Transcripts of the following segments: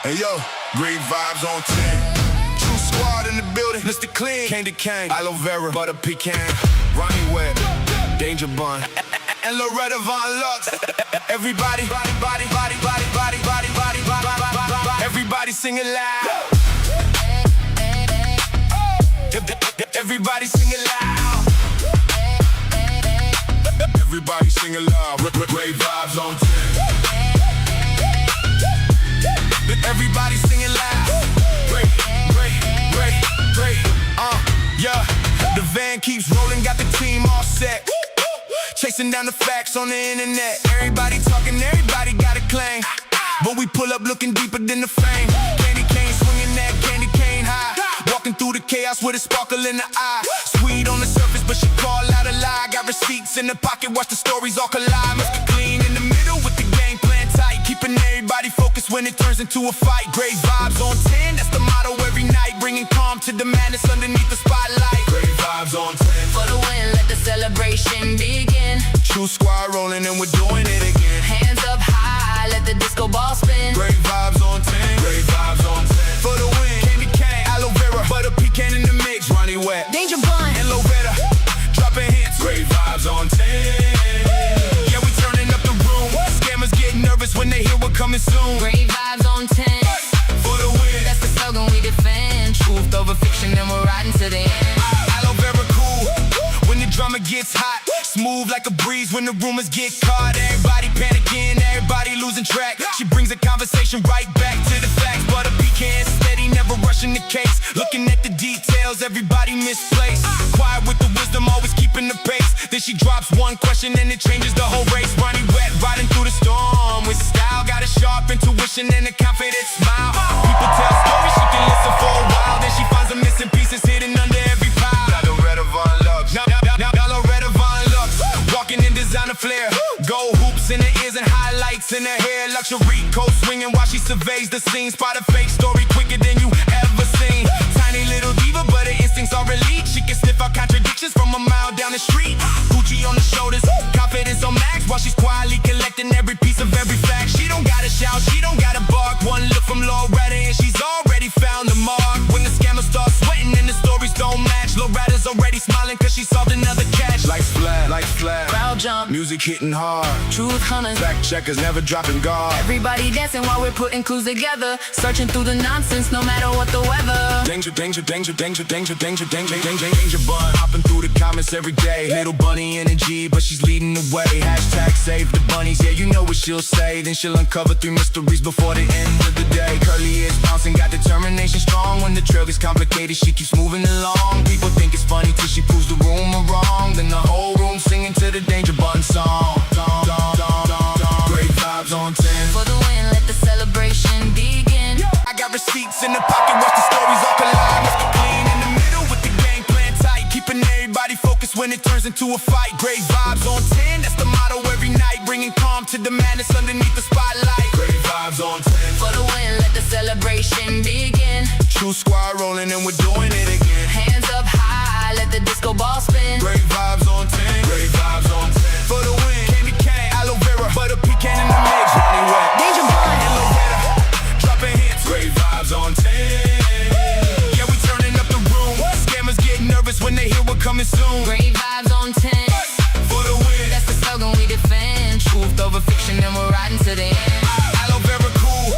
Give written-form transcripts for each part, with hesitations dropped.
Hey yo, great vibes on 10. True squad in the building, Mr. Clean, Candy Cane, Aloe Vera, Butter Pecan, Ronnie Webb, Danger Bun, and Loretta Von Lux. Everybody, everybody sing it loud. Everybody sing it loud. Everybody sing it loud. Great vibes on 10. Everybody sing it loud. Great. Yeah. The van keeps rolling, got the team all set. Chasing down the facts on the internet. Everybody talking, everybody got a claim. But we pull up looking deeper than the fame. Candy cane swinging that candy cane high. Walking through the chaos with a sparkle in the eye. Sweet on the surface, but she call out a lie. Got receipts in the pocket, watch the stories all collide. Must be clean in the middle with the game plan tight. Keeping everybody focused when it turns into a fight. Great vibes on 10, that's the motto every night. Bringing calm to the madness underneath the spotlight. Great vibes on 10. For the win, let the celebration begin. True squad rolling and we're doing it again. Hands up high, let the disco ball spin. Great vibes on 10. Great vibes on 10. For the win, Candy Cane, Aloe Vera, Butter Pecan in the mix. Ronnie Webb, Danger Bun, and Loretta, dropping hits. Great vibes on 10. Yeah, we turning up the room. Scammers get nervous when they hear we're coming soon. great vibes on 10. For the win, That's the slogan we defend. Truth over fiction and we're riding to the end. Aloe Vera cool when the drama gets hot. Smooth like a breeze when the rumors get caught. Everybody panicking, everybody losing track. She brings a conversation right back to the facts. Butter Pecan steady, never rushing the case. Looking at the details, everybody misplaced. Quiet with the wisdom, always keeping the pace. Then she drops one question and it changes the whole race. Ronnie Webb riding through the storm with style. Got a sharp intuition and a confident smile. People tell stories, she can listen for a while. Then she finds the missing pieces hidden under every pile. Now Loretta Von Lux, now Loretta Von Lux, walking in designer flair. Gold hoops in her ears and highlights in her hair. Luxury coat swinging while she surveys the scene. Spot a fake story quicker than you ever seen. Tiny little diva, but her instincts are elite. She can sniff out contradictions from a mile down the street. Gucci on the shoulders, confidence on max, while she's quietly collecting every piece of every fact. She don't gotta shout, she don't gotta bark. One look from Loretta and she's already found the mark. When the scammers start sweating and the stories don't match, Loretta's already smiling cause she solved another catch. Lights flat, Crowd jump, music hitting hard. truth hunters. Fact checkers never dropping guard. Everybody dancing while we're putting clues together. Searching through the nonsense no matter what the weather. Danger bun. Hopping through the comments every day. Little bunny energy, but she's leading the way. Hashtag save the bunnies, yeah, you know what she'll say. Then she'll uncover 3 mysteries before the end of the day. Curly ears bouncing, got determination strong. When the trail gets complicated, she keeps moving along. People think it's funny till she proves the rumor wrong. Then the whole room singing to the Danger Bun song. Great vibes on 10. For the win, let the celebration begin. I got receipts in the pocket, watch the stories all collide. Must be clean in the middle with the game plan tight. Keeping everybody focused when it turns into a fight. Great vibes on 10, that's the motto every night. Bringing calm to the madness underneath the spotlight. Great vibes on 10. For the win, let the celebration begin. True squad rolling and we're doing it again. Hands up high, let the disco ball spin. Great vibes on 10. Great vibes on 10. For the win, Candy Cane, Aloe Vera, Butter Pecan in the mix. Ronnie Webb, Danger Bun, and Loretta, dropping hits. Great vibes on 10. Yeah, we turning up the room. Scammers get nervous when they hear we're coming soon. great vibes on 10. For the win, That's the slogan we defend. Truth over fiction and we're riding to the end. Aloe Vera cool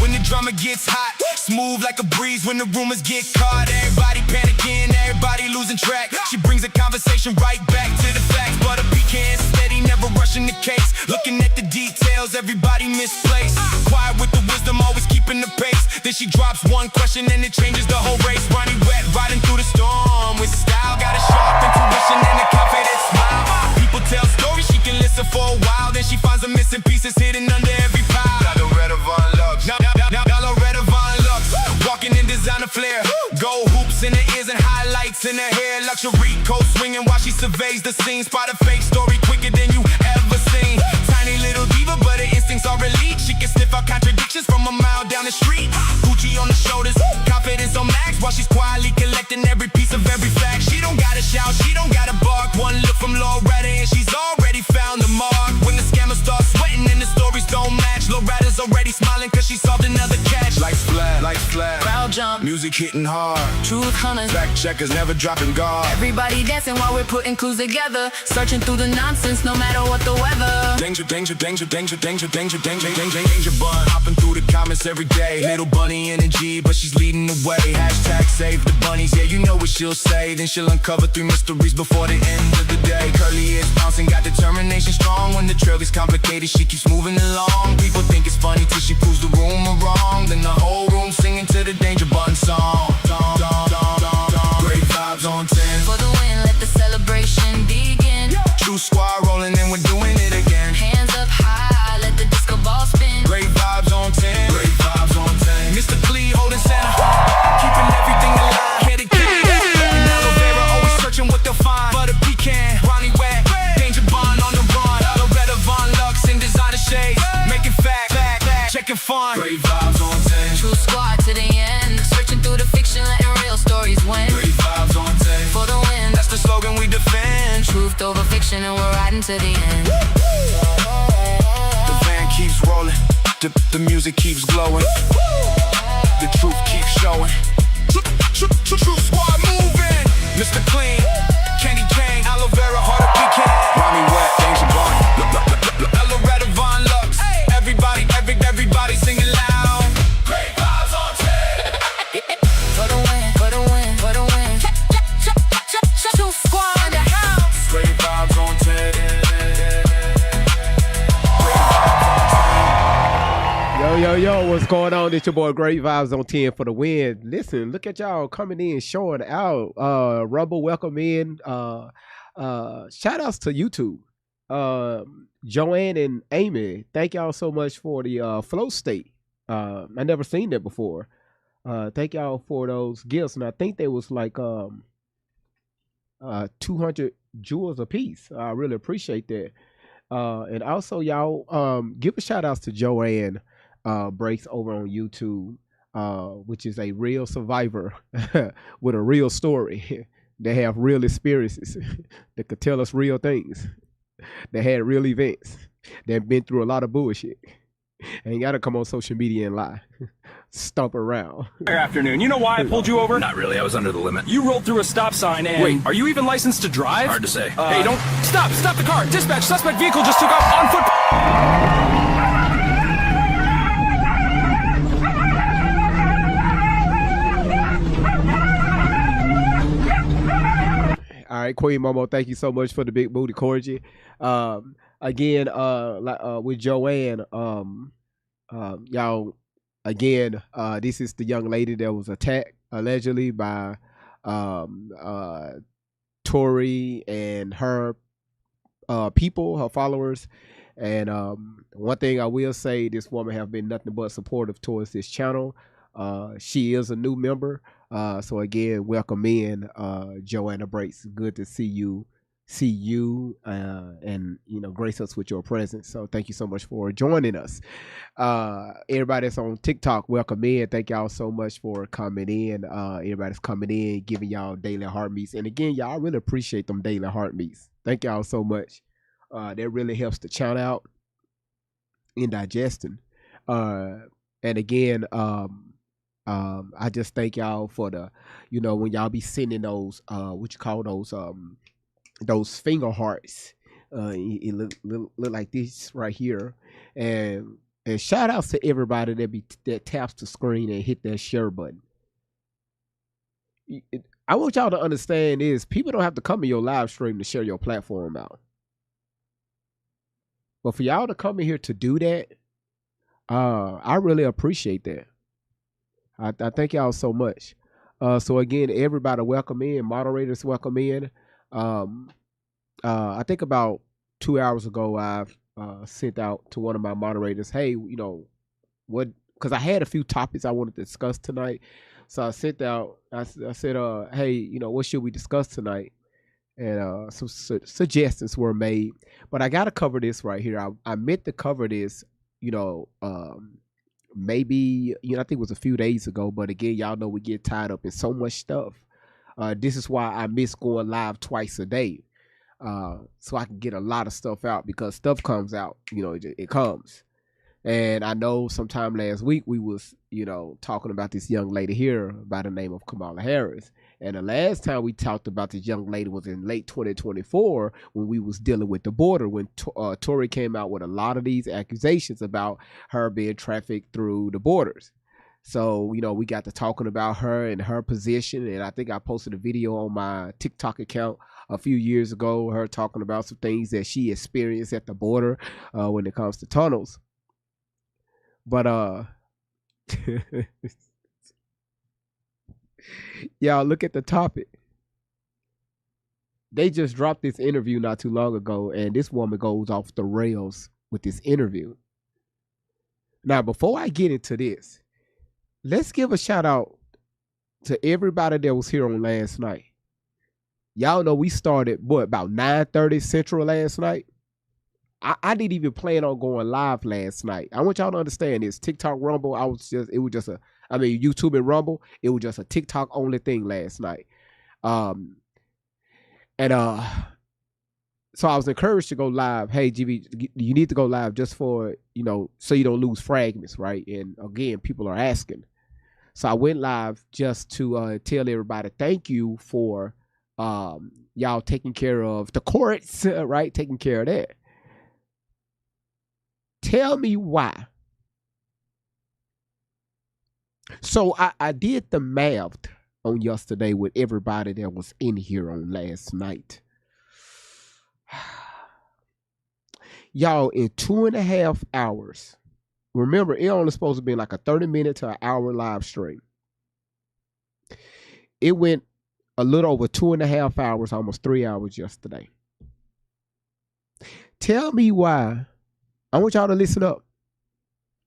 when the drama gets hot. Smooth like a breeze when the rumors get caught. Everybody panicking, everybody losing track. She brings a conversation right back to the facts. Butter Pecan steady, never rushing the case. Looking at the details, everybody misplaced. Quiet with the wisdom, always keeping the pace. Then she drops one question and it changes the whole race. Ronnie Webb riding through the storm with style. Got a sharp intuition and a confident smile. People tell stories, she can listen for a while. Then she finds the missing pieces hidden under every pile. Now Loretta Von Lux, now Loretta Von Lux, walking in designer flair. Gold hoops in her ears and highlights in her hair. Luxury coat swinging while she surveys the scene. Spot a fake story quicker than you ever seen. Tiny little diva, but her instincts are elite. She can sniff out contradictions from a mile down the street. Gucci on the shoulders, confidence on max, while she's quietly collecting every piece of every fact. She don't gotta shout, she don't gotta bark. One look from Loretta and she's already found the mark. When the scammers start sweating and the stories don't match, Loretta's already smiling cause she solved another catch. jump. Music hitting hard. Truth hunters, Fact checkers never dropping guard. everybody dancing while we're putting clues together. Searching through the nonsense, no matter what the weather. Danger, danger, danger, danger, danger, danger, danger, danger, danger bun. Hopping through the comments every day. Little bunny energy, but she's leading the way. Hashtag save the bunnies, yeah, you know what she'll say. Then she'll uncover 3 mysteries before the end of the day. Curly is bouncing, got determination strong. When the trail gets complicated, she keeps moving along. People think it's funny till she proves the rumor wrong. Then the whole room singing to the danger button song. Great vibes on 10. For the win, let the celebration begin. True squad rolling and we're doing it again. Hands up high, let the disco ball spin. Great vibes on 10. Great vibes on 10. Mr. Clee holding center, keeping everything alive. Headed kid, and aloe vera always searching what they'll find. Butter pecan, Ronnie Wet, Danger Bond on the run. Loretta Von Lux in designer shades, making fact, checking fun. Great vibes on 10. True squad to the end. Searching through the fiction, letting real stories win. Great vibes on 10. For the win, That's the slogan we defend. truth over fiction, and we're riding to the end. The van keeps rolling, the music keeps glowing, the truth keeps showing. True squad moving. Mr. Clean, Candy Cane, Aloe Vera, Heart of Pecan, Ronnie Wet, Danger Bond, Loretta Von Lux. Everybody singing loud. Great vibes on 10. For the win, for the win, for the win. True squad in the house. Great vibes on 10. Yo, what's going on? It's your boy Great Vibes on 10 for the win. Listen, look at y'all coming in, showing out. Rumble, welcome in. Shout outs to YouTube. Joanne and Amy, thank y'all so much for the flow state. I never seen that before. Thank y'all for those gifts. And I think they was like 200 jewels a piece. I really appreciate that. And also y'all give a shout outs to Joanne Breaks over on YouTube, which is a real survivor with a real story. They have real experiences that could tell us real things. They had real events. They've been through a lot of bullshit. Ain't gotta come on social media and lie. Stomp around. Good afternoon. You know why I pulled you over? Not really. I was under the limit. You rolled through a stop sign and... Wait. Are you even licensed to drive? Hard to say. Hey, don't... Stop the car! Dispatch, suspect vehicle just took off on foot... All right, Queen Momo, thank you so much for the big booty corgi. Again, with Joanne, y'all, again, this is the young lady that was attacked allegedly by Tori and her people, her followers. And one thing I will say, this woman have been nothing but supportive towards this channel. She is a new member. So again, welcome in, Joanna Breaks. Good to see you, and grace us with your presence. So thank you so much for joining us. Everybody that's on TikTok, welcome in. Thank y'all so much for coming in. Everybody's coming in, giving y'all daily heartbeats. And again, y'all, I really appreciate them daily heartbeats. Thank y'all so much. That really helps the channel out in digesting. And again, I just thank y'all for the, when y'all be sending those, what you call those finger hearts. It look like this right here. And shout outs to everybody that taps the screen and hit that share button. I want y'all to understand is people don't have to come in your live stream to share your platform out. But for y'all to come in here to do that, I really appreciate that. I thank y'all so much. So again, everybody welcome in, moderators welcome in. I think about 2 hours ago, I've sent out to one of my moderators, hey, what, because I had a few topics I wanted to discuss tonight. So I sent out, I said, hey, what should we discuss tonight? And some suggestions were made, but I got to cover this right here. I meant to cover this, maybe, I think it was a few days ago, but again, y'all know we get tied up in so much stuff. This is why I miss going live twice a day. So I can get a lot of stuff out, because stuff comes out, it comes. And I know sometime last week we was, talking about this young lady here by the name of Kamala Harris. And the last time we talked about this young lady was in late 2024 when we was dealing with the border, when Tory came out with a lot of these accusations about her being trafficked through the borders. So, we got to talking about her and her position. And I think I posted a video on my TikTok account a few years ago, her talking about some things that she experienced at the border when it comes to tunnels. But y'all look at the topic. They just dropped this interview not too long ago, and this woman goes off the rails with this interview. Now, before I get into this, let's give a shout out to everybody that was here on last night. Y'all know we started about 9:30 Central last night. I didn't even plan on going live last night. I want y'all to understand this. TikTok Rumble, YouTube and Rumble, it was just a TikTok only thing last night. So I was encouraged to go live. Hey, GB, you need to go live just for, so you don't lose fragments, right? And again, people are asking. So I went live just to tell everybody thank you for y'all taking care of the courts, right? Taking care of that. Tell me why. So I did the math on yesterday with everybody that was in here on last night. Y'all, in 2.5 hours, remember, it only supposed to be like a 30-minute to an hour live stream. It went a little over 2.5 hours, almost 3 hours yesterday. Tell me why. I want y'all to listen up.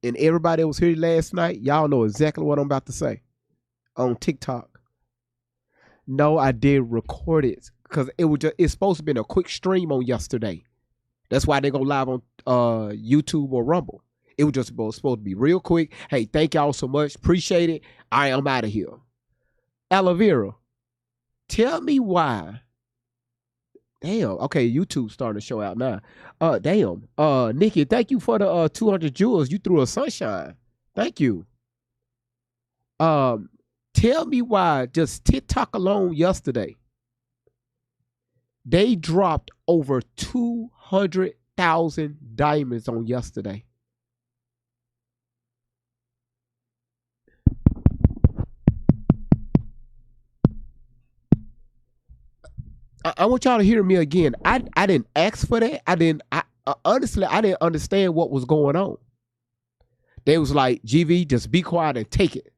And everybody that was here last night, y'all know exactly what I'm about to say on TikTok. No, I did record it because it's supposed to be a quick stream on yesterday. That's why they go live on YouTube or Rumble. It was just supposed to be real quick. Hey, thank y'all so much. Appreciate it. I'm out of here. Alavera, tell me why. Damn. Okay, YouTube's starting to show out now. Damn. Nikki, thank you for the 200 jewels. You threw a sunshine. Thank you. Tell me why just TikTok alone yesterday, they dropped over 200,000 diamonds on yesterday. I want y'all to hear me again. I didn't ask for that. Honestly, I didn't understand what was going on. They was like, GV, just be quiet and take it.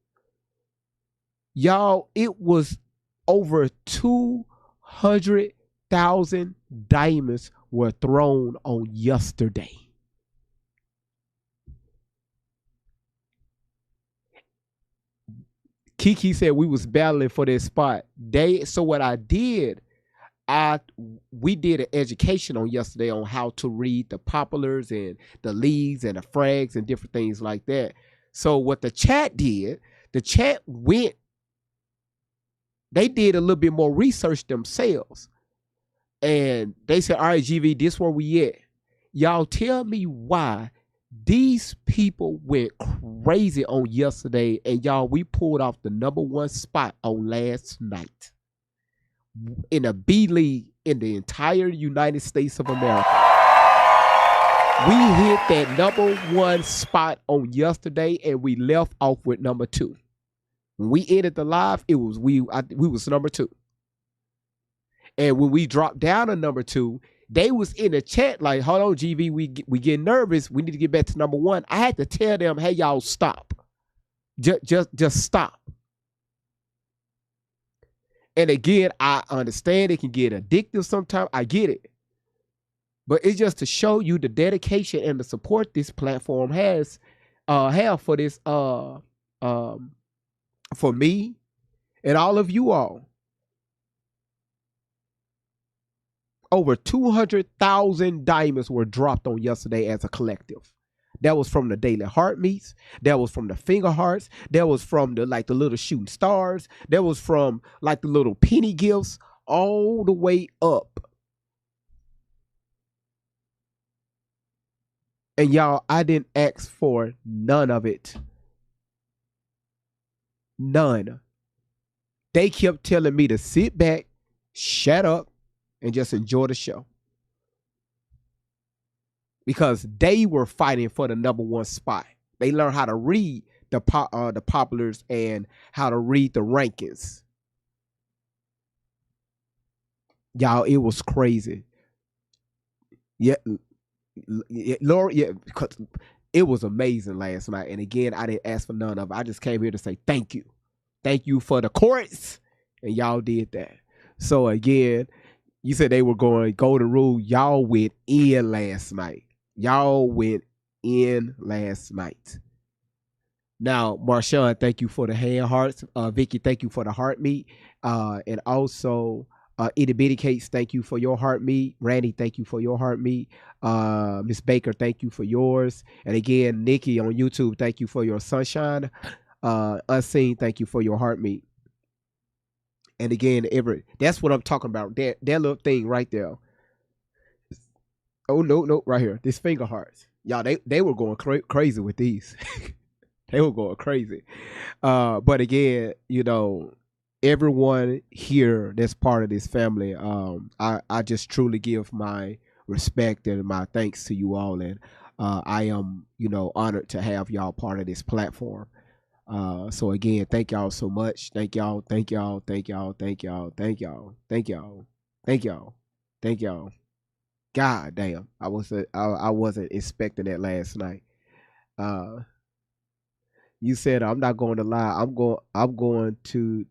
Y'all, it was over 200,000 diamonds were thrown on yesterday. Kiki said we was battling for this spot. So what I did, we did an education on yesterday on how to read the populars and the leagues and the frags and different things like that. So what the chat did, they did a little bit more research themselves. And they said, all right, GV, this where we at. Y'all tell me why these people went crazy on yesterday. And y'all, we pulled off the #1 spot on last night in a B League in the entire United States of America. We hit that #1 spot on yesterday, and we left off with #2. When we ended the live, we was #2. And when we dropped down to #2, they was in the chat like, hold on, GV, we get nervous. We need to get back to #1. I had to tell them, hey, y'all, stop. Just stop. And again, I understand it can get addictive sometimes. I get it. But it's just to show you the dedication and the support this platform have for this, for me and all of you all. Over 200,000 diamonds were dropped on yesterday as a collective. That was from the daily heart meets. That was from the finger hearts. That was from the little shooting stars. That was from the little penny gifts all the way up. And y'all, I didn't ask for none of it. None. They kept telling me to sit back, shut up, and just enjoy the show. Because they were fighting for the #1 spot. They learned how to read the populars and how to read the rankings. Y'all, it was crazy. Yeah, Laura, yeah, because it was amazing last night. And again, I didn't ask for none of it. I just came here to say thank you. Thank you for the chorus. And y'all did that. So again, you said they were going Golden Rule. Y'all went in last night. Y'all went in last night. Now, Marshawn, thank you for the hand hearts. Vicky, thank you for the heart meat. And also, Itty Bitty Cakes, thank you for your heart meat. Randy, thank you for your heart meat. Miss Baker, thank you for yours. And again, Nikki on YouTube, thank you for your sunshine. Unseen, thank you for your heart meat. And again, Everett, that's what I'm talking about. That little thing right there. Oh, no, right here. This finger hearts. Y'all, they were going crazy with these. They were going crazy. But again, you know, everyone here that's part of this family, I just truly give my respect and my thanks to you all. And I am, you know, honored to have y'all part of this platform. So again, thank y'all so much. Thank y'all. Thank y'all. Thank y'all. Thank y'all. Thank y'all. Thank y'all. Thank y'all. Thank y'all. God damn. I wasn't expecting that last night. You said I'm not going to lie. I'm going to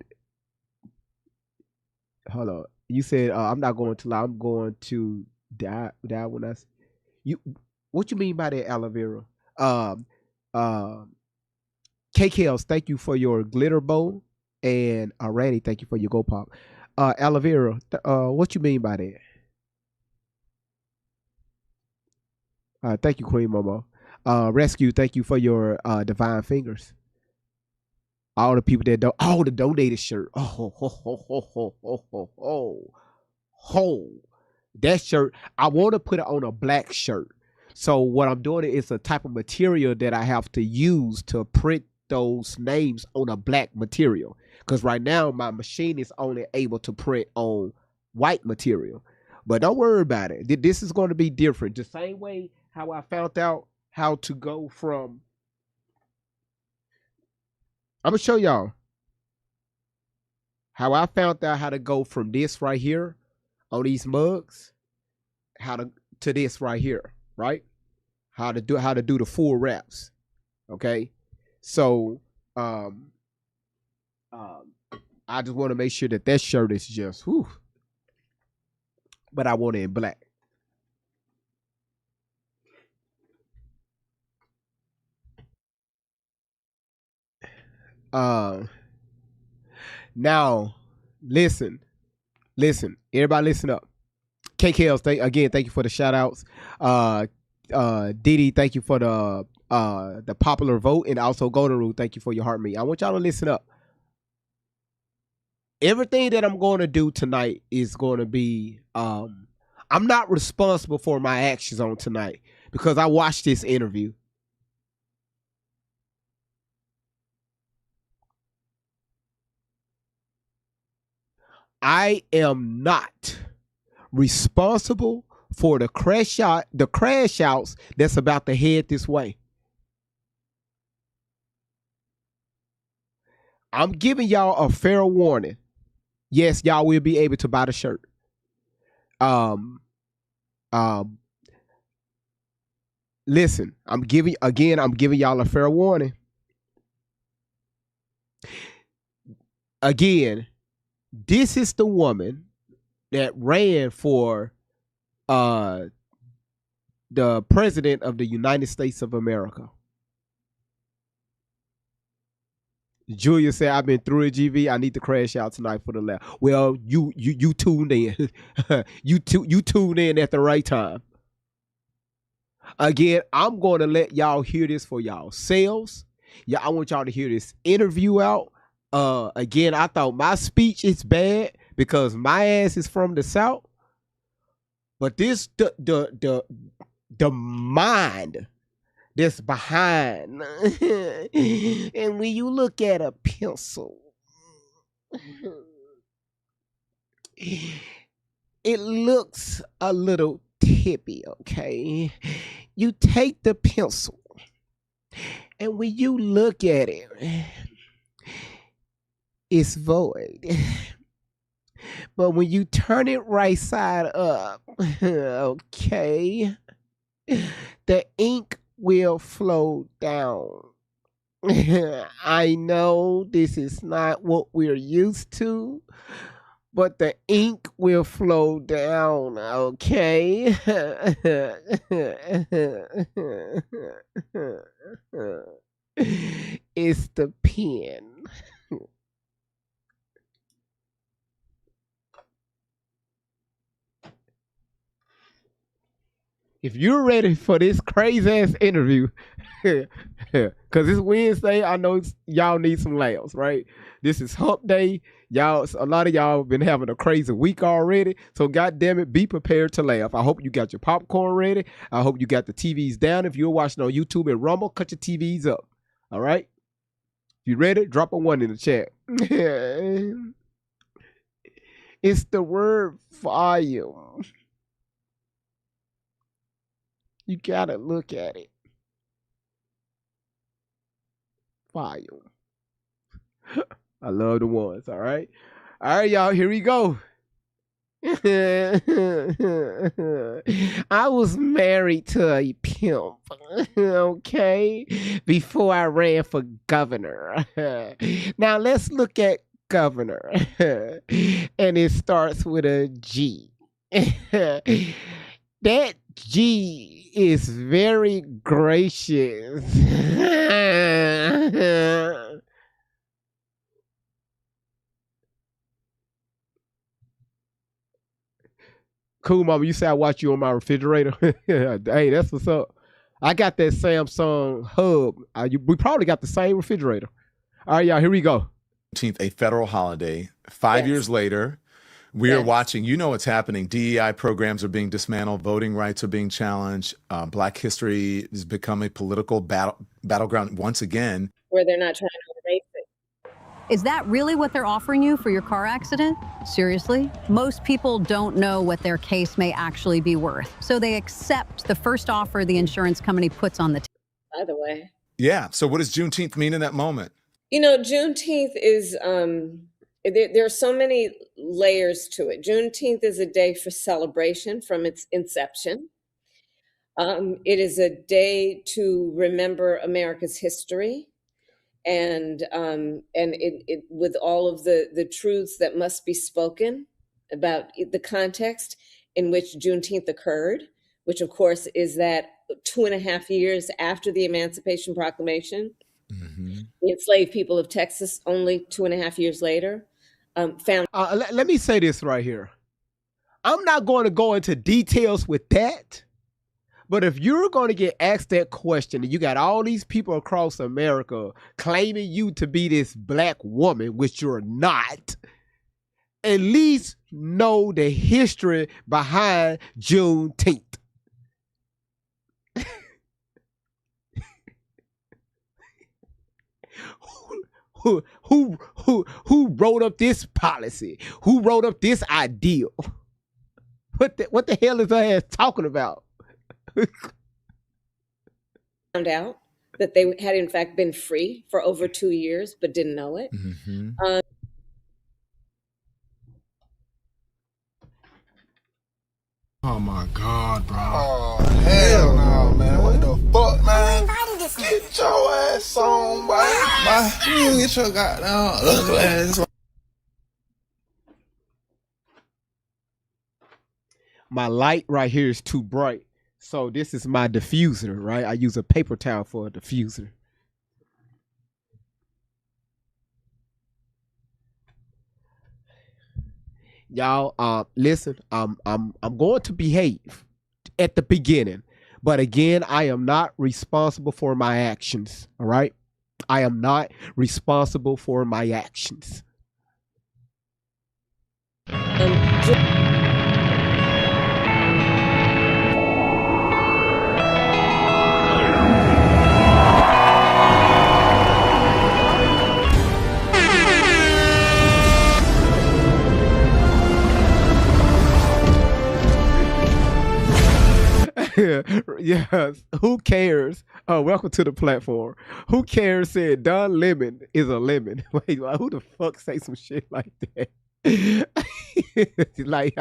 hold on. You said I'm not going to lie. I'm going to die when I you. What you mean by that, aloe vera? KKLs, thank you for your glitter bow, and Randy, thank you for your Go Pop. Aloe vera, what you mean by that? Thank you, Queen Momo. Rescue, thank you for your Divine Fingers. All the people that all the donated shirt. That shirt, I want to put it on a black shirt. So what I'm doing is a type of material that I have to use to print those names on a black material. Because right now my machine is only able to print on white material. But don't worry about it. This is going to be different. The same way how I found out how to go from. I'm going to show y'all how I found out how to go from this right here on these mugs, to this right here, right? How to do the full wraps. Okay. So I just want to make sure that shirt is just whew. But I want it in black. Now listen, everybody listen up. KKLs, thank you for the shout outs. Didi, thank you for the popular vote, and also Golden Rule, thank you for your heart meat. I want y'all to listen up. Everything that I'm going to do tonight is going to be I'm not responsible for my actions on tonight because I watched this interview. I am not responsible for the crash outs that's about to head this way. I'm giving y'all a fair warning. Yes, y'all will be able to buy the shirt. Listen, I'm giving y'all a fair warning. Again, this is the woman that ran for the president of the United States of America. Julia said, I've been through it, GV. I need to crash out tonight for the lab. Well, you tuned in. you tuned in at the right time. Again, I'm going to let y'all hear this for y'all selves. Yeah, I want y'all to hear this interview out. Again, I thought my speech is bad because my ass is from the South. But this the mind that's behind. And when you look at a pencil, it looks a little tippy, okay? You take the pencil, and when you look at it, it's void. But when you turn it right side up, okay, the ink will flow down. I know this is not what we're used to, but the ink will flow down, okay? It's the pen. If you're ready for this crazy ass interview, because it's Wednesday, I know y'all need some laughs, right? This is hump day. Y'all, a lot of y'all have been having a crazy week already. So goddamn it, be prepared to laugh. I hope you got your popcorn ready. I hope you got the TVs down. If you're watching on YouTube and Rumble, cut your TVs up. All right? If you ready, drop a 1 in the chat. It's the word volume. You gotta look at it. Volume. I love the ones, all right? All right, y'all, here we go. I was married to a pimp, okay, before I ran for governor. Now let's look at governor. And it starts with a G. That G is very gracious. Cool, mama. You say I watch you on my refrigerator. Hey, that's what's up. I got that Samsung Hub. We probably got the same refrigerator. All right, y'all, here we go. A federal holiday. 5 years later, we are watching, you know what's happening. DEI programs are being dismantled. Voting rights are being challenged. Black history has become a political battleground once again. Where they're not trying to erase it. Is that really what they're offering you for your car accident? Seriously? Most people don't know what their case may actually be worth, so they accept the first offer the insurance company puts on the table. By the way. Yeah. So what does Juneteenth mean in that moment? You know, Juneteenth is, there are so many layers to it. Juneteenth is a day for celebration from its inception. It is a day to remember America's history. And it with all of the truths that must be spoken about the context in which Juneteenth occurred, which of course is that 2.5 years after the Emancipation Proclamation. Mm-hmm. The enslaved people of Texas, only 2.5 years later, found. Let me say this right here. I'm not going to go into details with that. But if you're going to get asked that question and you got all these people across America claiming you to be this black woman, which you're not, at least know the history behind Juneteenth. Who wrote up this policy? Who wrote up this ideal? What the hell is her ass talking about? Found out that they had in fact been free for over 2 years, but didn't know it. Mm-hmm. Oh my God, bro. Oh, hell no, man. What the fuck, man? Get your ass on, boy. You get your goddamn ugly ass on. My light right here is too bright. So this is my diffuser, right? I use a paper towel for a diffuser. Y'all, listen, I'm going to behave at the beginning, but again, I am not responsible for my actions. All right, I am not responsible for my actions. Yes. Who cares? Oh, welcome to the platform. Who cares? Said Don Lemon is a lemon. Wait, who the fuck say some shit like that? Like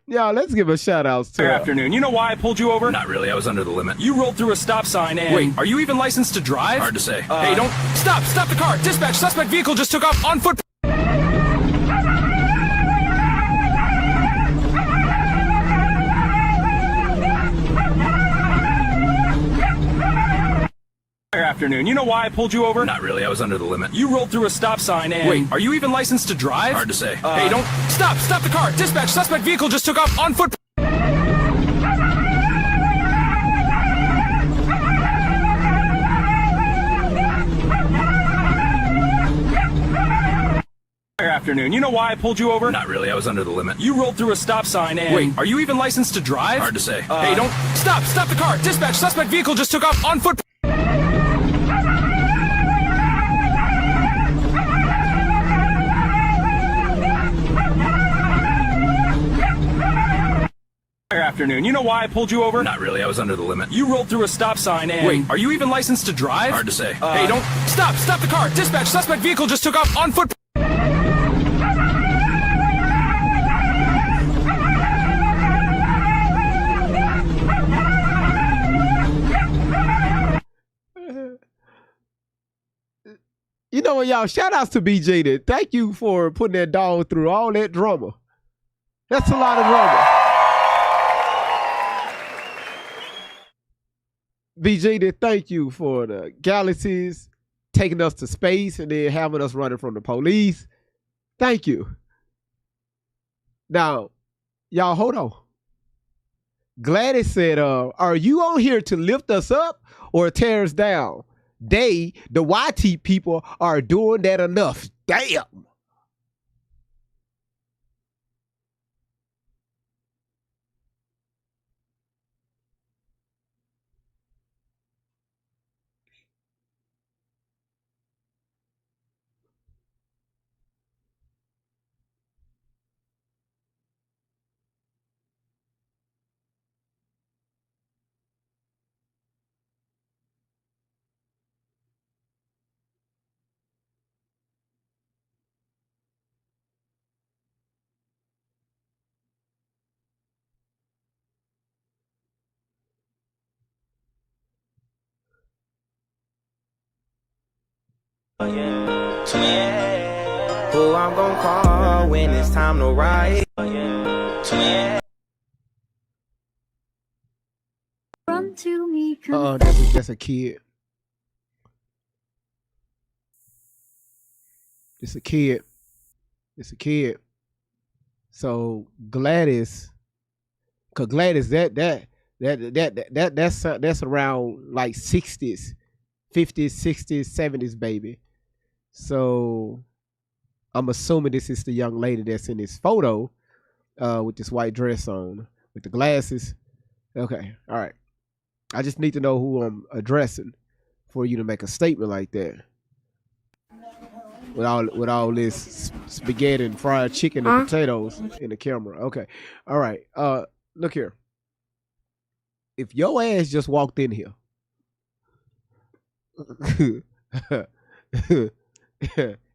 Y'all, let's give a shout out to Good afternoon. You know why I pulled you over? Not really. I was under the limit. You rolled through a stop sign and... Wait, are you even licensed to drive? Hard to say. Hey, don't... Stop! Stop the car! Dispatch! Suspect vehicle just took off on foot... Good afternoon. You know why I pulled you over? Not really. I was under the limit. You rolled through a stop sign and... Wait, are you even licensed to drive? Hard to say. Hey, don't... Stop! Stop the car! Dispatch! Suspect vehicle just took off on foot... Good afternoon. You know why I pulled you over? Not really. I was under the limit. You rolled through a stop sign and... Wait, are you even licensed to drive? Hard to say. Hey, don't... Stop! Stop the car! Dispatch! Suspect vehicle just took off on foot... Good afternoon. You know why I pulled you over? Not really. I was under the limit. You rolled through a stop sign and... Wait, are you even licensed to drive? Hard to say. Hey, don't... Stop! Stop the car! Dispatch! Suspect vehicle just took off on foot... You know what, y'all? Shout outs to BJ. Then. Thank you for putting that dog through all that drama. That's a lot of drama. BJ, then thank you for the galaxies, taking us to space, and then having us running from the police. Thank you. Now, y'all, hold on. Gladys said, are you on here to lift us up or tear us down? The YT people, are doing that enough. Damn. Who I'm gonna call when it's time to ride. Run to me, That's a kid. It's a kid. It's a kid. So Gladys, cause Gladys, that's around like 60s, 50s, 60s, 70s, baby. So I'm assuming this is the young lady that's in this photo, with this white dress on, with the glasses. Okay, all right. I just need to know who I'm addressing for you to make a statement like that. With all this spaghetti and fried chicken and potatoes in the camera. Okay. All right. Look here. If your ass just walked in here,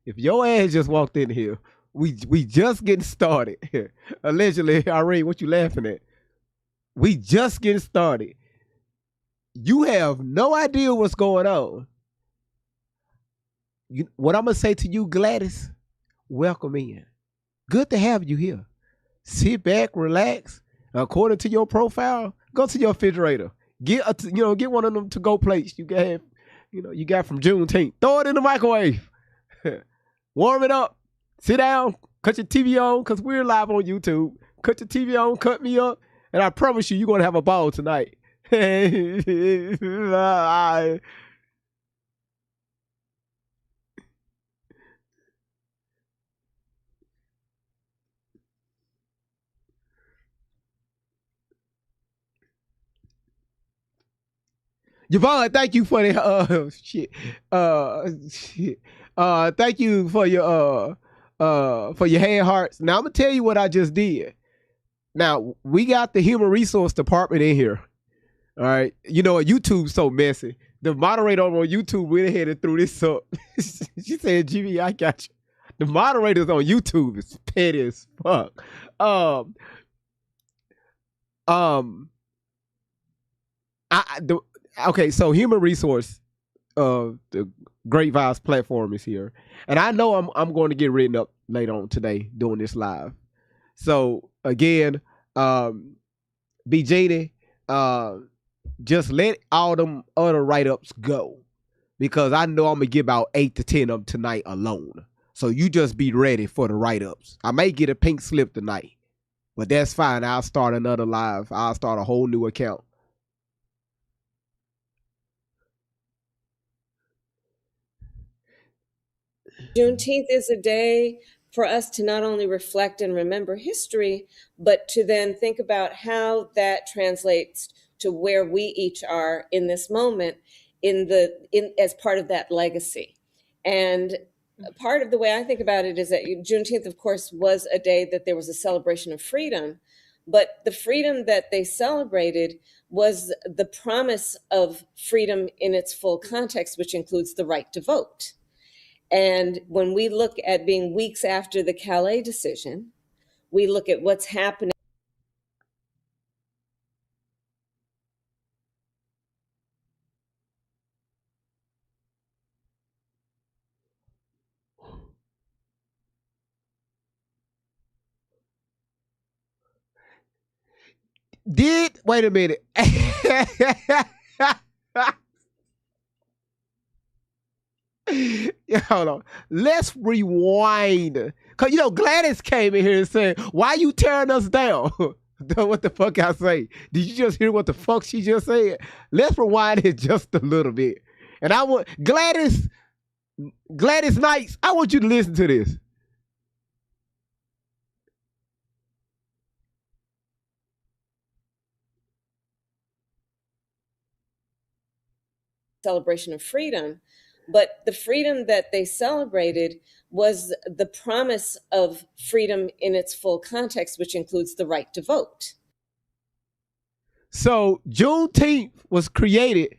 if your ass just walked in here, we just getting started. Allegedly, Irene, what you laughing at? We just getting started. You have no idea what's going on. What I'm going to say to you, Gladys, welcome in. Good to have you here. Sit back, relax. According to your profile, go to your refrigerator. Get one of them to-go plates you got from Juneteenth. Throw it in the microwave. Warm it up. Sit down. Cut your TV on, because we're live on YouTube. Cut your TV on, cut me up, and I promise you're going to have a ball tonight. Yvonne, thank you for the shit. Shit. Thank you for your hand hearts. Now I'm gonna tell you what I just did. Now we got the human resource department in here. All right, you know YouTube's so messy. The moderator on YouTube went ahead and threw this up. She said, "GB, I got you." The moderators on YouTube is petty as fuck. Okay, so human resource, the Great Vibes platform is here, and I know I'm going to get written up later on today doing this live. So again, BJD, just let all them other write-ups go, because I know I'm gonna get about 8 to 10 of them tonight alone. So you just be ready for the write-ups. I may get a pink slip tonight, but that's fine. I'll start another live. I'll start a whole new account. Juneteenth is a day for us to not only reflect and remember history, but to then think about how that translates to where we each are in this moment as part of that legacy. And part of the way I think about it is that Juneteenth, of course, was a day that there was a celebration of freedom, but the freedom that they celebrated was the promise of freedom in its full context, which includes the right to vote. And when we look at being weeks after the Calais decision, we look at what's happening. Wait a minute. Yeah, hold on. Let's rewind. Cause Gladys came in here and said, "Why you tearing us down?" What the fuck I say? Did you just hear what the fuck she just said? Let's rewind it just a little bit. And I want Gladys Knights, I want you to listen to this. Celebration of freedom, but the freedom that they celebrated was the promise of freedom in its full context, which includes the right to vote. So Juneteenth was created.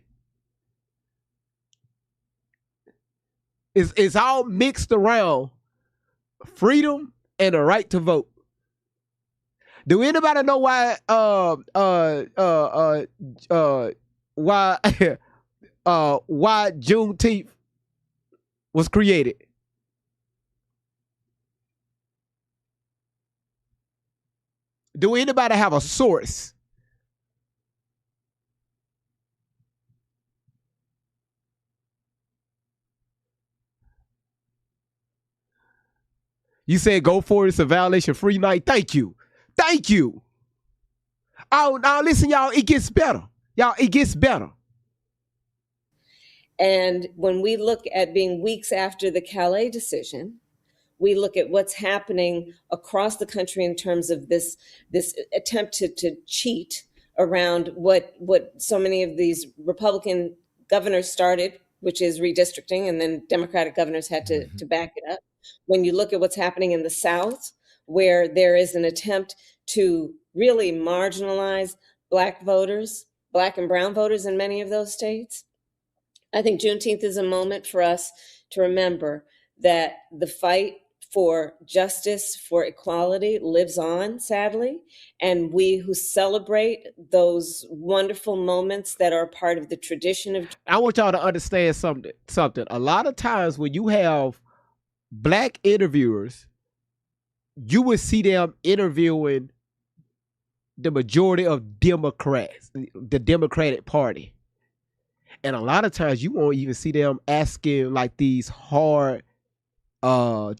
It's all mixed around freedom and the right to vote. Do anybody know why why Juneteenth was created? Do anybody have a source? You said go for it. It's a violation free night. Thank you. Thank you. Oh, now listen, y'all, it gets better. Y'all, it gets better. And when we look at being weeks after the Calais decision, we look at what's happening across the country in terms of this attempt to cheat around what so many of these Republican governors started, which is redistricting, and then Democratic governors had to back it up. When you look at what's happening in the South, where there is an attempt to really marginalize Black voters, Black and brown voters in many of those states, I think Juneteenth is a moment for us to remember that the fight for justice, for equality lives on, sadly, and we who celebrate those wonderful moments that are part of the tradition of... I want y'all to understand something. A lot of times when you have Black interviewers, you would see them interviewing the majority of Democrats, the Democratic Party. And a lot of times you won't even see them asking like these hard,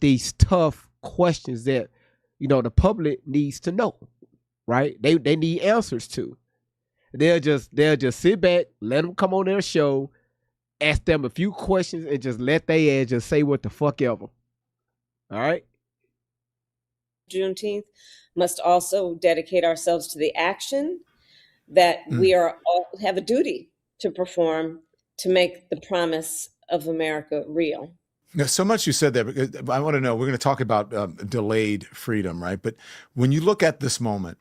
these tough questions that, the public needs to know, right? They need answers to. They'll just sit back, let them come on their show, ask them a few questions, and just let they just say what the fuck ever. All right? Juneteenth must also dedicate ourselves to the action that we are all have a duty to perform to make the promise of America real. Now, so much you said there, because I want to know, we're going to talk about delayed freedom, right? But when you look at this moment,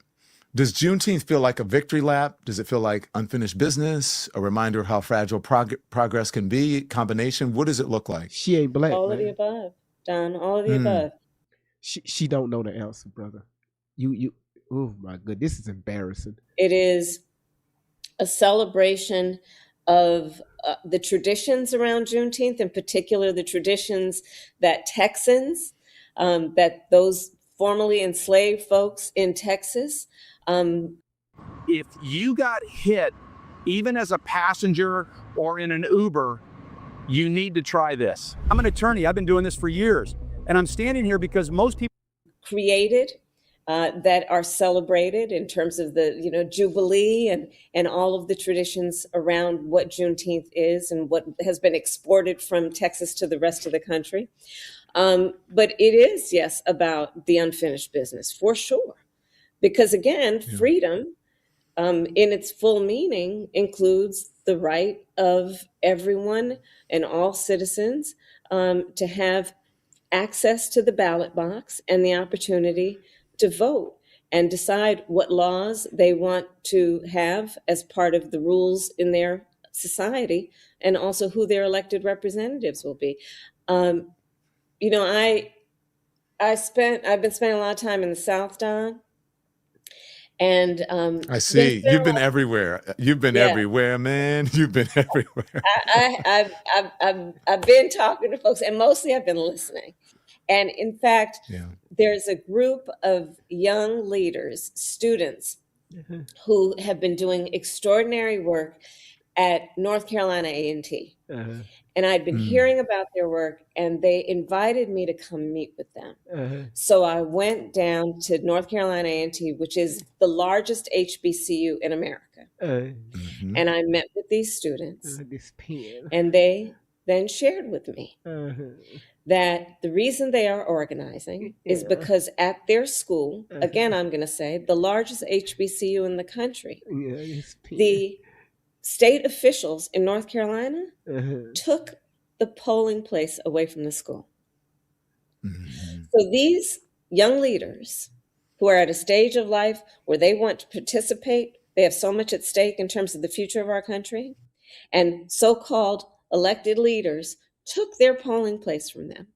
does Juneteenth feel like a victory lap? Does it feel like unfinished business? A reminder of how fragile progress can be? Combination? What does it look like? She ain't black, All man. of the above, Don, all of the above. She don't know the answer, brother. You oh my God, this is embarrassing. It is a celebration of the traditions around Juneteenth, in particular the traditions that Texans, that those formerly enslaved folks in Texas. If you got hit, even as a passenger or in an Uber, you need to try this. I'm an attorney. I've been doing this for years. And I'm standing here because most people created that are celebrated in terms of the Jubilee and all of the traditions around what Juneteenth is and what has been exported from Texas to the rest of the country. But it is, yes, about the unfinished business, for sure. Because again, freedom in its full meaning includes the right of everyone and all citizens to have access to the ballot box and the opportunity to vote and decide what laws they want to have as part of the rules in their society, and also who their elected representatives will be. I've been spending a lot of time in the South, Don. And I see you've been everywhere. You've been everywhere, man. You've been everywhere. I've been talking to folks, and mostly I've been listening. And in fact, there's a group of young leaders, students, who have been doing extraordinary work at North Carolina A&T. And I'd been hearing about their work, and they invited me to come meet with them. So I went down to North Carolina A&T, which is the largest HBCU in America. And I met with these students, and they then shared with me that the reason they are organizing is because at their school, again, I'm going to say, the largest HBCU in the country, the state officials in North Carolina took the polling place away from the school. So these young leaders who are at a stage of life where they want to participate, they have so much at stake in terms of the future of our country, and so-called elected leaders took their polling place from them.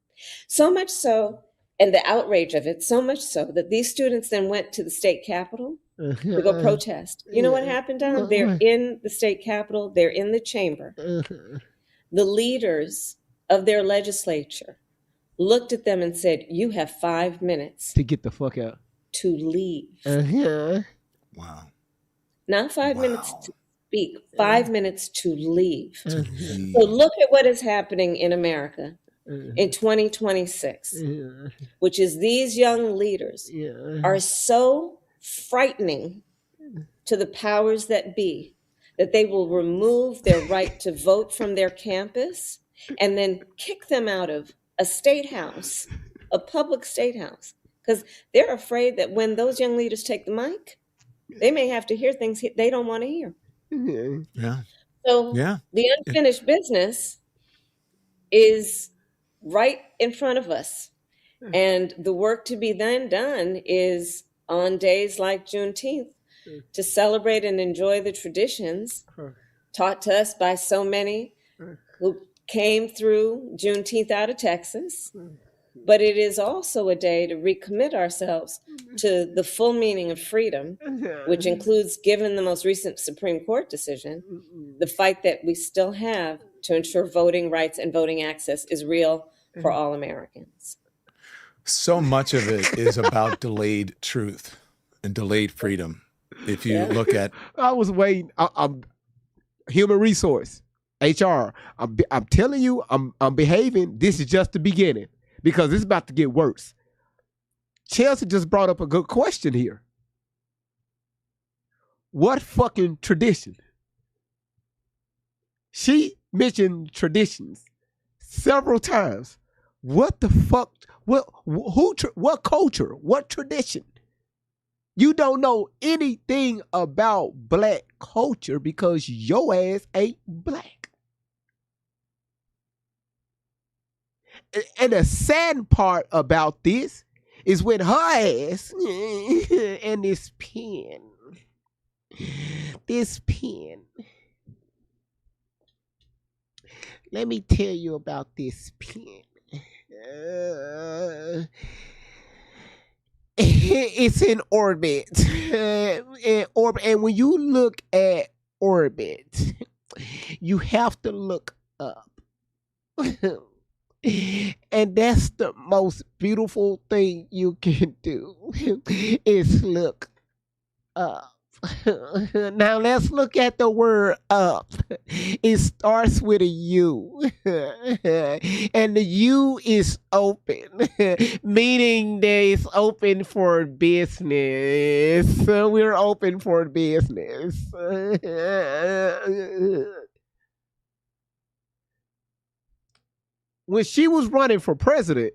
So much so, and the outrage of it, so much so that these students then went to the state capitol to go protest. You know what happened, Don? They're in the state capitol, they're in the chamber. The leaders of their legislature looked at them and said, "You have 5 minutes to get the fuck out, to leave." Wow. Not 5 minutes to speak, 5 minutes to leave. So look at what is happening in America in 2026, which is these young leaders are so frightening to the powers that be that they will remove their right to vote from their campus and then kick them out of a state house, a public state house, because they're afraid that when those young leaders take the mic, they may have to hear things they don't want to hear. So the unfinished business is right in front of us. And the work to be then done is on days like Juneteenth to celebrate and enjoy the traditions taught to us by so many who came through Juneteenth out of Texas. But it is also a day to recommit ourselves to the full meaning of freedom, which includes, given the most recent Supreme Court decision, the fight that we still have to ensure voting rights and voting access is real for all Americans. So much of it is about delayed truth and delayed freedom. If you look at, I was waiting. I'm human resource, HR. I'm telling you, I'm behaving. This is just the beginning because it's about to get worse. Chelsea just brought up a good question here. What fucking tradition? She mentioned traditions several times. What the fuck? What culture? What tradition? You don't know anything about black culture because your ass ain't black. And the sad part about this is when her ass and this pen. Let me tell you about this pen. It's in orbit. And when you look at orbit, you have to look up. And that's the most beautiful thing you can do is look up. Now let's look at the word up. It starts with a U. And the U is open, meaning that it's open for business. So we're open for business. When she was running for president,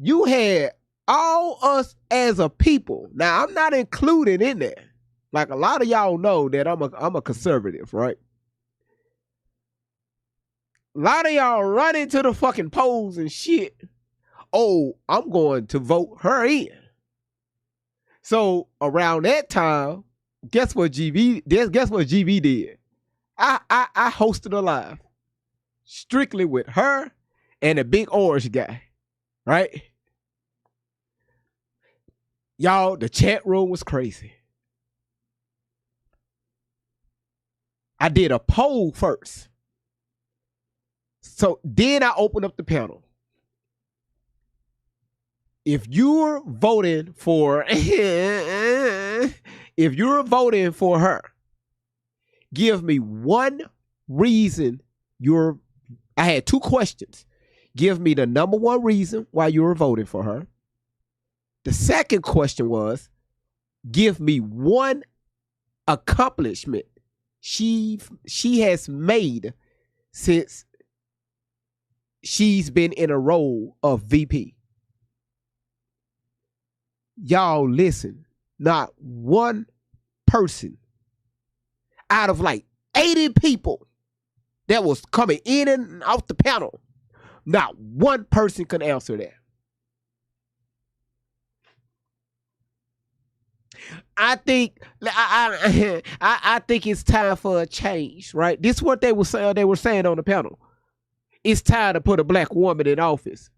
you had all us as a people. Now, I'm not included in there. Like a lot of y'all know that I'm a conservative, right? A lot of y'all run into the fucking polls and shit. Oh, I'm going to vote her in. So around that time, guess what GB did? I hosted a live strictly with her and a big orange guy, right? Y'all, the chat room was crazy. I did a poll first. So then I opened up the panel. If you're voting for her, give me one reason I had two questions. Give me the number one reason why you were voting for her. The second question was, give me one accomplishment she has made since she's been in a role of VP. Y'all listen, not one person out of like 80 people that was coming in and out the panel, not one person could answer that. I think I think it's time for a change, right? This is what they were saying on the panel. It's time to put a black woman in office.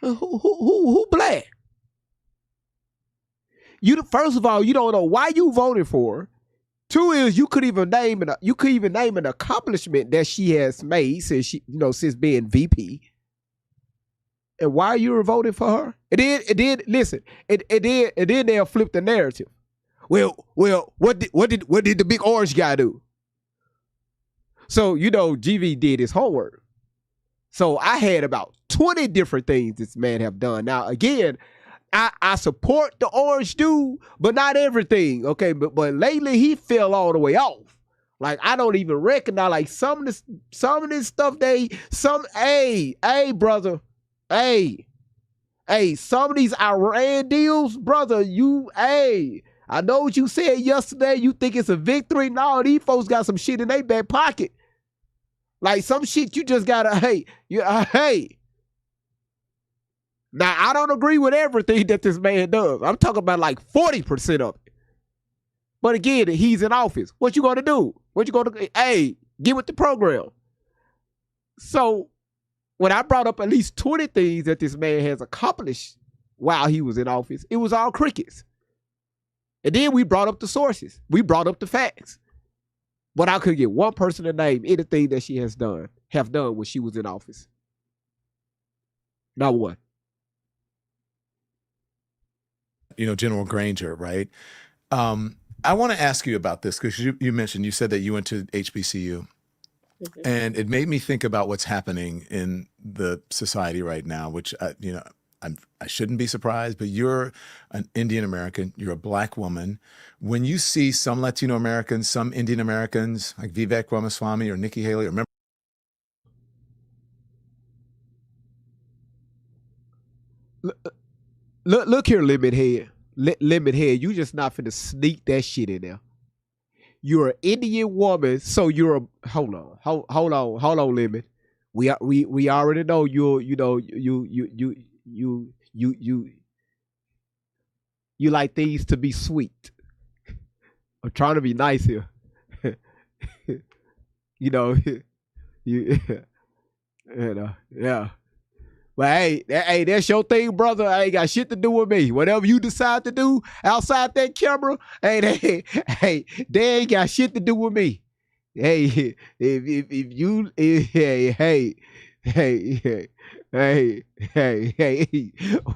Who black? First of all, you don't know why you voted for her. Two is you could even name an accomplishment that she has made since being VP. And why you were voting for her? It did they'll flip the narrative. Well, what did the big orange guy do? So, GV did his homework. So I had about 20 different things this man have done. Now, again, I support the orange dude, but not everything. Okay, but lately he fell all the way off. Like I don't even recognize like some of this stuff hey brother, hey, some of these Iran deals, brother, I know what you said yesterday. You think it's a victory? No, these folks got some shit in their back pocket. Like some shit you just gotta, hey. Now, I don't agree with everything that this man does. I'm talking about like 40% of it. But again, he's in office. What you gonna do? Get with the program. So when I brought up at least 20 things that this man has accomplished while he was in office, it was all crickets. And then we brought up the sources. We brought up the facts. But I couldn't get one person to name anything that she have done when she was in office. Not one. General Granger, right? I want to ask you about this because you said that you went to HBCU. Mm-hmm. And it made me think about what's happening in the society right now, which, I shouldn't be surprised, but you're an Indian American, you're a black woman. When you see some Latino Americans, some Indian Americans, like Vivek Ramaswamy or Nikki Haley, Look here, limit head. Limit head, you just not finna sneak that shit in there. You're an Indian woman, so you're a hold on, limit. We already know you like things to be sweet. I'm trying to be nice here. you know, you yeah. But hey, that's your thing, brother. I ain't got shit to do with me. Whatever you decide to do outside that camera, hey, they ain't got shit to do with me. Hey, hey,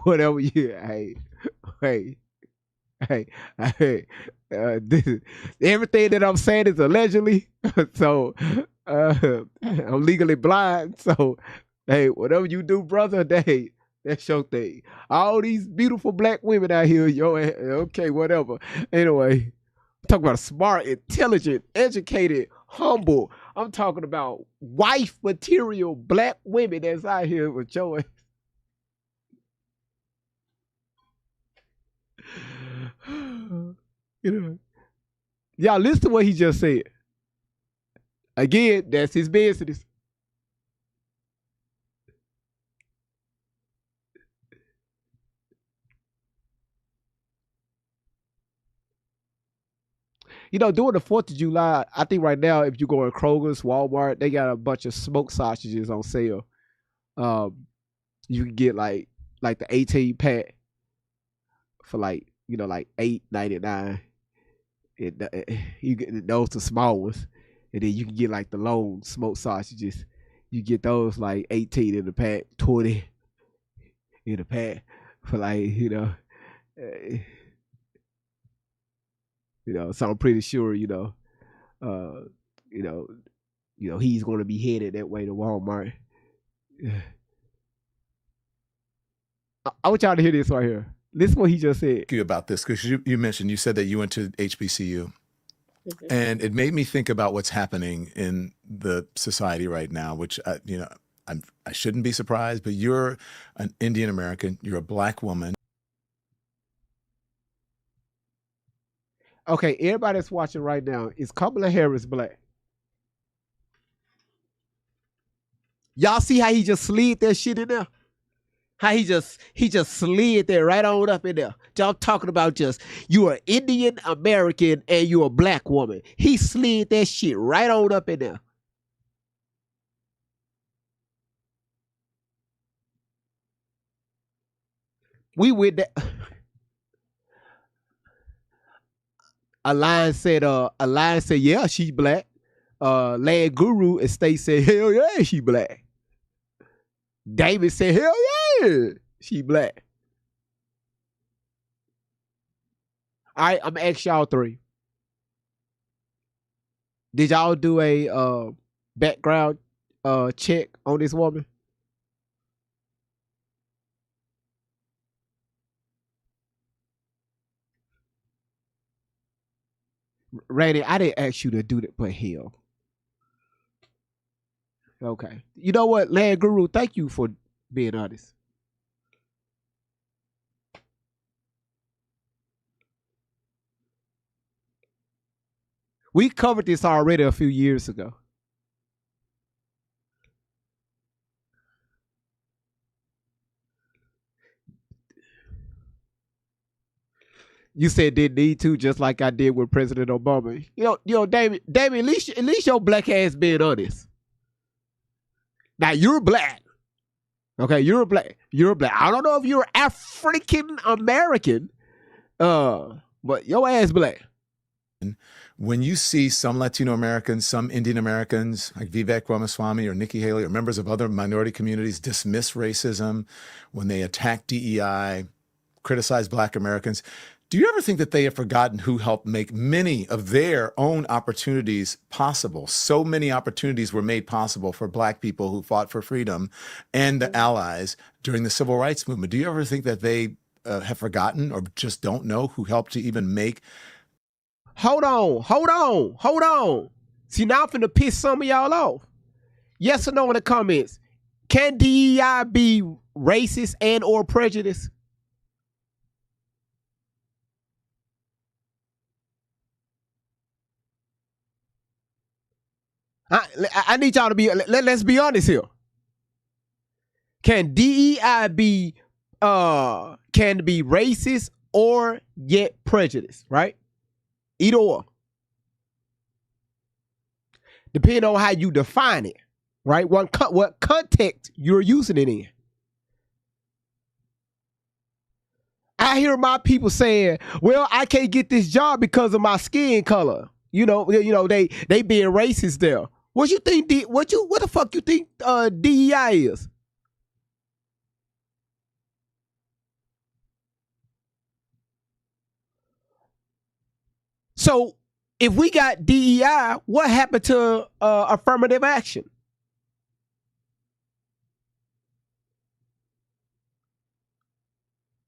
whatever you, everything that I'm saying is allegedly. So I'm legally blind. So hey, whatever you do, brother, that's your thing. All these beautiful black women out here, okay, whatever. Anyway, I'm talking about smart, intelligent, educated, humble. I'm talking about wife material black women that's out here with your y'all listen to what he just said. Again, that's his business. During the 4th of July, I think right now, if you go in Kroger's, Walmart, they got a bunch of smoked sausages on sale. You can get like the 18 pack for like $8.99. You get those the small ones, and then you can get like the long smoked sausages. You get those like 18 in the pack, 20 in the pack for like so I'm pretty sure he's going to be headed that way to Walmart. I want y'all to hear this right here. Listen to what he just said. You about this because you said that you went to HBCU, and it made me think about what's happening in the society right now. Which I shouldn't be surprised, but you're an Indian American. You're a black woman. Okay, everybody that's watching right now, is Kamala Harris black? Y'all see how he just slid that shit in there? How he just slid that right on up in there. Y'all talking about just you are Indian American and you're a black woman. He slid that shit right on up in there. We with that. A line said, yeah, she's black. Land Guru Estate said, hell yeah, she black. David said, hell yeah, she black. All right, I'm gonna ask y'all three. Did y'all do a background check on this woman? Randy, I didn't ask you to do that, but hell. Okay. You know what, Land Guru, thank you for being honest. We covered this already a few years ago. You said didn't need to, just like I did with President Obama. David, at least your black ass being honest. Now you're black. Okay, you're black. I don't know if you're African American, but your ass black. When you see some Latino Americans, some Indian Americans like Vivek Ramaswamy or Nikki Haley or members of other minority communities dismiss racism, when they attack DEI, criticize Black Americans, do you ever think that they have forgotten who helped make many of their own opportunities possible? So many opportunities were made possible for Black people who fought for freedom and the allies during the Civil Rights Movement. Do you ever think that they have forgotten or just don't know who helped to even make? Hold on. See, now I'm finna piss some of y'all off. Yes or no in the comments. Can DEI be racist and or prejudice? I need y'all to be, let's be honest here. Can DEI be can be racist or yet prejudice, right? Either or. Depending on how you define it, right? What context you're using it in. I hear my people saying, well, I can't get this job because of my skin color. You know, they being racist there. What you think what the fuck you think DEI is? So if we got DEI, what happened to affirmative action?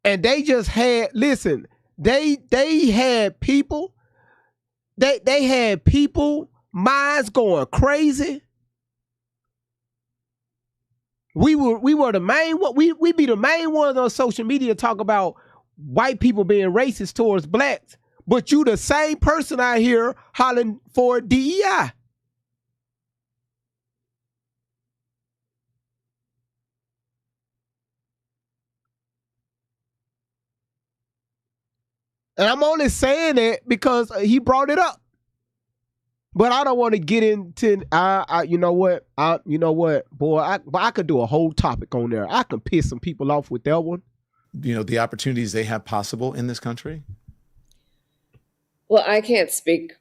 And they just had, listen, they had people, they had people minds going crazy. We were the main one. We be the main ones on social media talk about white people being racist towards blacks, but you the same person out here hollering for DEI. And I'm only saying that because he brought it up. But I don't want to get into. You know what? Boy, I could do a whole topic on there. I can piss some people off with that one. You know, the opportunities they have possible in this country. Well, I can't speak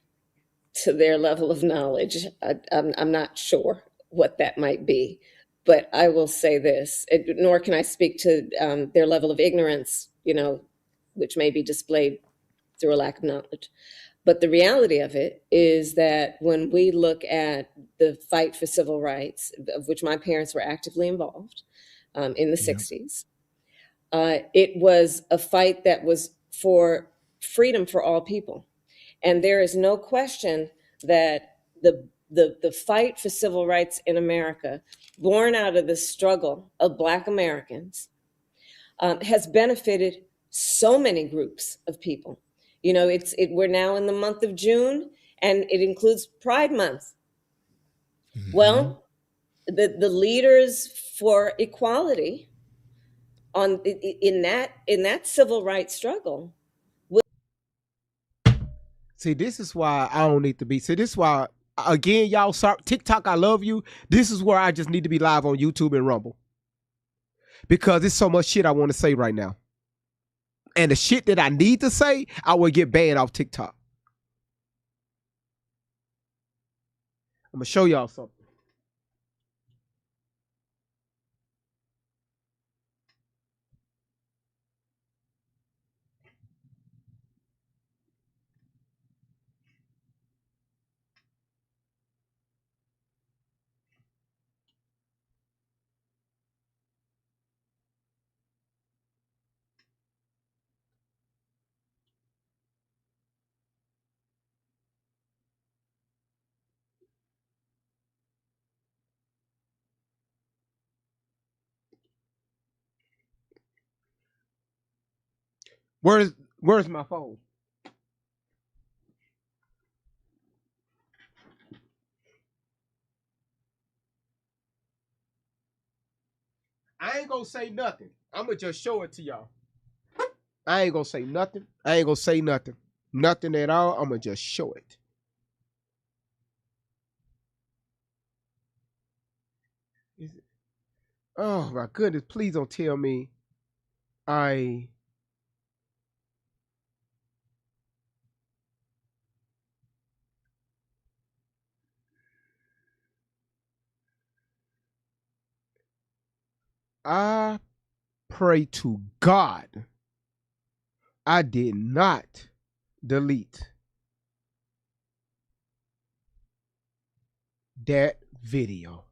to their level of knowledge. I'm not sure what that might be, but I will say this. Nor can I speak to their level of ignorance. You know, which may be displayed through a lack of knowledge. But the reality of it is that when we look at the fight for civil rights, of which my parents were actively involved in the 60s, it was a fight that was for freedom for all people. And there is no question that the fight for civil rights in America, born out of the struggle of Black Americans, has benefited so many groups of people. You know, we're now in the month of June, and it includes Pride Month. Mm-hmm. Well, the leaders for equality in that civil rights struggle. See, this is why I don't need to be. See, this is why, again, y'all, sorry, TikTok, I love you. This is where I just need to be live on YouTube and Rumble. Because there's so much shit I want to say right now. And the shit that I need to say, I will get banned off TikTok. I'm going to show y'all something. Where's my phone? I ain't gonna say nothing. I'm gonna just show it to y'all. I ain't gonna say nothing. I ain't gonna say nothing. Nothing at all. I'm gonna just show it. Is it? Oh my goodness! Please don't tell me I pray to God I did not delete that video.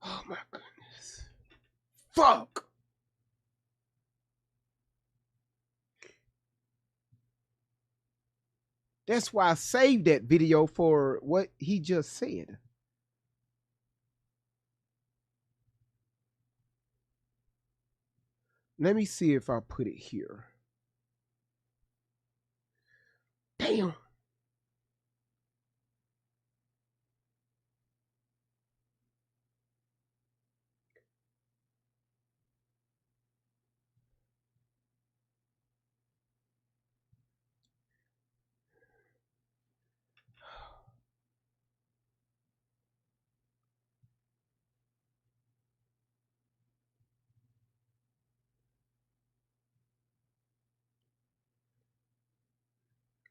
Oh my goodness. Fuck. That's why I saved that video for what he just said. Let me see if I put it here. Damn.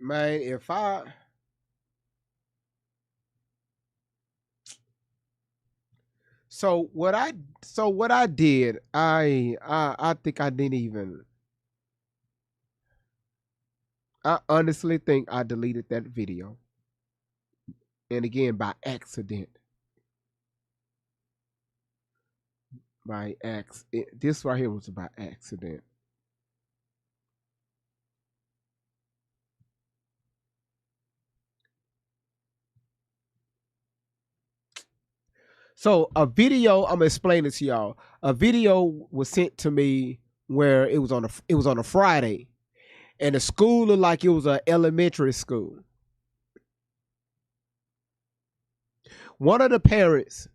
Man, if I so what I did, I think I didn't even I honestly think I deleted that video. And again by accident. This right here was by accident. So a video, I'm gonna explain it to y'all. A video was sent to me where it was on a Friday, and the school looked like it was an elementary school. One of the parents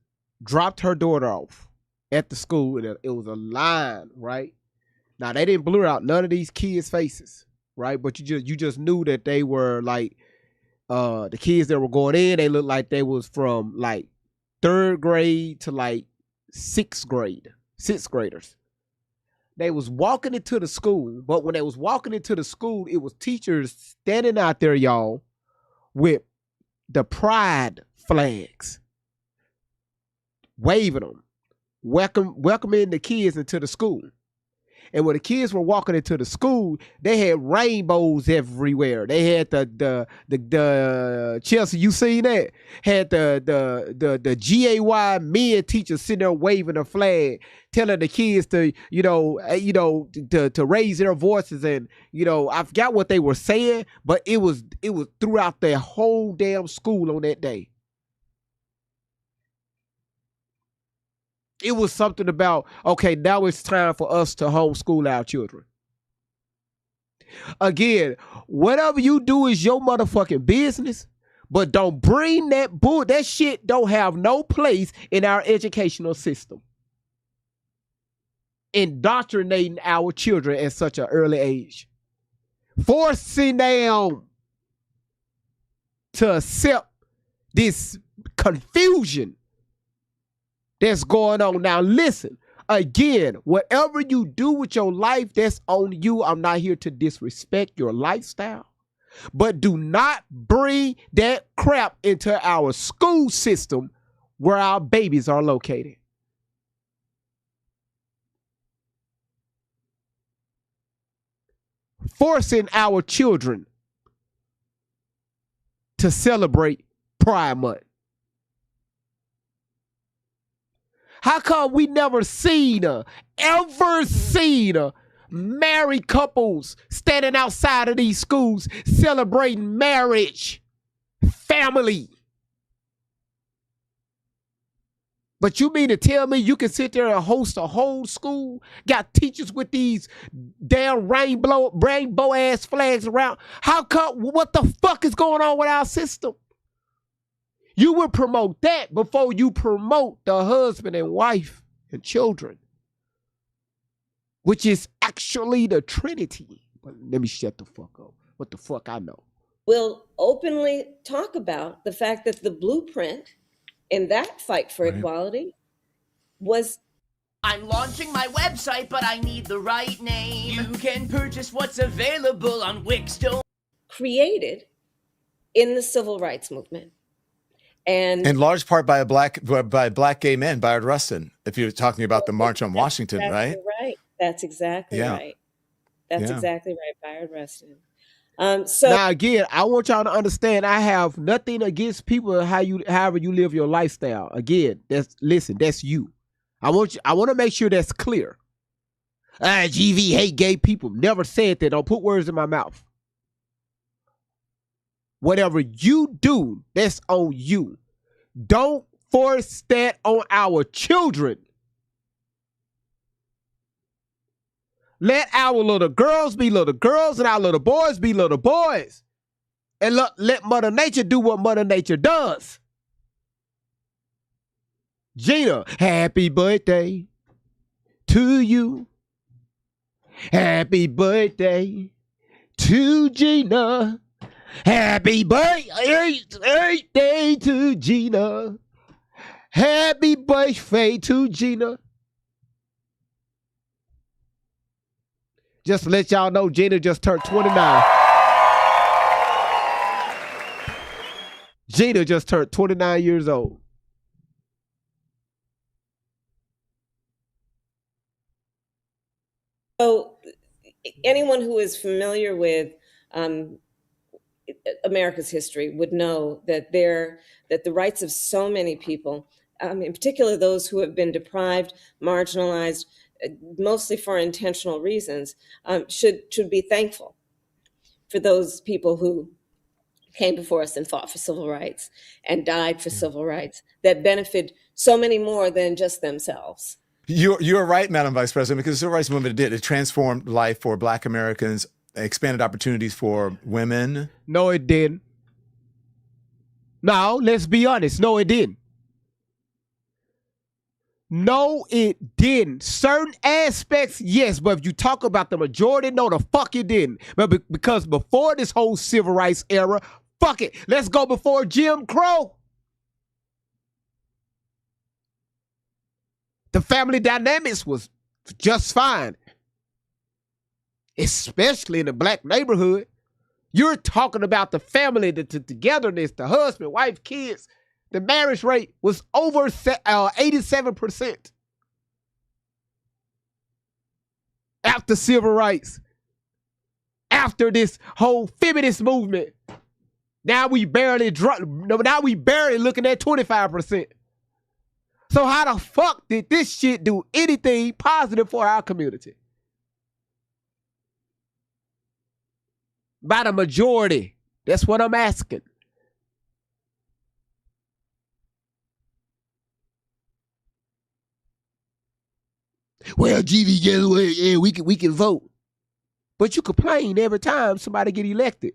dropped her daughter off at the school, and it was a line, right? Now they didn't blur out none of these kids' faces, right? But you just knew that they were like the kids that were going in. They looked like they was from like 3rd grade to like 6th graders. They was walking into the school, but when they was walking into the school, it was teachers standing out there, y'all, with the pride flags, waving them, welcoming the kids into the school. And when the kids were walking into the school, they had rainbows everywhere. They had the Chelsea, you seen that? Had the GAY men teachers sitting there waving a flag, telling the kids to, to raise their voices. And, I forgot what they were saying, but it was throughout the whole damn school on that day. It was something about, okay, now it's time for us to homeschool our children. Again, whatever you do is your motherfucking business, but don't bring that bull. That shit don't have no place in our educational system. Indoctrinating our children at such an early age. Forcing them to accept this confusion that's going on. Now listen, again, whatever you do with your life, that's on you. I'm not here to disrespect your lifestyle, but do not bring that crap into our school system where our babies are located. Forcing our children to celebrate Pride Month. How come we never ever seen married couples standing outside of these schools celebrating marriage, family? But you mean to tell me you can sit there and host a whole school, got teachers with these damn rainbow ass flags around? How come, what the fuck is going on with our system? You would promote that before you promote the husband and wife and children, which is actually the Trinity. But let me shut the fuck up. What the fuck I know? We'll openly talk about the fact that the blueprint in that fight for equality was... I'm launching my website, but I need the right name. You can purchase what's available on Wix. Created in the civil rights movement. And in large part by black gay men, Bayard Rustin. If you're talking about the March on Washington, exactly right? That's exactly right. That's exactly right, Bayard Rustin. So now again, I want y'all to understand, I have nothing against people however you live your lifestyle. Again, that's you. I want to make sure that's clear. GV hate gay people. Never said that. Don't put words in my mouth. Whatever you do, that's on you. Don't force that on our children. Let our little girls be little girls and our little boys be little boys. And let Mother Nature do what Mother Nature does. Gina, happy birthday to you. Happy birthday to Gina. Happy birthday to Gina. Happy birthday to Gina. Just to let y'all know, Gina just turned 29. Gina just turned 29 years old. So anyone who is familiar with America's history would know that the rights of so many people, in particular those who have been deprived, marginalized, mostly for intentional reasons, should be thankful for those people who came before us and fought for civil rights and died for civil rights that benefit so many more than just themselves. You're right, Madam Vice President, because the civil rights movement it transformed life for Black Americans, expanded opportunities for women. No, it didn't. No, let's be honest. No, it didn't. No, it didn't. Certain aspects, yes, but if you talk about the majority, no, the fuck it didn't. But because before this whole civil rights era, fuck it. Let's go before Jim Crow. The family dynamics was just fine. Especially in the Black neighborhood. You're talking about the family, the togetherness, the husband, wife, kids. The marriage rate was over 87% after civil rights. After this whole feminist movement, now we barely looking at 25%. So how the fuck did this shit do anything positive for our community? By the majority. That's what I'm asking. Well, GV, guess what? Yeah, we can vote. But you complain every time somebody get elected.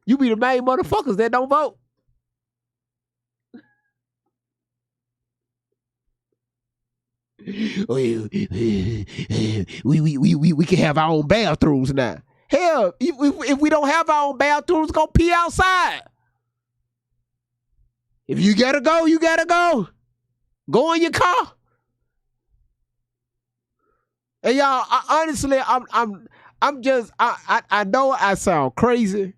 You be the main motherfuckers that don't vote. We can have our own bathrooms now. Hell, if we don't have our own bathrooms, go pee outside. If you gotta go, you gotta go. Go in your car. And y'all, honestly, I know I sound crazy.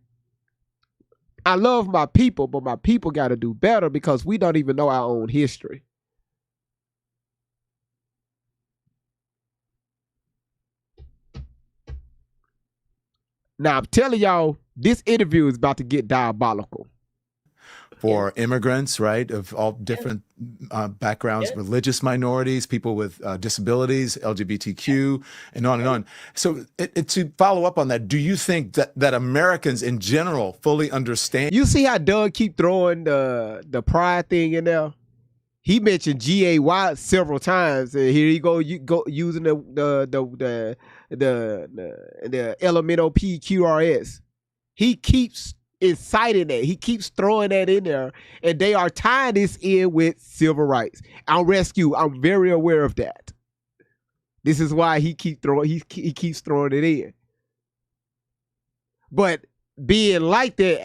I love my people, but my people got to do better because we don't even know our own history. Now, I'm telling y'all, this interview is about to get diabolical. For immigrants, right, of all different backgrounds, religious minorities, people with disabilities, LGBTQ, and on and on. So to follow up on that, do you think that Americans in general fully understand? You see how Doug keep throwing the pride thing in there? He mentioned GAY several times, and here you go using the elemental PQRS. He keeps inciting that. He keeps throwing that in there, and they are tying this in with civil rights. I'll rescue. I'm very aware of that. This is why he keeps throwing it in. But being like that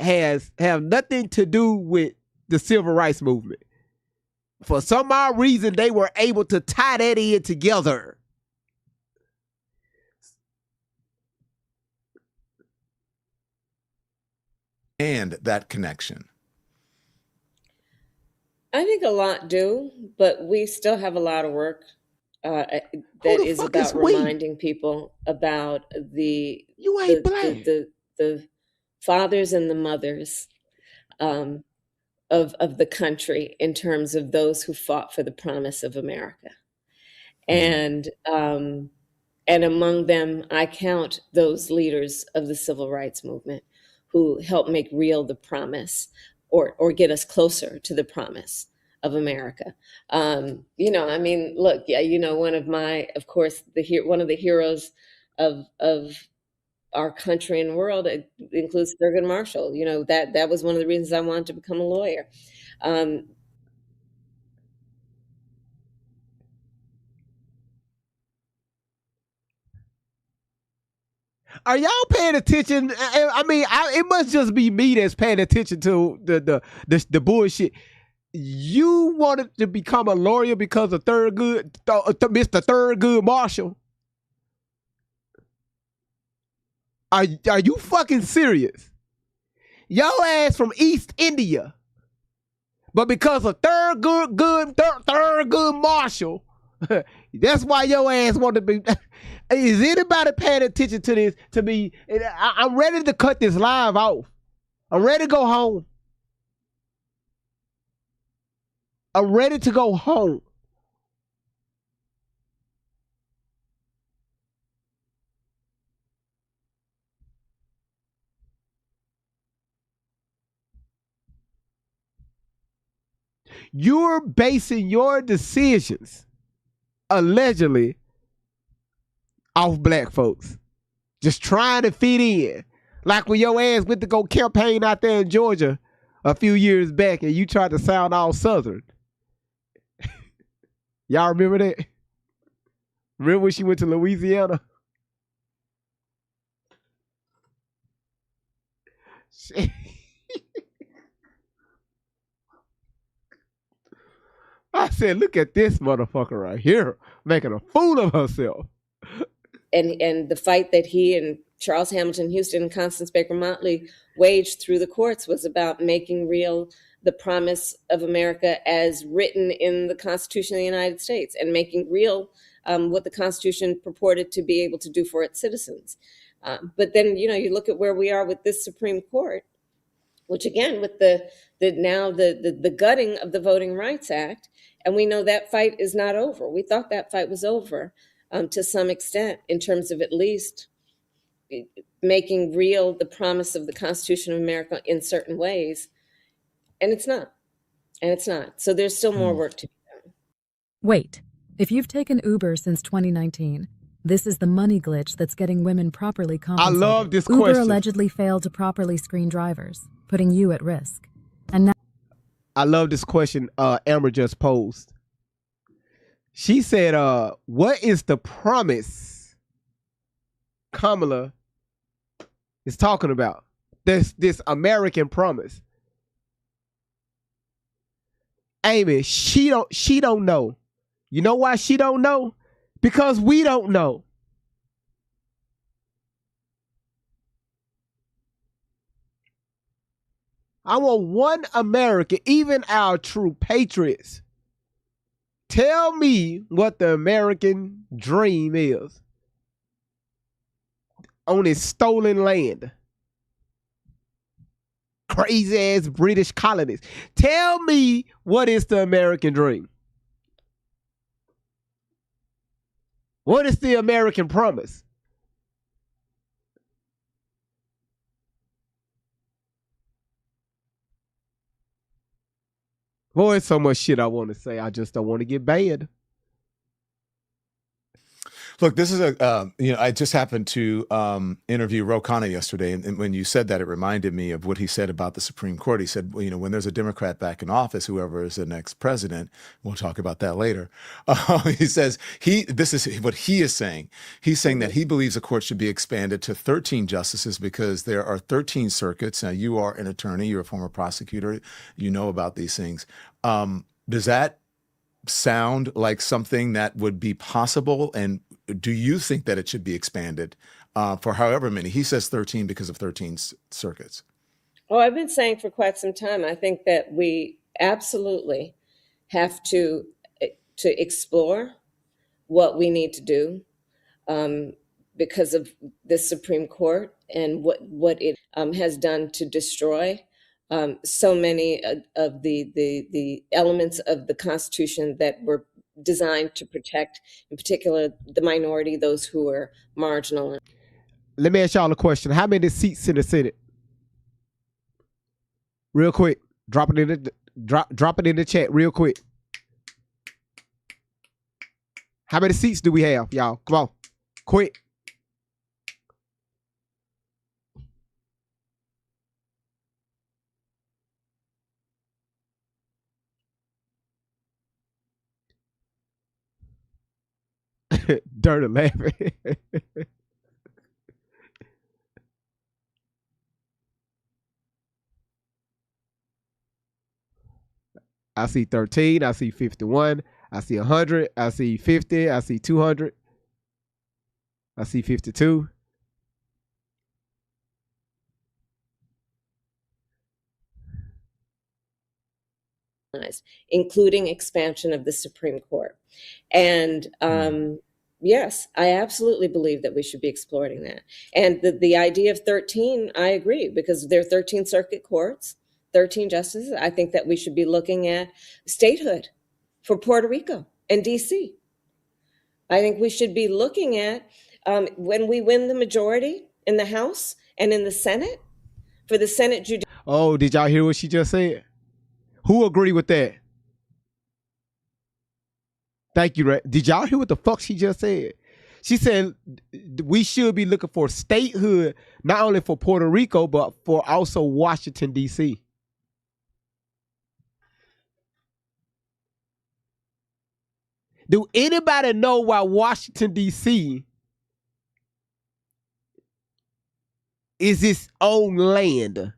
have nothing to do with the civil rights movement. For some odd reason, they were able to tie that in together. And that connection. I think a lot do, but we still have a lot of work that is about reminding people about the fathers and the mothers of the country in terms of those who fought for the promise of America. And And among them, I count those leaders of the civil rights movement who helped make real the promise or get us closer to the promise of America. I mean, look, yeah, one of my, of course, one of the heroes of our country and world, it includes Thurgood Marshall. That was one of the reasons I wanted to become a lawyer. Are y'all paying attention? I mean, it must just be me that's paying attention to the bullshit. You wanted to become a lawyer because of Mr. Thurgood Marshall? Are you fucking serious? Your ass from East India, but because of Thurgood Marshall, that's why your ass want to be. Is anybody paying attention to this? To me, I'm ready to cut this live off. I'm ready to go home. I'm ready to go home. You're basing your decisions allegedly off black folks. Just trying to fit in. Like when your ass went to go campaign out there in Georgia a few years back and you tried to sound all Southern. Y'all remember that? Remember when she went to Louisiana? I said, look at this motherfucker right here making a fool of herself. And the fight that he and Charles Hamilton Houston and Constance Baker Motley waged through the courts was about making real the promise of America as written in the Constitution of the United States and making real what the Constitution purported to be able to do for its citizens. But then, you look at where we are with this Supreme Court, which again, with the gutting of the Voting Rights Act, and we know that fight is not over. We thought that fight was over to some extent in terms of at least making real the promise of the Constitution of America in certain ways. And it's not. So there's still more work to be done. Wait, if you've taken Uber since 2019, this is the money glitch that's getting women properly compensated. I love this Uber question. allegedly failed to properly screen drivers, putting you at risk. And now I love this question Amber just posed. She said, what is the promise Kamala is talking about? This American promise. Amy, she don't know. You know why she don't know? Because we don't know. I want one American, even our true patriots, tell me what the American dream is on this stolen land. Crazy ass British colonies. Tell me what is the American dream. What is the American promise? Boy, it's so much shit I want to say. I just don't want to get banned. Look, this is I just happened to interview Ro Khanna yesterday, and when you said that, it reminded me of what he said about the Supreme Court. He said, well, when there's a Democrat back in office, whoever is the next president, we'll talk about that later. He says this is what he is saying. He's saying that he believes the court should be expanded to 13 justices because there are 13 circuits. Now, you are an attorney, you're a former prosecutor, you know about these things. Does that sound like something that would be possible? And do you think that it should be expanded for however many? He says 13 because of 13 circuits. Oh, I've been saying for quite some time, I think that we absolutely have to explore what we need to do because of the Supreme Court and what it has done to destroy so many of the elements of the Constitution that were designed to protect, in particular, the minority, those who are marginal. Let me ask y'all a question. How many seats in the Senate? Real quick. Drop it in the chat real quick. How many seats do we have, y'all? Come on. Quick. Dirty laughing. I see 13. I see 51. I see 100. I see 50. I see 200. I see 52. Including expansion of the Supreme Court. And yes, I absolutely believe that we should be exploring that. And the idea of 13, I agree, because there are 13 circuit courts, 13 justices. I think that we should be looking at statehood for Puerto Rico and DC. I think we should be looking at when we win the majority in the House and in the Senate, for the Senate judiciary. Oh, did y'all hear what she just said? Who agree with that? Thank you, Ray. Did y'all hear what the fuck she just said? She said we should be looking for statehood, not only for Puerto Rico, but for also Washington, D.C. Do anybody know why Washington, D.C. is its own land?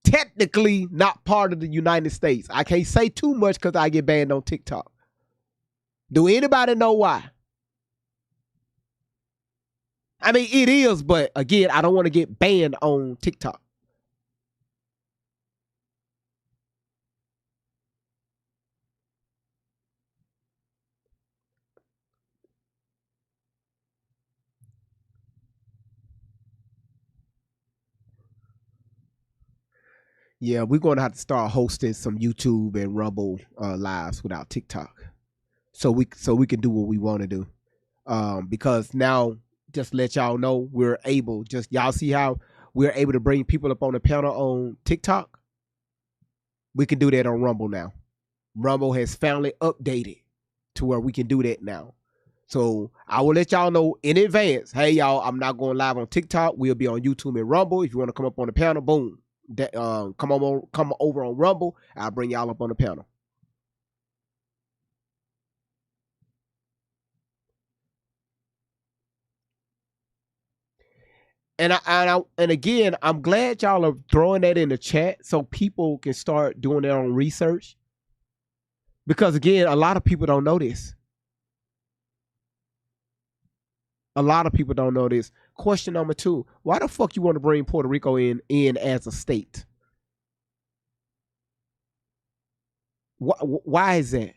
Technically not part of the United States. I can't say too much because I get banned on TikTok. Do anybody know why? I mean, it is, but again, I don't want to get banned on TikTok. Yeah, we're going to have to start hosting some YouTube and Rumble lives without TikTok, so we can do what we want to do. Because now, just let y'all know, we're able. Just y'all see how we're able to bring people up on the panel on TikTok. We can do that on Rumble now. Rumble has finally updated to where we can do that now. So I will let y'all know in advance. Hey, y'all, I'm not going live on TikTok. We'll be on YouTube and Rumble. If you want to come up on the panel, boom. That come over on Rumble. I'll bring y'all up on the panel. And again, I'm glad y'all are throwing that in the chat so people can start doing their own research. Because again, a lot of people don't know this. A lot of people don't know this. Question number 2: why the fuck you want to bring Puerto Rico in as a state? Why is that?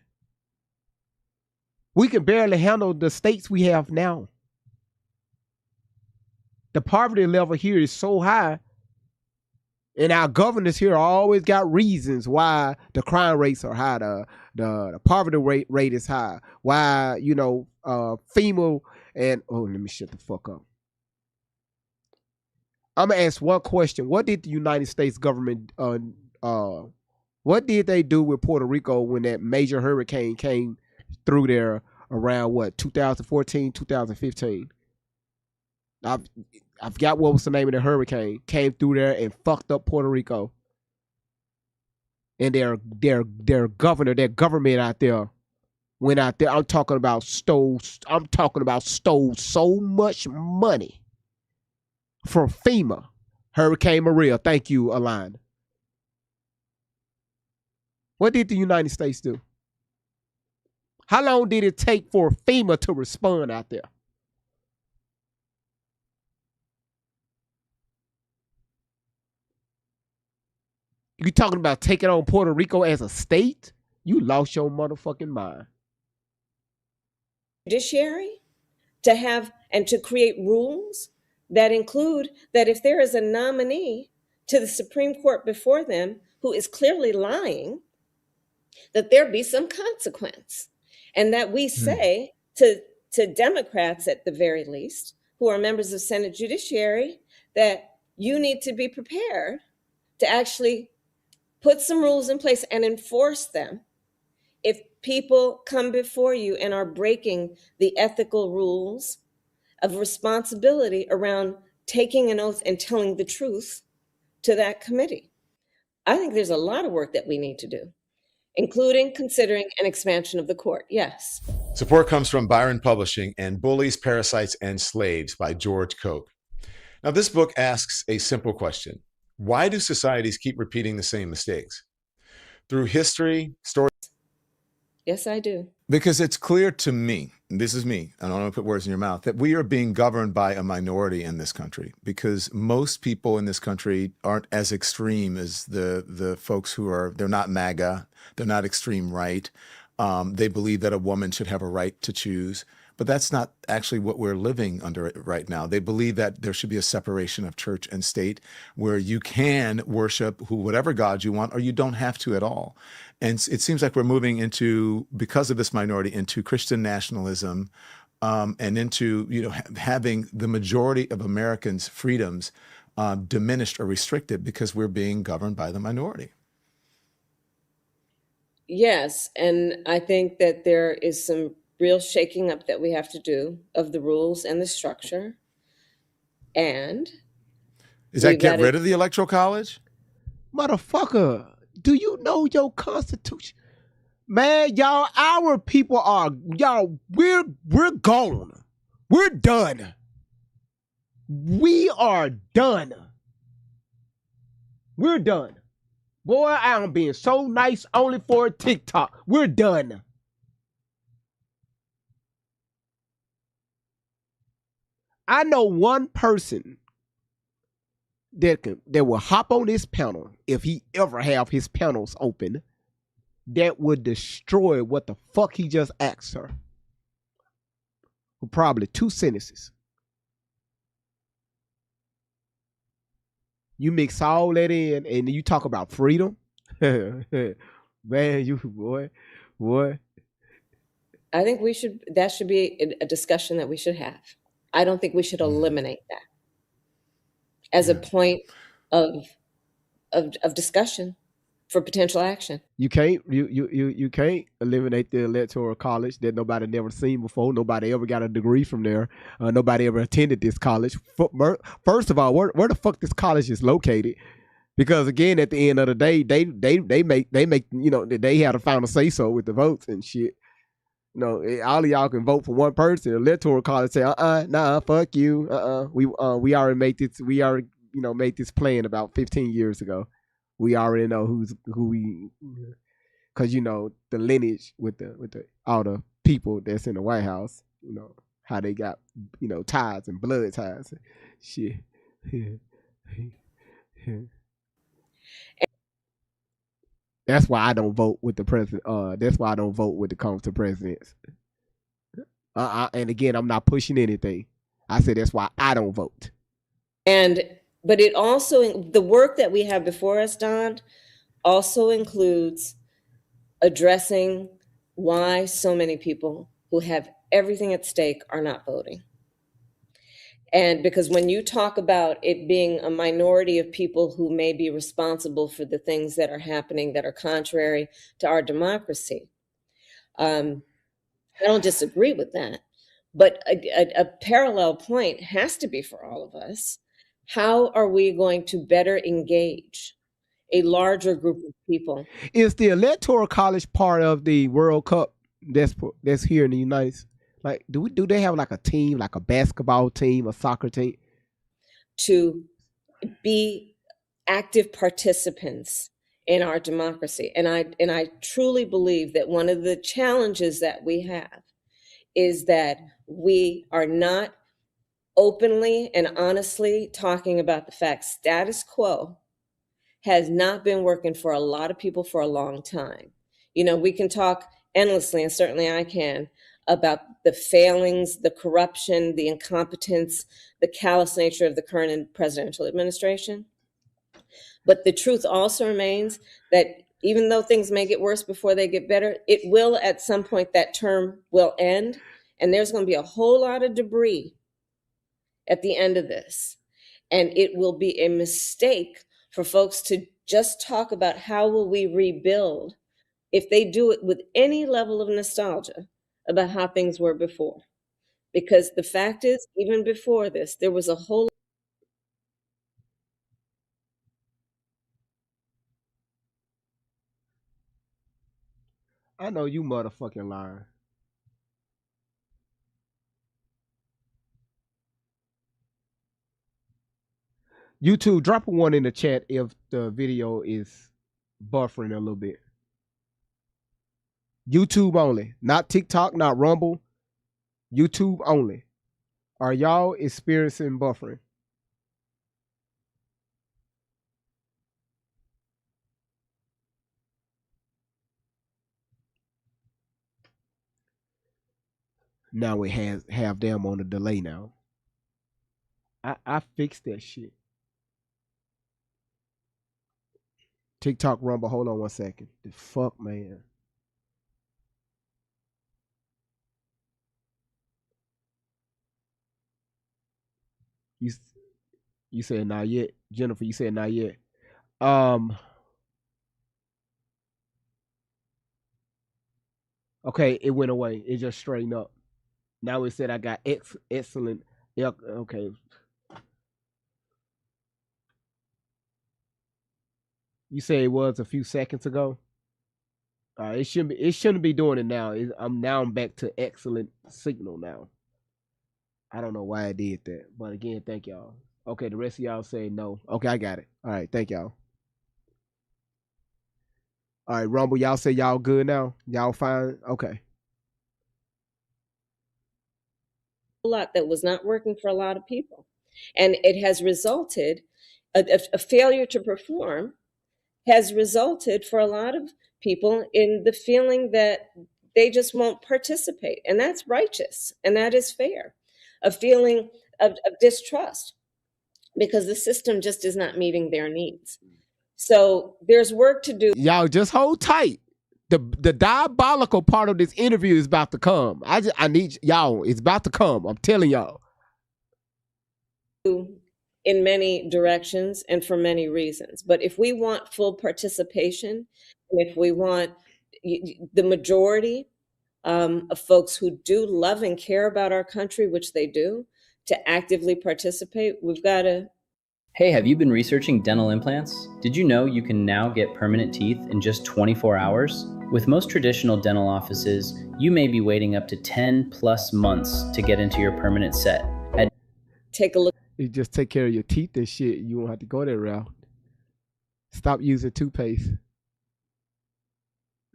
We can barely handle the states we have now. The poverty level here is so high, and our governors here always got reasons why the crime rates are high, the poverty rate is high, why FEMA and let me shut the fuck up. I'm gonna ask one question: what did the United States government what did they do with Puerto Rico when that major hurricane came through there around 2014, 2015? I forgot what was the name of the hurricane. Came through there and fucked up Puerto Rico. And their governor, their government out there went out there. I'm talking about stole so much money from FEMA. Hurricane Maria. Thank you, Alan. What did the United States do? How long did it take for FEMA to respond out there? You talking about taking on Puerto Rico as a state? You lost your motherfucking mind. Judiciary to have and to create rules that include that if there is a nominee to the Supreme Court before them who is clearly lying, that there be some consequence. And that we say to Democrats, at the very least, who are members of Senate Judiciary, that you need to be prepared to actually put some rules in place and enforce them if people come before you and are breaking the ethical rules of responsibility around taking an oath and telling the truth to that committee. I think there's a lot of work that we need to do, including considering an expansion of the court. Yes. Support comes from Byron Publishing and Bullies, Parasites, and Slaves by George Koch. Now, this book asks a simple question. Why do societies keep repeating the same mistakes? Through history, stories. Yes, I do. Because it's clear to me, and this is me, I don't want to put words in your mouth, that we are being governed by a minority in this country, because most people in this country aren't as extreme as the folks who are, they're not MAGA, they're not extreme right. They believe that a woman should have a right to choose. But that's not actually what we're living under right now. They believe that there should be a separation of church and state where you can worship whatever God you want, or you don't have to at all. And it seems like we're moving into, because of this minority, into Christian nationalism, and into having the majority of Americans' freedoms diminished or restricted because we're being governed by the minority. Yes, and I think that there is some real shaking up that we have to do of the rules and the structure. And is that get rid of the Electoral College? Motherfucker, do you know your Constitution? Man, y'all, our people are, we're gone. We're done. We are done. We're done. Boy, I'm being so nice only for TikTok. We're done. I know one person that will hop on this panel, if he ever have his panels open, that would destroy what the fuck he just asked her. Probably 2 sentences. You mix all that in and you talk about freedom. Man, you boy. I think that should be a discussion that we should have. I don't think we should eliminate that as a point of discussion for potential action. You can't eliminate the Electoral College that nobody never seen before. Nobody ever got a degree from there. Nobody ever attended this college. First of all, where the fuck this college is located? Because again, at the end of the day, they make they had a final say so with the votes and shit. All of y'all can vote for one person. The Electoral College say, nah, fuck you. We already made this. We already made this plan about 15 years ago. We already know who we, because the lineage with the all the people that's in the White House. How they got ties and blood ties, and shit. That's why I don't vote with the president. That's why I don't vote when it comes to presidents. And again, I'm not pushing anything. I said that's why I don't vote. But it also, the work that we have before us, Don, also includes addressing why so many people who have everything at stake are not voting. And because when you talk about it being a minority of people who may be responsible for the things that are happening that are contrary to our democracy, I don't disagree with that. But a parallel point has to be for all of us. How are we going to better engage a larger group of people? Is the Electoral College part of the World Cup that's here in the United States? Like, do they have like a team, like a basketball team, a soccer team? To be active participants in our democracy. And I truly believe that one of the challenges that we have is that we are not openly and honestly talking about the fact status quo has not been working for a lot of people for a long time. We can talk endlessly, and certainly I can, about the failings, the corruption, the incompetence, the callous nature of the current presidential administration. But the truth also remains that even though things may get worse before they get better, it will at some point, that term will end. And there's going to be a whole lot of debris at the end of this. And it will be a mistake for folks to just talk about how will we rebuild if they do it with any level of nostalgia about how things were before. Because the fact is, even before this, there was a whole I know you motherfucking lying. YouTube, drop a one in the chat if the video is buffering a little bit. YouTube only, not TikTok, not Rumble. YouTube only. Are y'all experiencing buffering? Now we have them on a delay now. I fixed that shit. TikTok, Rumble, hold on 1 second. The fuck, man. You said not yet. Jennifer, you said not yet. Okay, it went away. It just straightened up. Now it said I got excellent. Okay. You say it was a few seconds ago. It shouldn't be doing it now. I'm back to excellent signal now. I don't know why I did that, but again, thank y'all. Okay, the rest of y'all say no. Okay, I got it. All right, thank y'all. All right, Rumble, y'all say y'all good now? Y'all fine? Okay. A lot that was not working for a lot of people. And it has resulted, a failure to perform has resulted for a lot of people in the feeling that they just won't participate. And that's righteous and that is fair. A feeling of distrust because the system just is not meeting their needs. So there's work to do. Y'all just hold tight. The diabolical part of this interview is about to come. I need y'all. It's about to come. I'm telling y'all. In many directions and for many reasons. But if we want full participation, and if we want the majority of folks who do love and care about our country, which they do, to actively participate, we've got to. Hey, have you been researching dental implants? Did you know you can now get permanent teeth in just 24 hours? With most traditional dental offices, you may be waiting up to 10 plus months to get into your permanent set. Take a look. You just take care of your teeth and shit. You won't have to go that route. Stop using toothpaste.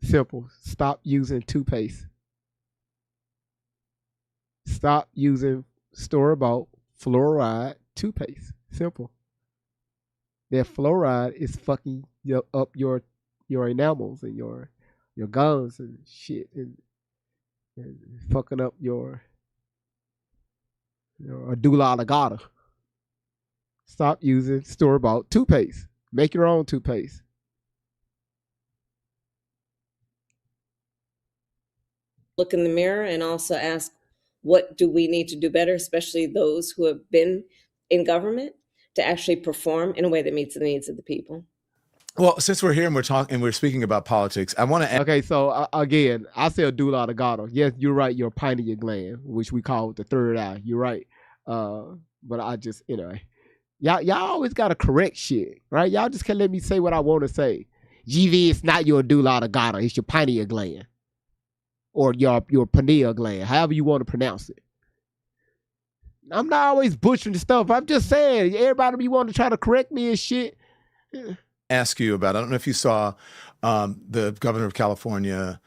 Simple. Stop using toothpaste. Stop using store-bought fluoride toothpaste. Simple. That fluoride is fucking up your enamels and your gums and shit and fucking up your medulla oblongata. Stop using store-bought toothpaste. Make your own toothpaste. Look in the mirror and also ask, what do we need to do better, especially those who have been in government, to actually perform in a way that meets the needs of the people. Well, since we're here and we're speaking about politics, I want to. Okay, so again, I say medulla oblongata. Yes, you're right. Your pineal gland, which we call the third eye. You're right. But I just anyway. Y'all always gotta correct shit, right? Y'all just can't let me say what I want to say. GV, it's not your medulla oblongata, it's your pineal gland. Or your pineal gland, however you want to pronounce it. I'm not always butchering the stuff. I'm just saying, everybody be wanting to try to correct me and shit. Ask you about, I don't know if you saw the governor of California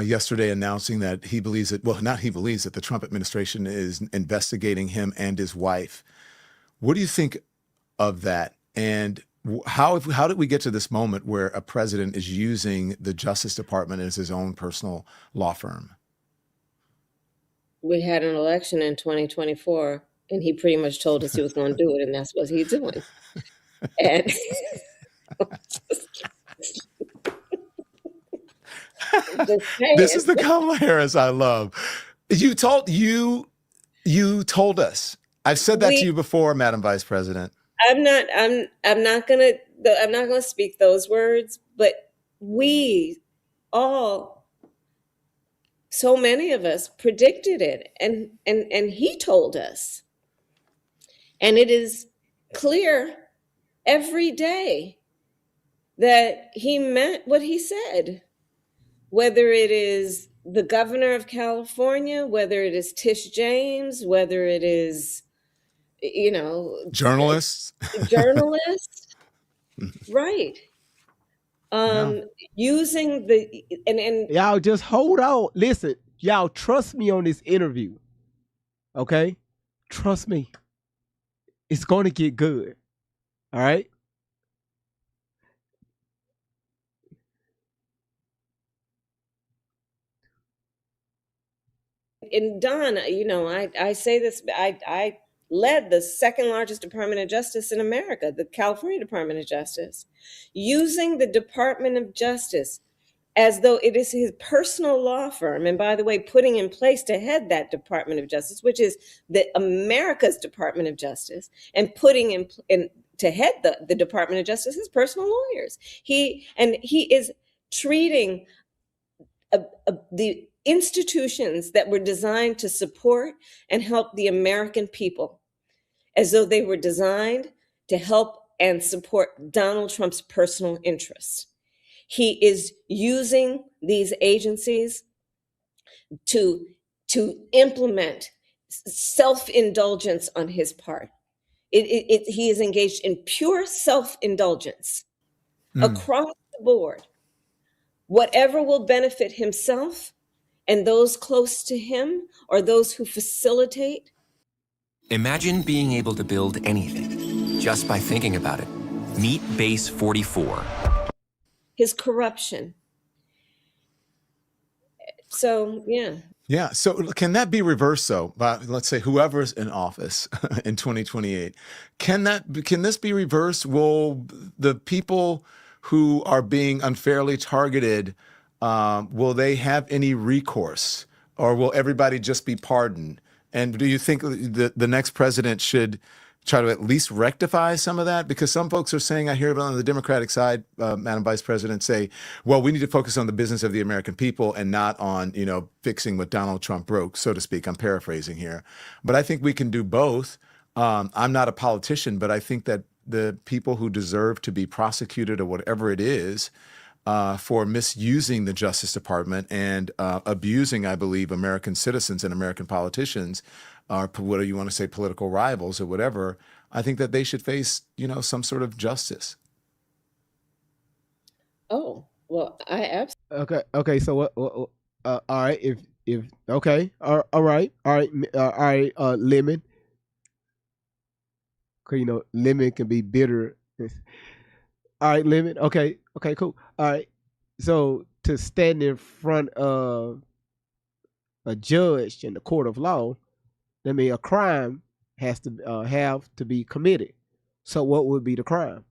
yesterday announcing that he believes that, well, not he believes that the Trump administration is investigating him and his wife. What do you think of that? And how did we get to this moment where a president is using the Justice Department as his own personal law firm? We had an election in 2024, and he pretty much told us he was going to do it, and that's what he's doing. And just This is saying. the Kamala Harris I love. You told us. I've said that to you before, Madam Vice President. I'm not gonna speak those words, but we all, so many of us predicted it, and he told us. And it is clear every day that he meant what he said, whether it is the governor of California, whether it is Tish James, whether it is, Journalists. Right. Yeah. Using the, and y'all just hold on. Listen, y'all trust me on this interview. Okay? Trust me. It's going to get good. All right? And Don, I say this, I led the second largest Department of Justice in America, the California Department of Justice, using the Department of Justice as though it is his personal law firm. And by the way, putting in place to head that Department of Justice, which is the America's Department of Justice, and putting in to head the Department of Justice his personal lawyers. He is treating the institutions that were designed to support and help the American people as though they were designed to help and support Donald Trump's personal interests. He is using these agencies to implement self-indulgence on his part. He is engaged in pure self-indulgence across the board. Whatever will benefit himself and those close to him or those who facilitate. Imagine being able to build anything just by thinking about it. Meet Base 44. His corruption. So, yeah. Yeah. So can that be reversed though? By, let's say whoever's in office in 2028, can this be reversed? Will the people who are being unfairly targeted, will they have any recourse, or will everybody just be pardoned? And do you think the next president should try to at least rectify some of that? Because some folks are saying, I hear about on the Democratic side, Madam Vice President, say, well, we need to focus on the business of the American people and not on, fixing what Donald Trump broke, so to speak. I'm paraphrasing here. But I think we can do both. I'm not a politician, but I think that the people who deserve to be prosecuted or whatever it is for misusing the Justice Department and abusing, I believe, American citizens and American politicians, or whether you want to say political rivals or whatever, I think that they should face, some sort of justice. Oh, well, I absolutely. Okay. So what? All right. If okay. All right. Lemon. Cause lemon can be bitter. All right, lemon. Okay. Cool. All right. So to stand in front of a judge in the court of law, that means a crime has to have to be committed. So what would be the crime?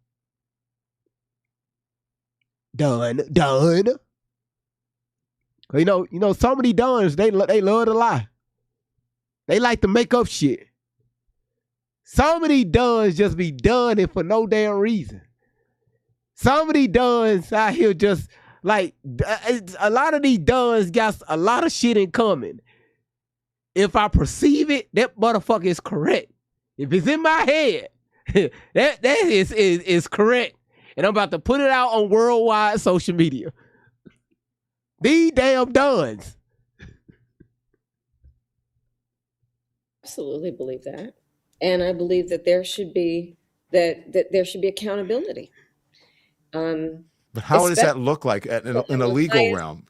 Done. Some of these dons, they love to lie. They like to make up shit. Some of these dons just be done it for no damn reason. Some of these dons out here just like, a lot of these dons got a lot of shit in common. If I perceive it, that motherfucker is correct. If it's in my head, that is correct. And I'm about to put it out on worldwide social media. These damn dons. Absolutely believe that. And I believe that there should be there should be accountability. But how does that look like in a legal realm?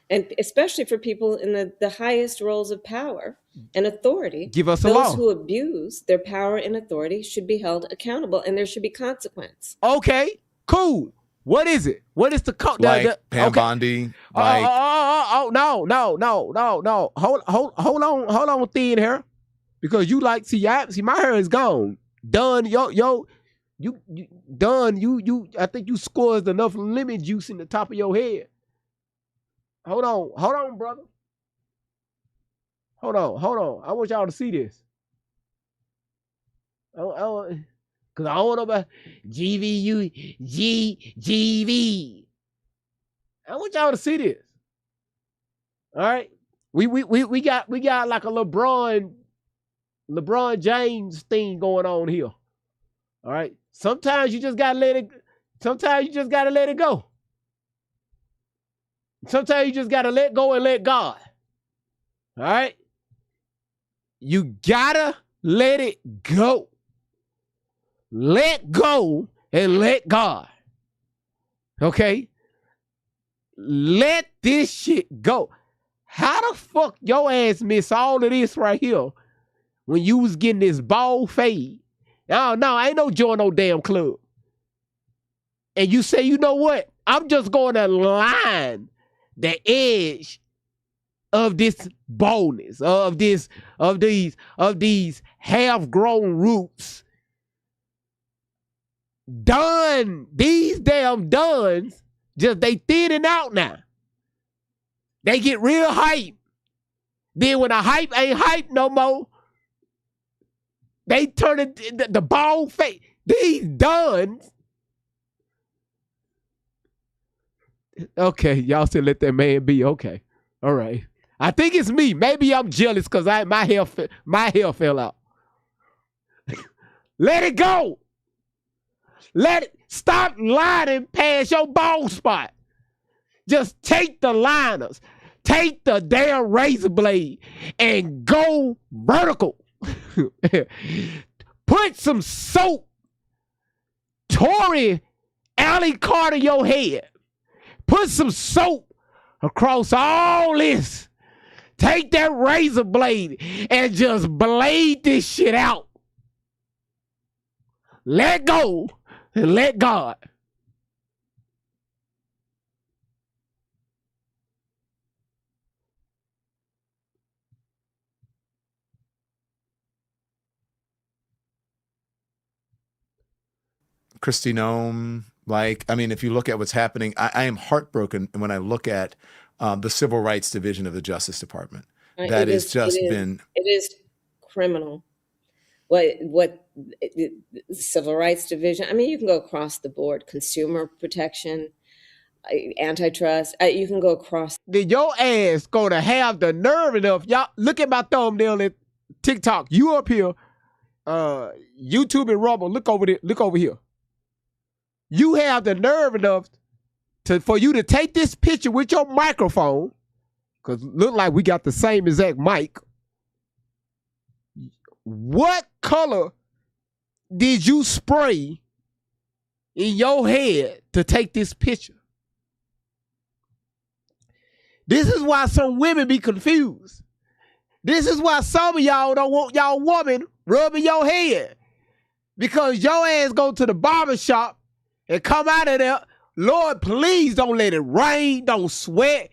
And especially for people in the highest roles of power and authority. Give us a law. Those who abuse their power and authority should be held accountable, and there should be consequence. Okay, cool. What is it? What is the like Pam Bondi? Like no. Hold on, thin hair, because you like see my hair is gone. Done, you done. You I think you squeezed enough lemon juice in the top of your head. Hold on, brother. Hold on. I want y'all to see this. Cause I don't know about GV. I want y'all to see this. All right. We got like a LeBron James thing going on here. All right. Sometimes you just gotta let it go. Sometimes you just gotta let go and let God. All right. You gotta let it go. Let go and let God. Okay? Let this shit go. How the fuck your ass miss all of this right here when you was getting this ball fade? No, I ain't no join no damn club. And you say, you know what? I'm just going to line the edge of this boldness, of these half-grown roots. These damn duns, just they thinning out now. They get real hype. Then when the hype ain't hype no more, they turn it the bald face. These duns. Okay, y'all said let that man be. Okay, all right. I think it's me. Maybe I'm jealous because my hair fell out. Let it go. Stop lining past your bald spot. Just take the liners, take the damn razor blade, and go vertical. Put some soap, Tory Alley Carter your head. Put some soap across all this. Take that razor blade and just blade this shit out. Let go and let God. Kristi Noem, if you look at what's happening, I am heartbroken when I look at the Civil Rights Division of the Justice Department. It is criminal. What the Civil Rights Division, I mean, you can go across the board, consumer protection, antitrust, you can go across. Then your ass gonna have the nerve enough. Y'all, look at my thumbnail at TikTok. You up here, YouTube and Rumble, look over there, look over here. You have the nerve enough for you to take this picture with your microphone, because look like we got the same exact mic. What color did you spray in your head to take this picture? This is why some women be confused. This is why some of y'all don't want y'all woman rubbing your head. Because your ass go to the barber shop and come out of there, Lord, please don't let it rain, don't sweat,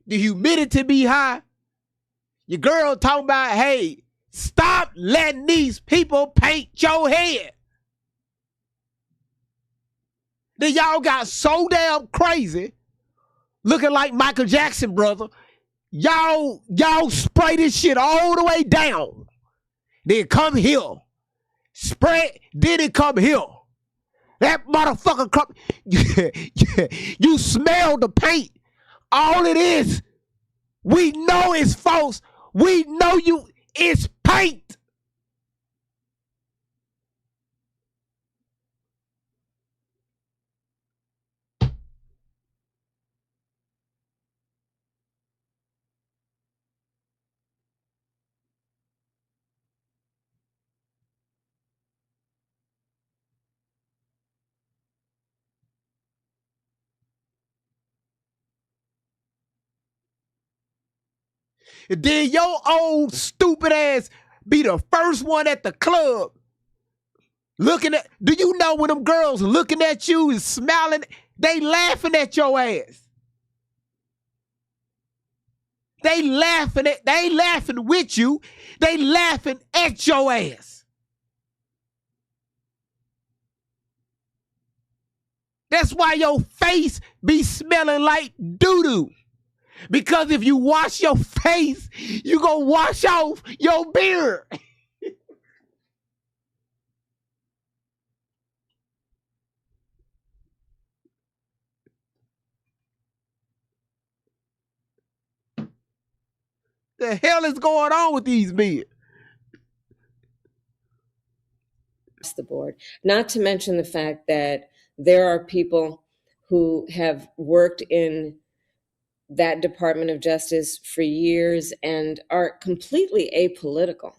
the humidity be high. Your girl talking about, hey, stop letting these people paint your head. Then y'all got so damn crazy, looking like Michael Jackson, brother. Y'all spray this shit all the way down. Then come here. Spray, then it come here. That motherfucker come. You smell the paint. All it is, we know it's false. We know it's paint. And then your old stupid ass be the first one at the club looking at, do you know when them girls looking at you and smiling, they laughing at your ass. They laughing with you. They laughing at your ass. That's why your face be smelling like doo-doo. Because if you wash your face, you gonna wash off your beard. The hell is going on with these men? Across the board. Not to mention the fact that there are people who have worked in that Department of Justice for years and are completely apolitical,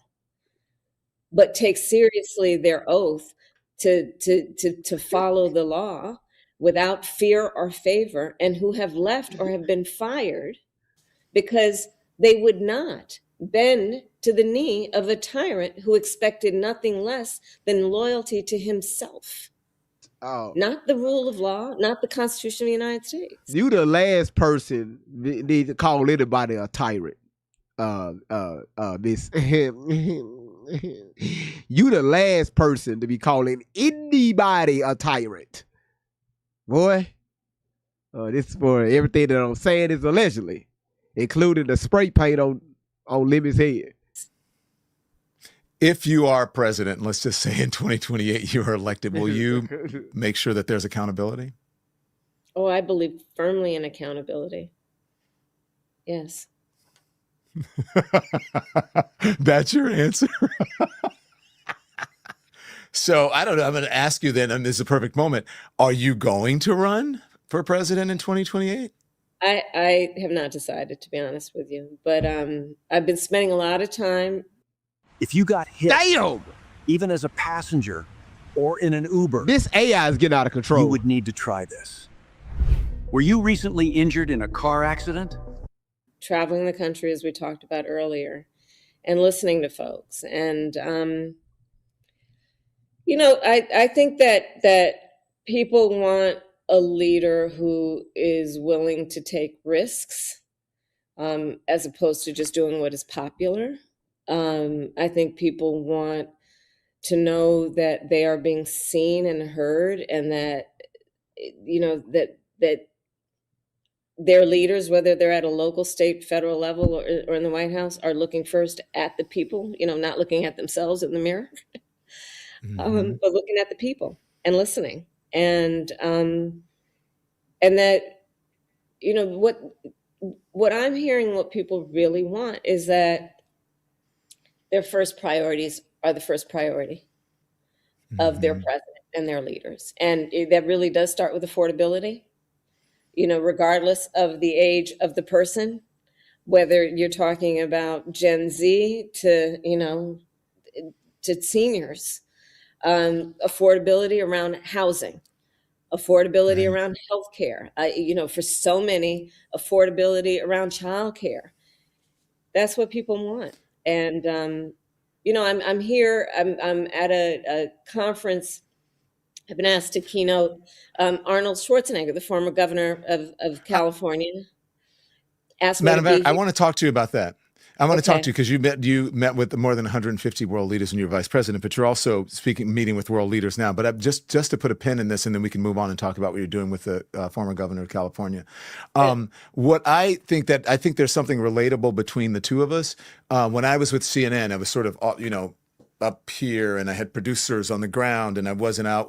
but take seriously their oath to follow the law without fear or favor, and who have left or have been fired because they would not bend to the knee of a tyrant who expected nothing less than loyalty to himself. Oh. Not the rule of law, not the Constitution of the United States. You the last person need to call anybody a tyrant. This you the last person to be calling anybody a tyrant. Boy. This is for everything that I'm saying is allegedly, including the spray paint on Libby's head. If you are president, let's just say in 2028 you are elected, will you make sure that there's accountability? Oh, I believe firmly in accountability. Yes. That's your answer. So I don't know. I'm going to ask you then, and this is a perfect moment. Are you going to run for president in 2028? I have not decided, to be honest with you, but I've been spending a lot of time. If you got hit, Damn! even as a passenger or in an Uber, This AI is getting out of control. you would need to try this. Were you recently injured in a car accident? Traveling the country, as we talked about earlier, and listening to folks. And, I think that people want a leader who is willing to take risks, as opposed to just doing what is popular. I think people want to know that they are being seen and heard, and that, that their leaders, whether they're at a local, state, federal level, or in the White House, are looking first at the people, not looking at themselves in the mirror, but looking at the people and listening. And that, what I'm hearing, what people really want is that their first priorities are the first priority of their president and their leaders. And that really does start with affordability, regardless of the age of the person, whether you're talking about Gen Z to seniors, affordability around housing, affordability around healthcare, for so many, affordability around childcare. That's what people want. And, I'm here, I'm at a conference. I've been asked to keynote Arnold Schwarzenegger, the former governor of California. Asked me to Madam, be I here. want to talk to you about that. I want to talk Okay. to you because you met with more than 150 world leaders and you're vice president, but you're also meeting with world leaders now. But just to put a pin in this, and then we can move on and talk about what you're doing with the former governor of California. What I think there's something relatable between the two of us. When I was with CNN, I was sort of, up here, and I had producers on the ground, and I wasn't out,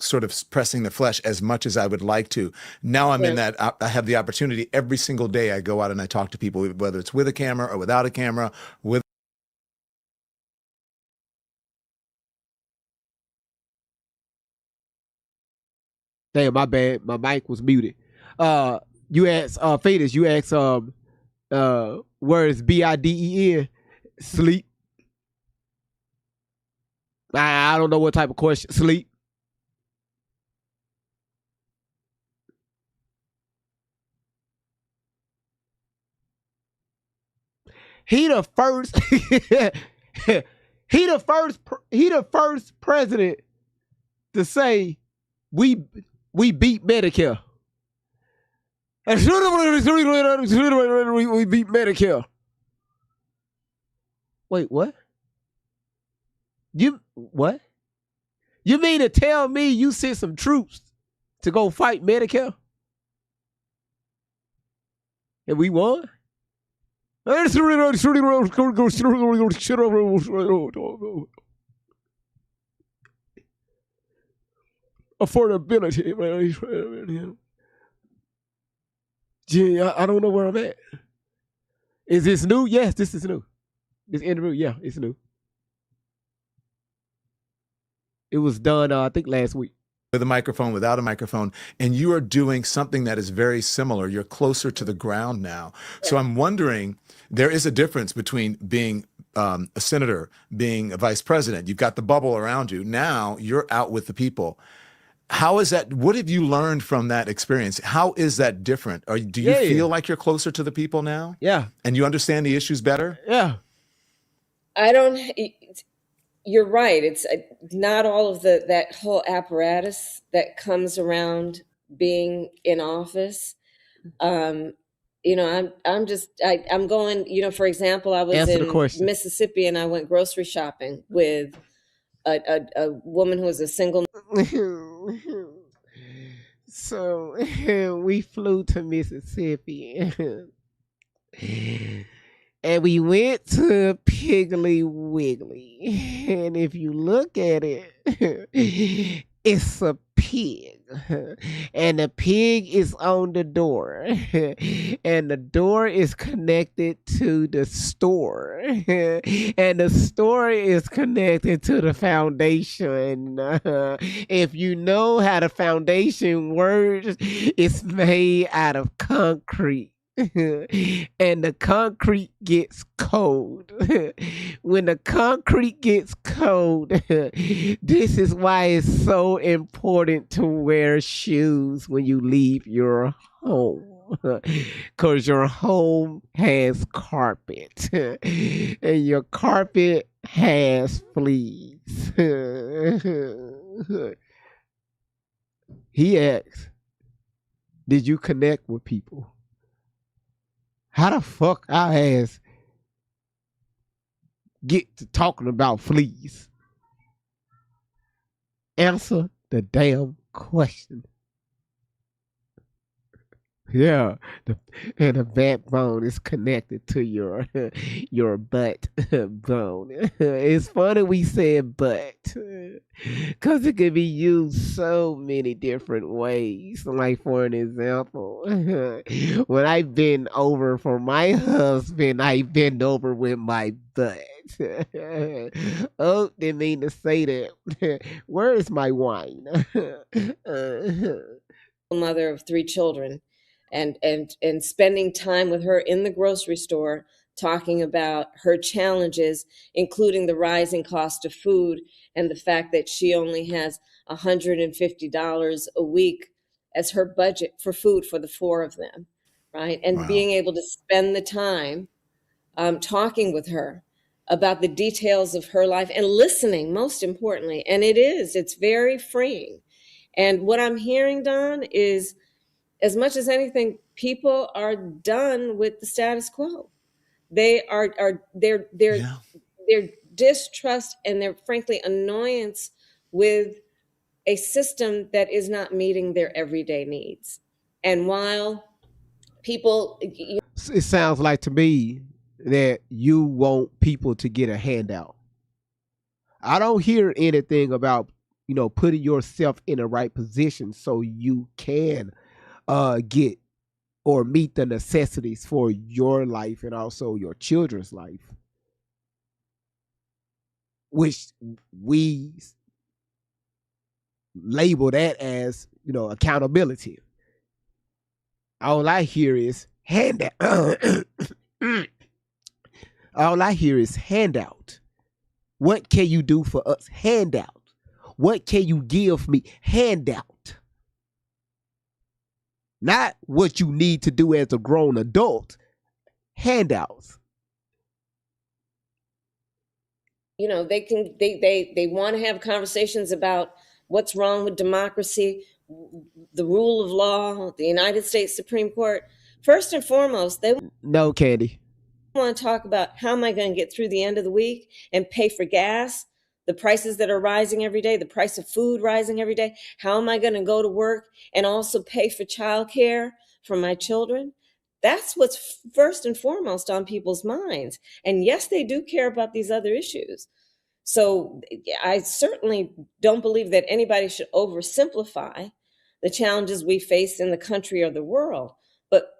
sort of pressing the flesh as much as I would like to. Now I'm in that, I have the opportunity every single day. I go out and I talk to people, whether it's with a camera or without a camera, Damn, my bad. My mic was muted. You asked Fetus, you asked where is BIDEN? Sleep. I don't know what type of question. Sleep. He the first he the first president to say we beat Medicare. We beat Medicare. Wait, what? What? You mean to tell me you sent some troops to go fight Medicare? And we won. Affordability, man. Gee, I don't know where I'm at. Is this new? Yes, this is new. This interview, yeah, it's new. It was done, I think, last week. With a microphone, without a microphone, and you are doing something that is very similar. You're closer to the ground now. So I'm wondering, there is a difference between being a senator, being a vice president. You've got the bubble around you. Now you're out with the people. How is that? What have you learned from that experience? How is that different? Do you feel like you're closer to the people now? Yeah. And you understand the issues better? Yeah. You're right. It's not all of that whole apparatus that comes around being in office. I'm going, for example, I was in Mississippi and I went grocery shopping with a woman who was a single. So we flew to Mississippi and we went to Piggly Wiggly. And if you look at it, it's a pig. And the pig is on the door. And the door is connected to the store. And the store is connected to the foundation. If you know how the foundation works, it's made out of concrete. And the concrete gets cold. When the concrete gets cold, this is why it's so important to wear shoes when you leave your home. Because your home has carpet. And your carpet has fleas. He asked, did you connect with people? How the fuck our ass get to talking about fleas? Answer the damn question. Yeah, and the backbone is connected to your butt bone. It's funny we said butt, because it could be used so many different ways. Like, for an example, when I bend over for my husband, I bend over with my butt. Oh, didn't mean to say that. Where is my wine? Mother of 3 children. And spending time with her in the grocery store, talking about her challenges, including the rising cost of food and the fact that she only has $150 a week as her budget for food for the 4 of them, right? And being able to spend the time talking with her about the details of her life and listening, most importantly. And it's very freeing. And what I'm hearing, Don, is, as much as anything, people are done with the status quo. Their distrust and their, frankly, annoyance with a system that is not meeting their everyday needs. And while people, it sounds like to me that you want people to get a handout. I don't hear anything about, putting yourself in the right position so you can get or meet the necessities for your life and also your children's life, which we label that as, accountability. All I hear is handout. All I hear is handout. What can you do for us? Handout. What can you give me? Handout. Not what you need to do as a grown adult. Handouts. They want to have conversations about what's wrong with democracy, the rule of law, the United States Supreme Court. First and foremost, they no, Candy. Want to talk about how am I going to get through the end of the week and pay for gas, the prices that are rising every day, the price of food rising every day. How am I going to go to work and also pay for childcare for my children? That's what's first and foremost on people's minds. And yes, they do care about these other issues. So I certainly don't believe that anybody should oversimplify the challenges we face in the country or the world. But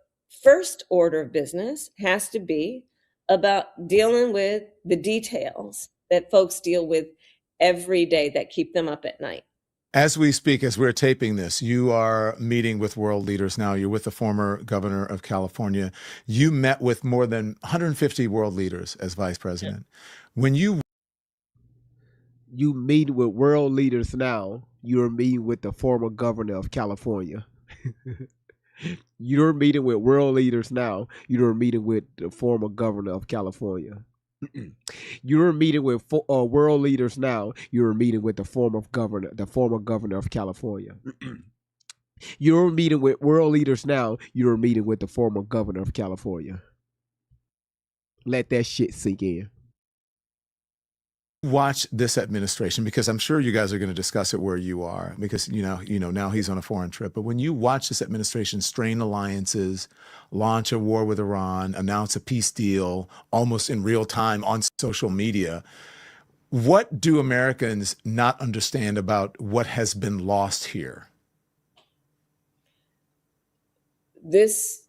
first order of business has to be about dealing with the details that folks deal with every day that keep them up at night. As we speak, as we're taping this, you are meeting with world leaders now. You're with the former governor of California. You met with more than 150 world leaders as vice president. When you meet with world leaders now, you're meeting with the former governor of California. You're meeting with world leaders now. You're meeting with the former governor of California. You're meeting with world leaders now. You're meeting with the former governor of California. You're meeting with world leaders now. You're meeting with the former governor of California. Let that shit sink in. Watch this administration, because I'm sure you guys are going to discuss it where you are, because you know now he's on a foreign trip. But when you watch this administration strain alliances, launch a war with Iran, announce a peace deal almost in real time on social media, what do Americans not understand about what has been lost here? This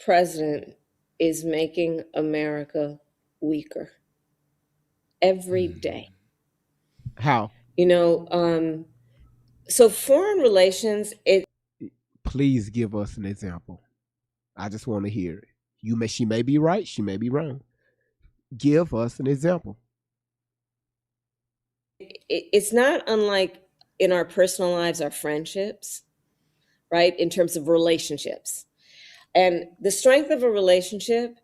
president is making America weaker every day. How? So foreign relations, Please give us an example. I just want to hear it. She may be right, she may be wrong. Give us an example. It's not unlike in our personal lives, our friendships, right? In terms of relationships. And the strength of a relationship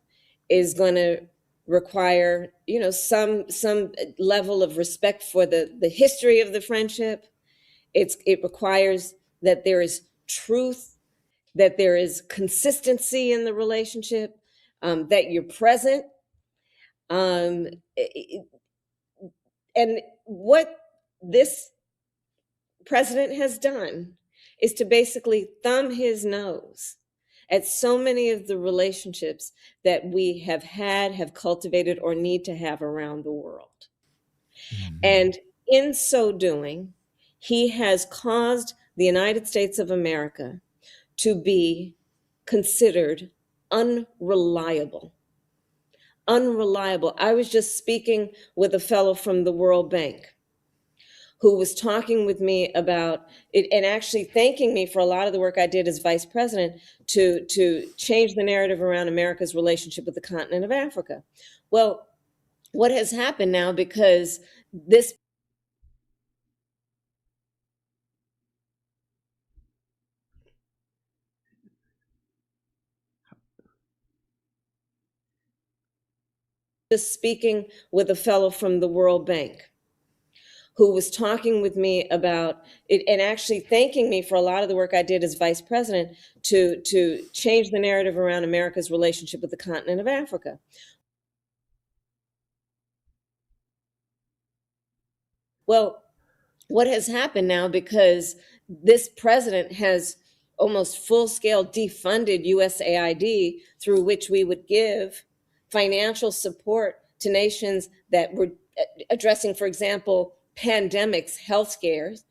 is going to require, some level of respect for the history of the friendship. It requires that there is truth, that there is consistency in the relationship, that you're present. And what this president has done is to basically thumb his nose at so many of the relationships that we have cultivated, or need to have around the world. Mm-hmm. And in so doing, he has caused the United States of America to be considered unreliable. Unreliable. I was just speaking with a fellow from the World Bank who was talking with me about it and actually thanking me for a lot of the work I did as vice president to change the narrative around America's relationship with the continent of Africa. Well, what has happened now, because this just speaking with a fellow from the World Bank who was talking with me about it and actually thanking me for a lot of the work I did as vice president to change the narrative around America's relationship with the continent of Africa. Well, what has happened now, because this president has almost full-scale defunded USAID, through which we would give financial support to nations that were addressing, for example, pandemics, health scares,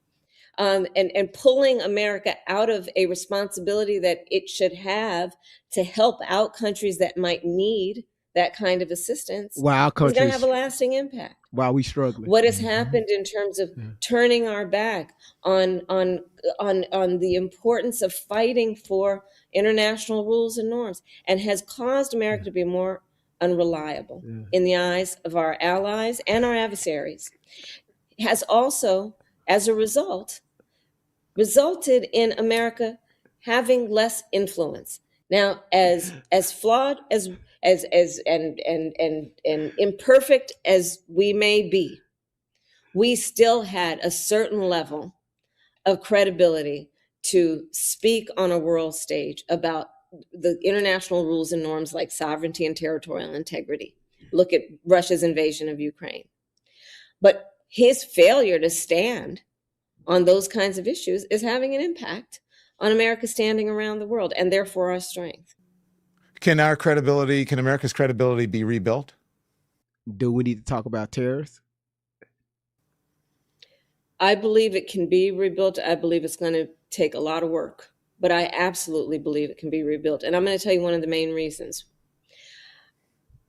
and pulling America out of a responsibility that it should have to help out countries that might need that kind of assistance. Wow, it's going to have a lasting impact. While we struggling. What has happened in terms of turning our back on the importance of fighting for international rules and norms, and has caused America to be more unreliable in the eyes of our allies and our adversaries, has also, as a result, resulted in America having less influence. Now, as flawed and imperfect as we may be, we still had a certain level of credibility to speak on a world stage about the international rules and norms like sovereignty and territorial integrity. Look at Russia's invasion of Ukraine. But his failure to stand on those kinds of issues is having an impact on America's standing around the world, and therefore our strength. Can America's credibility be rebuilt? Do we need to talk about terrorists? I believe it can be rebuilt. I believe it's going to take a lot of work, but I absolutely believe it can be rebuilt. And I'm going to tell you one of the main reasons.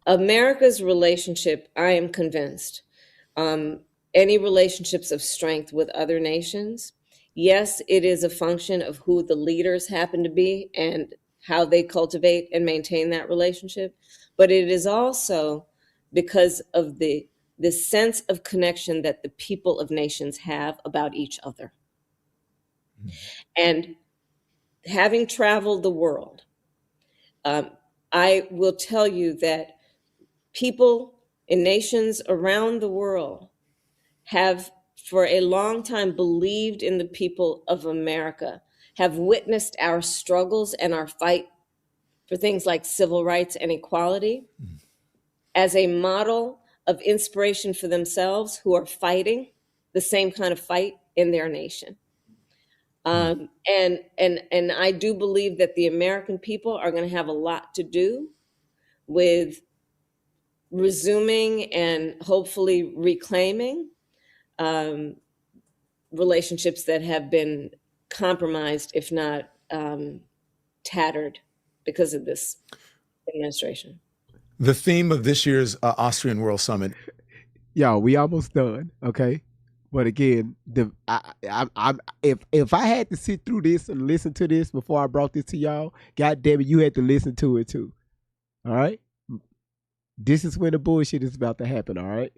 America's relationship, I am convinced, any relationships of strength with other nations, yes, it is a function of who the leaders happen to be and how they cultivate and maintain that relationship. But it is also because of the sense of connection that the people of nations have about each other. And having traveled the world, I will tell you that people in nations around the world have for a long time believed in the people of America, have witnessed our struggles and our fight for things like civil rights and equality as a model of inspiration for themselves who are fighting the same kind of fight in their nation. And I do believe that the American people are going to have a lot to do with resuming and hopefully reclaiming relationships that have been compromised, if not tattered, because of this administration. The theme of this year's Austrian World Summit. Y'all, we almost done, okay? But again, if I had to sit through this and listen to this before I brought this to y'all, God damn it, you had to listen to it too. All right? This is when the bullshit is about to happen, all right?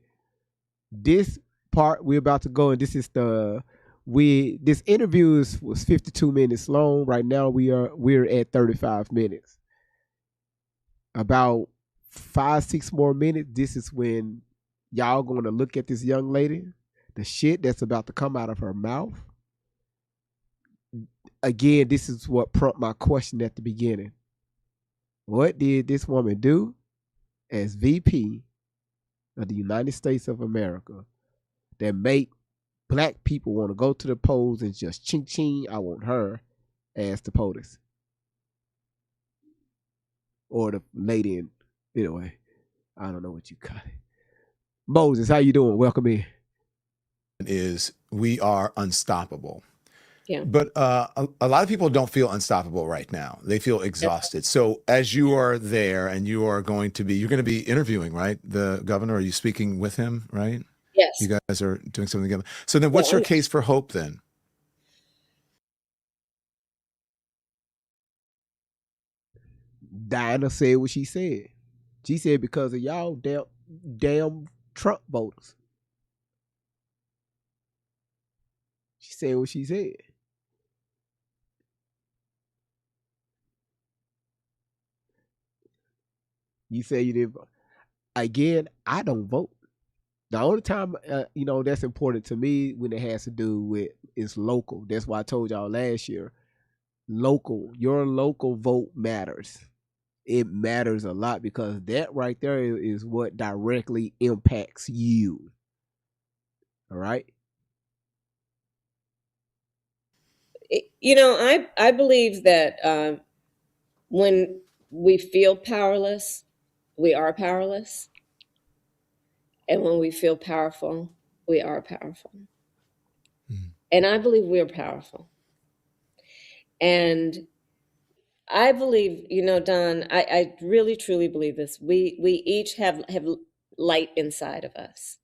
This part we're about to go, and this is this interview was 52 minutes long. Right now we're at 35 minutes. About 5-6 more minutes, this is when y'all going to look at this young lady, the shit that's about to come out of her mouth. Again, this is what prompted my question at the beginning. What did this woman do as VP of the United States of America that make black people want to go to the polls and just ching ching, I want her as the POTUS? Or the lady in, anyway, I don't know what you got it. Moses, how you doing? Welcome in. Is we are unstoppable. Yeah. But a lot of people don't feel unstoppable right now. They feel exhausted. So as you are there and you're going to be interviewing, right? The governor, are you speaking with him, right? Yes. You guys are doing something together. So then what's your case for hope then? Dinah said what she said. She said because of y'all damn Trump voters. She said what she said. You say you didn't vote. Again, I don't vote. The only time, that's important to me when it has to do with is local. That's why I told y'all last year, your local vote matters. It matters a lot because that right there is what directly impacts you. All right? I believe that when we feel powerless, we are powerless. And when we feel powerful, we are powerful. And I believe we are powerful. And I believe, Don, I really, truly believe this. We each have light inside of us.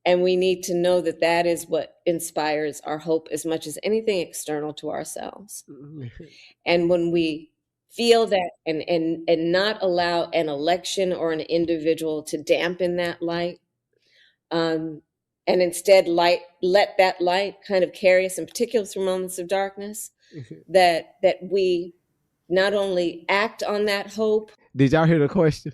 And we need to know that that is what inspires our hope as much as anything external to ourselves. And when we feel that and not allow an election or an individual to dampen that light, and instead let that light kind of carry us, in particular through moments of darkness, that we not only act on that hope. Did y'all hear the question?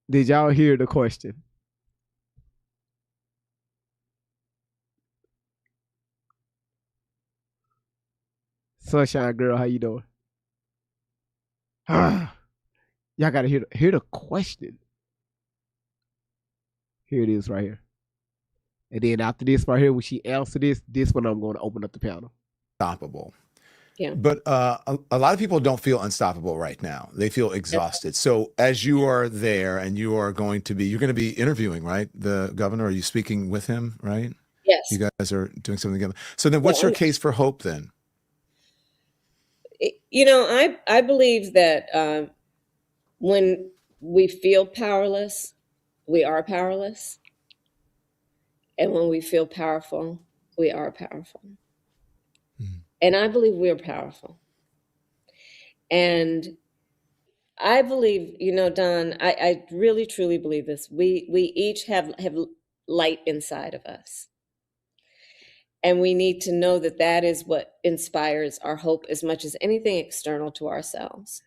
Did y'all hear the question? Sunshine girl, how you doing? Y'all gotta hear the question. Here it is right here. And then after this right here, when she answered this one I'm going to open up the panel. Unstoppable. Yeah. But a lot of people don't feel unstoppable right now. They feel exhausted. So as you are there and you're going to be interviewing, right? The governor, are you speaking with him, right? Yes. You guys are doing something together. So then what's your case for hope then? You know, I believe that when we feel powerless, we are powerless. And when we feel powerful, we are powerful. And I believe we are powerful. And I believe, you know, Don, I really, truly believe this. We each have light inside of us. And we need to know that that is what inspires our hope as much as anything external to ourselves.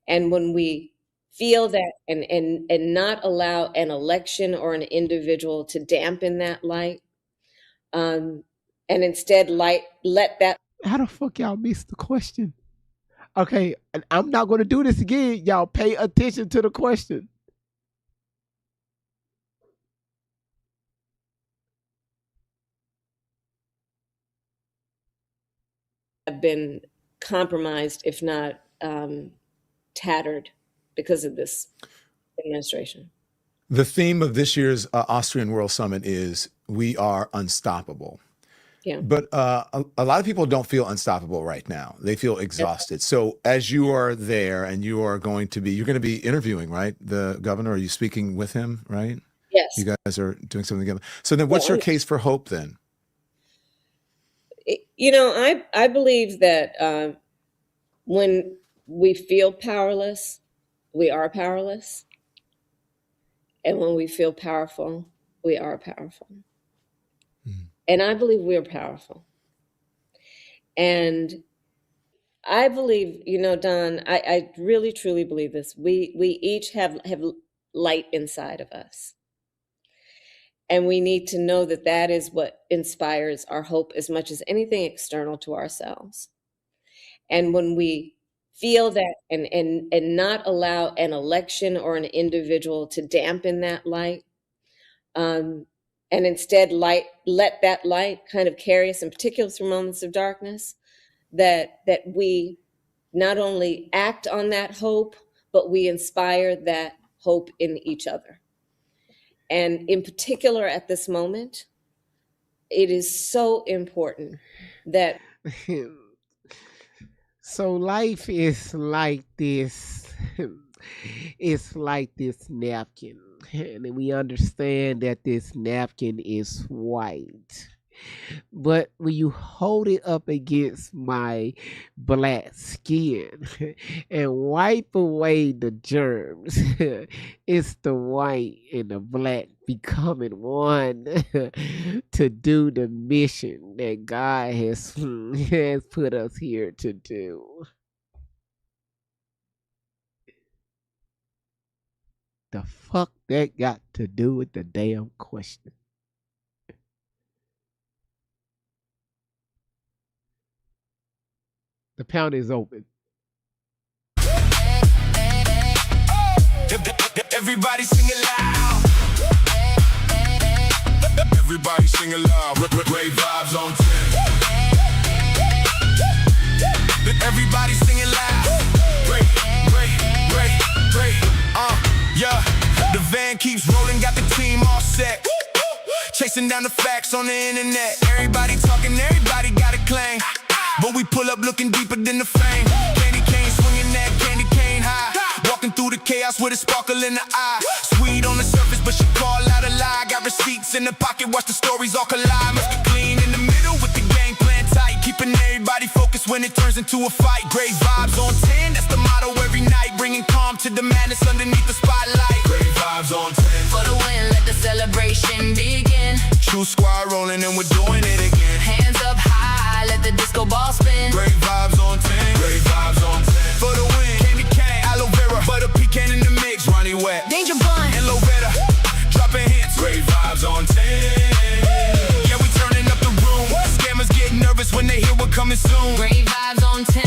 And when we feel that and not allow an election or an individual to dampen that light, and instead let that. How the fuck y'all missed the question? Okay, and I'm not going to do this again. Y'all pay attention to the question. Have been compromised, if not tattered, because of this administration. The theme of this year's Austrian World Summit is "We are unstoppable." Yeah. But a lot of people don't feel unstoppable right now. They feel exhausted. So as you are there and you're going to be interviewing, right? The governor, are you speaking with him, right? Yes. You guys are doing something together. So then what's your case for hope then? You know, I believe that when we feel powerless, we are powerless. And when we feel powerful, we are powerful. And I believe we're powerful. And I believe, you know, Don, I really, truly believe this. We each have light inside of us. And we need to know that that is what inspires our hope as much as anything external to ourselves. And when we feel that and not allow an election or an individual to dampen that light, and instead let that light kind of carry us, in particular through moments of darkness, that we not only act on that hope, but we inspire that hope in each other. And in particular at this moment, it is so important that So life is like this. It's like this napkin. And we understand that this napkin is white. But when you hold it up against my black skin and wipe away the germs, it's the white and the black becoming one to do the mission that God has put us here to do. The fuck that got to do with the damn question? The pound is open. Everybody sing it loud. Everybody sing it loud. Great vibes on 10. Everybody sing it loud. Great. Yeah. The van keeps rolling, got the team all set. Chasing down the facts on the internet. Everybody talking, everybody got a claim. But we pull up looking deeper than the fame. Candy cane swinging that candy cane high. Walking through the chaos with a sparkle in the eye. Sweet on the surface, but she call out a lie. Got receipts in the pocket, watch the stories all collide. Must be clean in the middle with the game plan tight. Keeping everybody focused when it turns into a fight. Great vibes on 10, that's the motto every night. Bringing calm to the madness underneath the spotlight. Great vibes on 10. For the win, let the celebration begin. True squad rolling and we're doing it again. Hands up high, let the disco ball spin. Great vibes on 10. Great vibes on 10. For the win, candy cane, aloe vera, butter pecan in the mix. Ronnie Wet, Danger Bun, and Lovetta, dropping hits. Great vibes on 10. Yeah, we turning up the room. Scammers get nervous when they hear we're coming soon. great vibes on 10.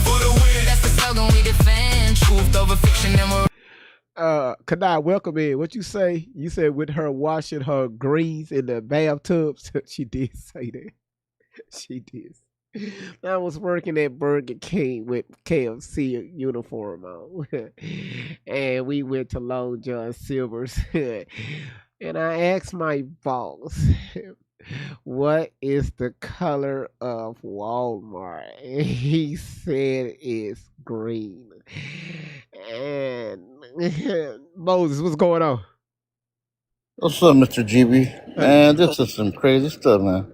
For the win, That's the slogan we defend. truth over fiction and we're Kanai, welcome in. What you say? You said with her washing her greens in the bathtubs. She did say that. She did. I was working at Burger King with KFC uniform on, and we went to Long John Silver's, and I asked my boss, "What is the color of Walmart?" And he said it's green. And Moses, what's going on? What's up, Mr. GB? Man, this is some crazy stuff, man.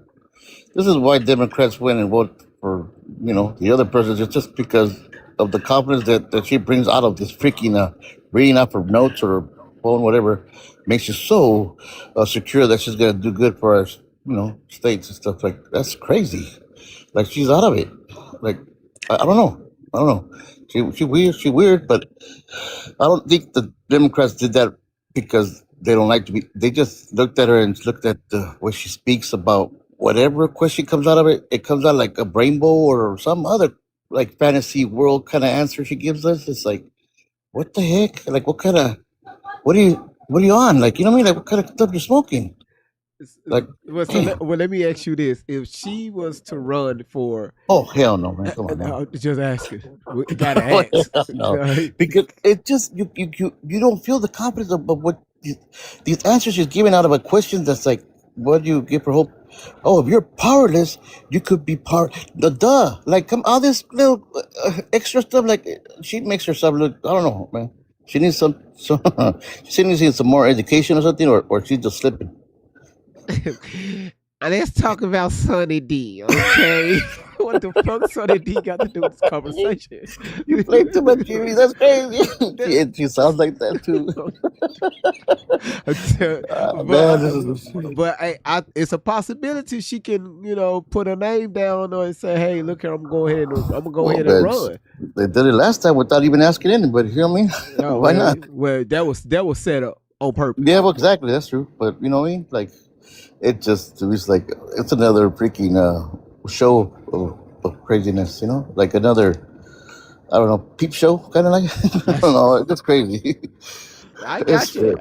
This is why Democrats win and vote for, the other person just because of the confidence that she brings out of this freaking reading off her notes or her phone, whatever, makes you so secure that she's going to do good for our, states and stuff. Like, that's crazy. Like, she's out of it. Like, I don't know. I don't know. She weird, but I don't think the Democrats did that because they don't like to be. They just looked at her and looked at the way she speaks about whatever question comes out of it. It comes out like a rainbow or some other like fantasy world kind of answer she gives us. It's like, what the heck? Like, what are you on? Like, you know what I mean? Like, what kind of stuff you're smoking? Like, let me ask you this: if she was to run for, oh hell no, man! Come on, man. Just asking. We gotta ask. No, because it just you don't feel the confidence of what these answers she's giving out of a question that's like, what do you give her hope? Oh, if you're powerless, you could be duh. Like, come all this little extra stuff. Like, she makes herself look. I don't know, man. She needs some she needs some more education or something, or she's just slipping. And let's talk about Sunny D, okay? What the fuck Sunny D got to do with this conversation? You play too much Jimmy, that's crazy. She sounds like that too. But it's a possibility she can, put her name down and say, "Hey, look here, I'm gonna go ahead and run." They did it last time without even asking anybody. You know what I mean? No, why not? Well, that was set up on purpose. Yeah, well, exactly. That's true. But you know what I mean? Like, it was like it's another freaking show of craziness. Like another, I don't know, peep show kind of like. I don't know. It's crazy. I got you.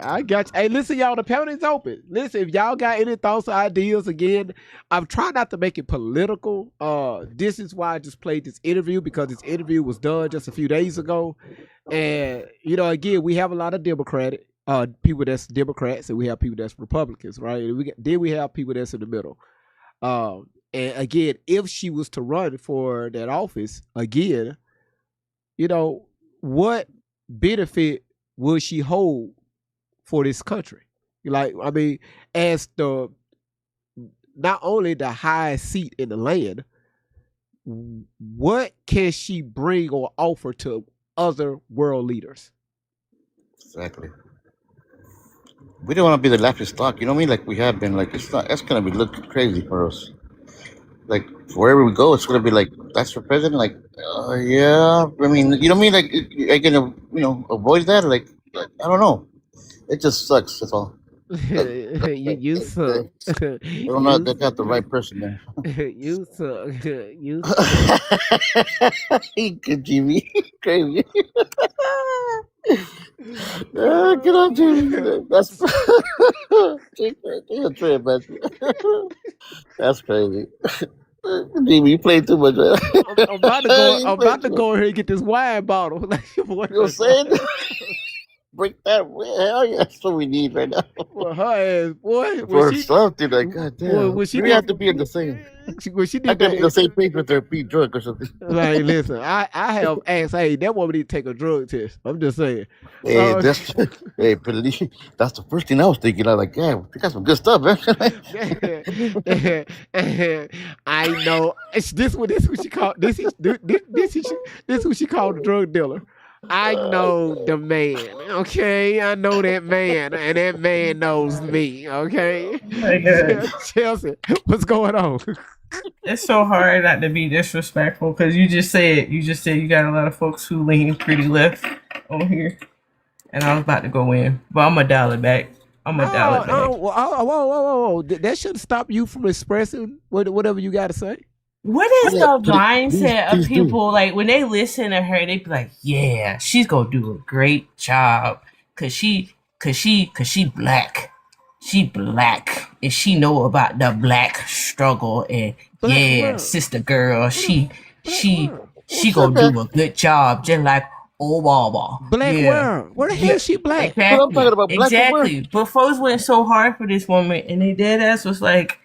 Hey, listen, y'all, the panel is open. Listen, if y'all got any thoughts or ideas, again, I'm trying not to make it political. This is why I just played this interview, because this interview was done just a few days ago. And, again, we have a lot of Democratic people that's Democrats, and we have people that's Republicans, right? Then we have people that's in the middle. And again, if she was to run for that office again, what benefit will she hold for this country? Like, I mean, as not only the highest seat in the land, what can she bring or offer to other world leaders? Exactly. We don't want to be the laughing stock, you know what I mean? Like we have been. Like that's gonna be looking crazy for us. Like wherever we go, it's gonna be like, that's for president. Like, yeah. I mean, you know what I mean? Like, are you gonna avoid that? Like I don't know. It just sucks. That's all. You suck. They got the right person there. You suck. You suck. Jimmy, crazy. Get on, Jimmy. That's a trip, man. That's crazy. Jimmy, you play too much, man. I'm about to go here and get this wine bottle. You know what I'm saying? Break that. Hell yeah, that's what we need right now. Well, her ass, boy. For something like, God damn. We have to be in the same. She did I could be the same page with her being drunk or something. Like, listen, I have asked, hey, that woman need to take a drug test. I'm just saying. Hey, believe that's the first thing I was thinking. I was like, yeah, we got some good stuff, man. I know. This what she called. This who she called the drug dealer. I know the man, okay? I know that man, and that man knows me, okay? Chelsea, what's going on? It's so hard not to be disrespectful, because you just said you got a lot of folks who lean pretty left on here, and I was about to go in, but I'm gonna dial it back. Whoa. That shouldn't stop you from expressing whatever you got to say. What is the mindset of people, like, when they listen to her, they be like, yeah, she's gonna do a great job. cause she black. She black and she know about the black struggle and sister girl, she gonna do a good job just like Obama. Black world. Where the hell is she black? Exactly. I'm talking about black Exactly. But folks went so hard for this woman and they dead ass was like,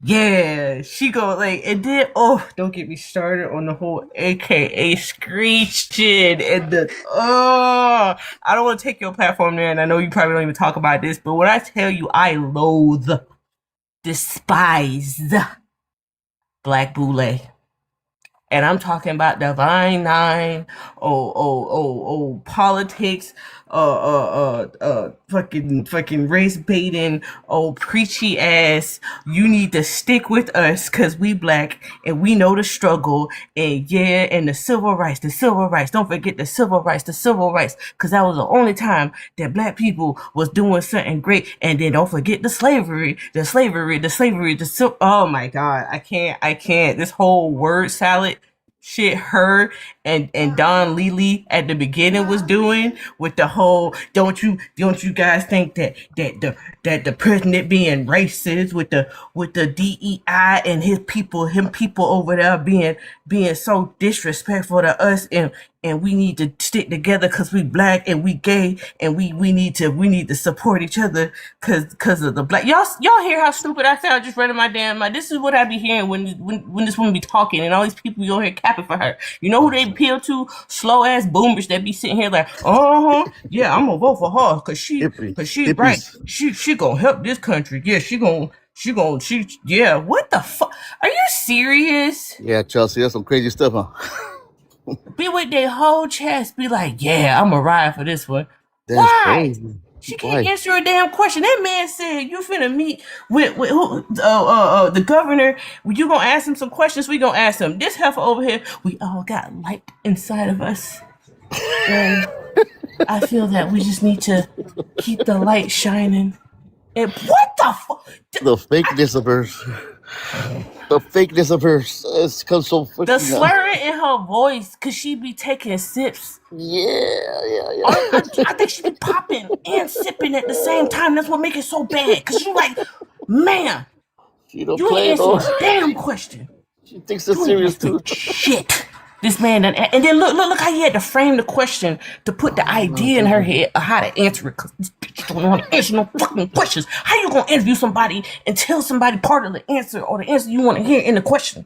yeah, she go like it did. Oh, don't get me started on the whole AKA screeching and the I don't want to take your platform there, and I know you probably don't even talk about this, but when I tell you I loathe, despise Black Boule. And I'm talking about Divine Nine, politics, fucking race baiting, preachy ass. You need to stick with us because we black and we know the struggle. And and the civil rights. Don't forget the civil rights, because that was the only time that black people was doing something great. And then don't forget the slavery. Oh my God, I can't. This whole word salad shit her and Don Lely at the beginning was doing with the whole don't you guys think that the president being racist with the DEI and him people over there being so disrespectful to us and we need to stick together because we black and we gay and we need to support each other because of the black. Y'all hear how stupid I sound just running my damn mouth. This is what I be hearing when this woman be talking and all these people you hear capping for her. You know who they appeal to? Slow ass boomers that be sitting here like, yeah, I'm gonna vote for her because she right. She gonna help this country. Yeah, she yeah. What the fuck? Are you serious? Yeah, Chelsea, that's some crazy stuff, huh? Be with their whole chest, be like, yeah, I'm gonna ride for this one. That's Why? crazy. She can't answer a damn question. That man said you finna meet with who? The governor. You gonna ask him some questions? We gonna ask him. This heifer over here. We all got light inside of us, and I feel that we just need to keep the light shining. And what the fuck? The fakeness of hers. The fakeness of hers. It's come so freaking The slurring in her voice, cause she be taking sips. Yeah. I think she be popping and sipping at the same time. That's what make it so bad. Cause you like, man, She don't you play ain't it though. answering a damn question. She thinks it's serious too. Shit. This man done, and then look how he had to frame the question to put the idea in her head of how to answer it. Cause this bitch don't want to answer no fucking questions. How you gonna interview somebody and tell somebody part of the answer or the answer you want to hear in the question?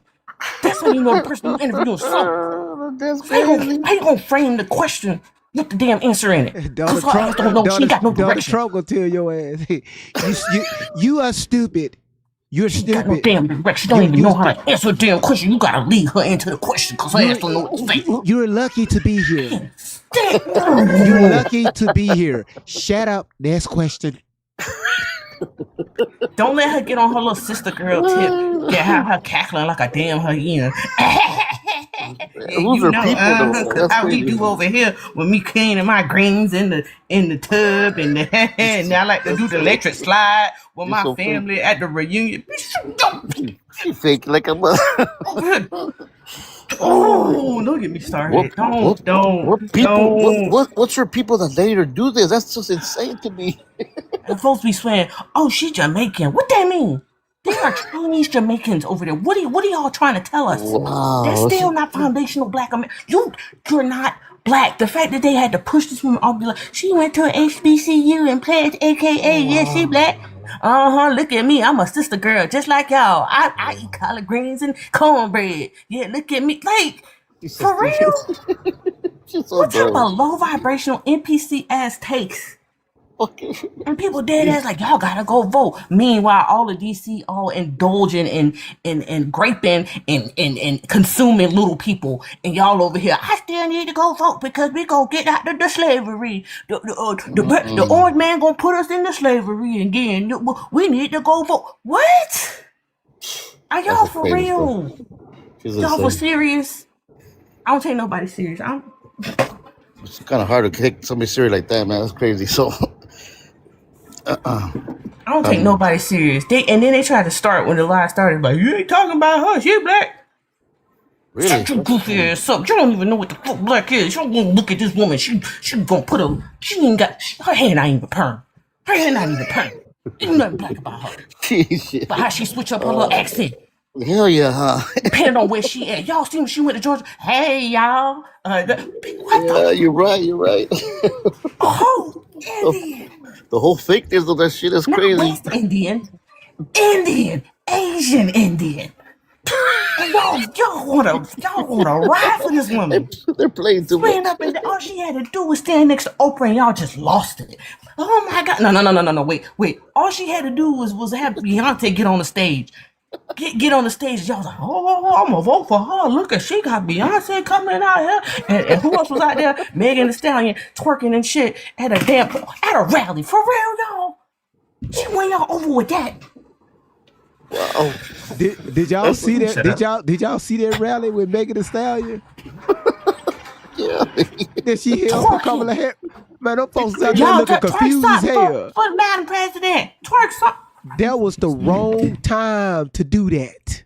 That's how you know the person you interviewing sucks. That's How you gonna frame the question with the damn answer in it? Donald Cause her ass don't know. She got no Donald direction. Trump gonna tell your ass, you are stupid. You're stupid. Got no damn direction. She don't even know how to answer a damn question. You gotta lead her into the question because her ass don't know what to say. You're lucky to be here. You're lucky to be here. Shut up. Next question. Don't let her get on her little sister girl tip. Get her cackling like a damn hyena. Who's her people though? Cause how we do over here when me cleaning my greens in the tub and I like to do the electric slide with my so family at the reunion. She fake like a mother. Oh, don't get me started. What's her people that let her do this? That's just insane to me. And folks be swearing, oh, she's Jamaican. What that mean? There are Chinese Jamaicans over there. What are y'all trying to tell us? Wow. They're still not foundational black American. You're not black. The fact that they had to push this woman off, be like, she went to an HBCU and pledged AKA, yeah, she black. Look at me. I'm a sister girl, just like y'all. I eat collard greens and cornbread. Yeah, look at me. Like, for real? What type of low vibrational NPC ass takes? And people dead ass like, y'all gotta go vote. Meanwhile, all of DC all indulging and graping and consuming little people, and y'all over here, I still need to go vote because we gonna get out of the slavery. The orange man gonna put us into slavery again. We need to go vote. What? Are y'all for real? Y'all for serious? I don't take nobody serious. It's kind of hard to take somebody serious like that, man. That's crazy. So. I don't take nobody serious. And then they try to start when the lie started, like, you ain't talking about her, she black. Really? Shut your goofy ass up. You don't even know what the fuck black is. You don't want to look at this woman. She gonna put a, she ain't got, her hair not even perm. Her hair not even perm. Ain't nothing black about her. But how she switch up her little accent. Hell yeah, huh? Depending on where she at. Y'all see when she went to Georgia? Hey, y'all. What Yeah, you're right. You're right. Oh, Indian. The whole fakeness of that shit is Not crazy. West Indian. Indian. Asian Indian. And y'all wanna ride for this woman. They're playing too Stand much. up and all she had to do was stand next to Oprah and y'all just lost it. Oh my God. No. Wait. All she had to do was have Beyonce get on the stage. Get on the stage. Y'all was like, oh, I'm gonna vote for her. Look at she got Beyonce coming out here. And who else was out there? Megan Thee Stallion twerking and shit at a rally. For real, y'all. She won y'all over with that. Wow. Did y'all see that? Did y'all see that rally with Megan Thee Stallion? Yeah. Did she hear Uncle Kamala Harris? Man, them folks out there looking confused as hell. For Madam President, twerk something. That was the wrong time to do that.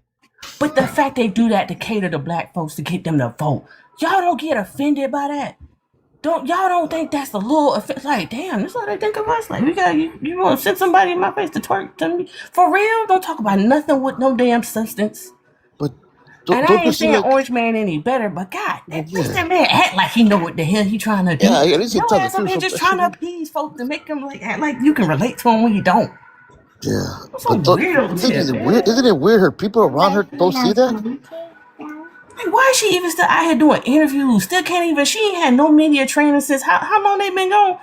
But the fact they do that to cater to black folks to get them to vote, y'all don't get offended by that. Y'all don't think that's a little offense? Like, damn, that's what they think of us. Like, you want to send somebody in my face to twerk to me for real? Don't talk about nothing with no damn substance. But and I ain't saying Orange Man any better, but God, at least that man act like he know what the hell he trying to do. Yeah, at least he Your ass up here just trying to appease folks to make them like act like you can relate to him when you don't. Yeah. So weird. Isn't it weird? Her people around her don't see that? Like, why is she even still out here doing interviews? Still can't even. She ain't had no media training since how long they been gone?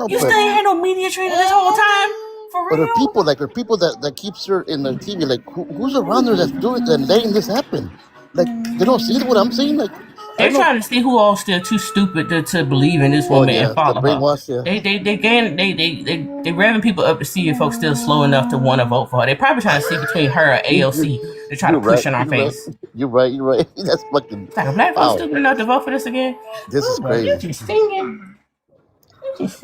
You still ain't had no media training this whole time? For real? But her people that keeps her in the TV, like who's around her that's doing that, letting this happen? Like they don't see what I'm seeing. Like they're trying to see who all still too stupid to believe in this woman and follow her. They revving people up to see if folks still slow enough to want to vote for her. They probably trying to see between her and AOC. They're trying to push in our face. You're right. That's fucking. Like a black folks stupid enough to vote for this again. This is crazy. You just singing. That's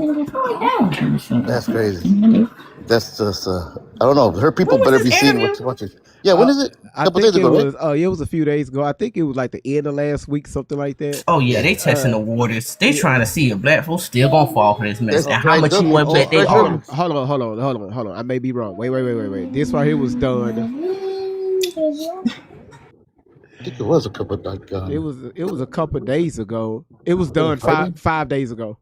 crazy. That's just I don't know. Her people better be seeing what you're watching. Yeah, when is it? I think days ago, it was. It was a few days ago. I think it was like the end of last week, something like that. Oh yeah, they testing the waters. They trying to see if black folks still gonna fall for this mess. And how much you want to bet they are. Hold on. I may be wrong. Wait. This right here was done. I think it was a couple of days. It was a couple of days ago. It was done 5 days ago.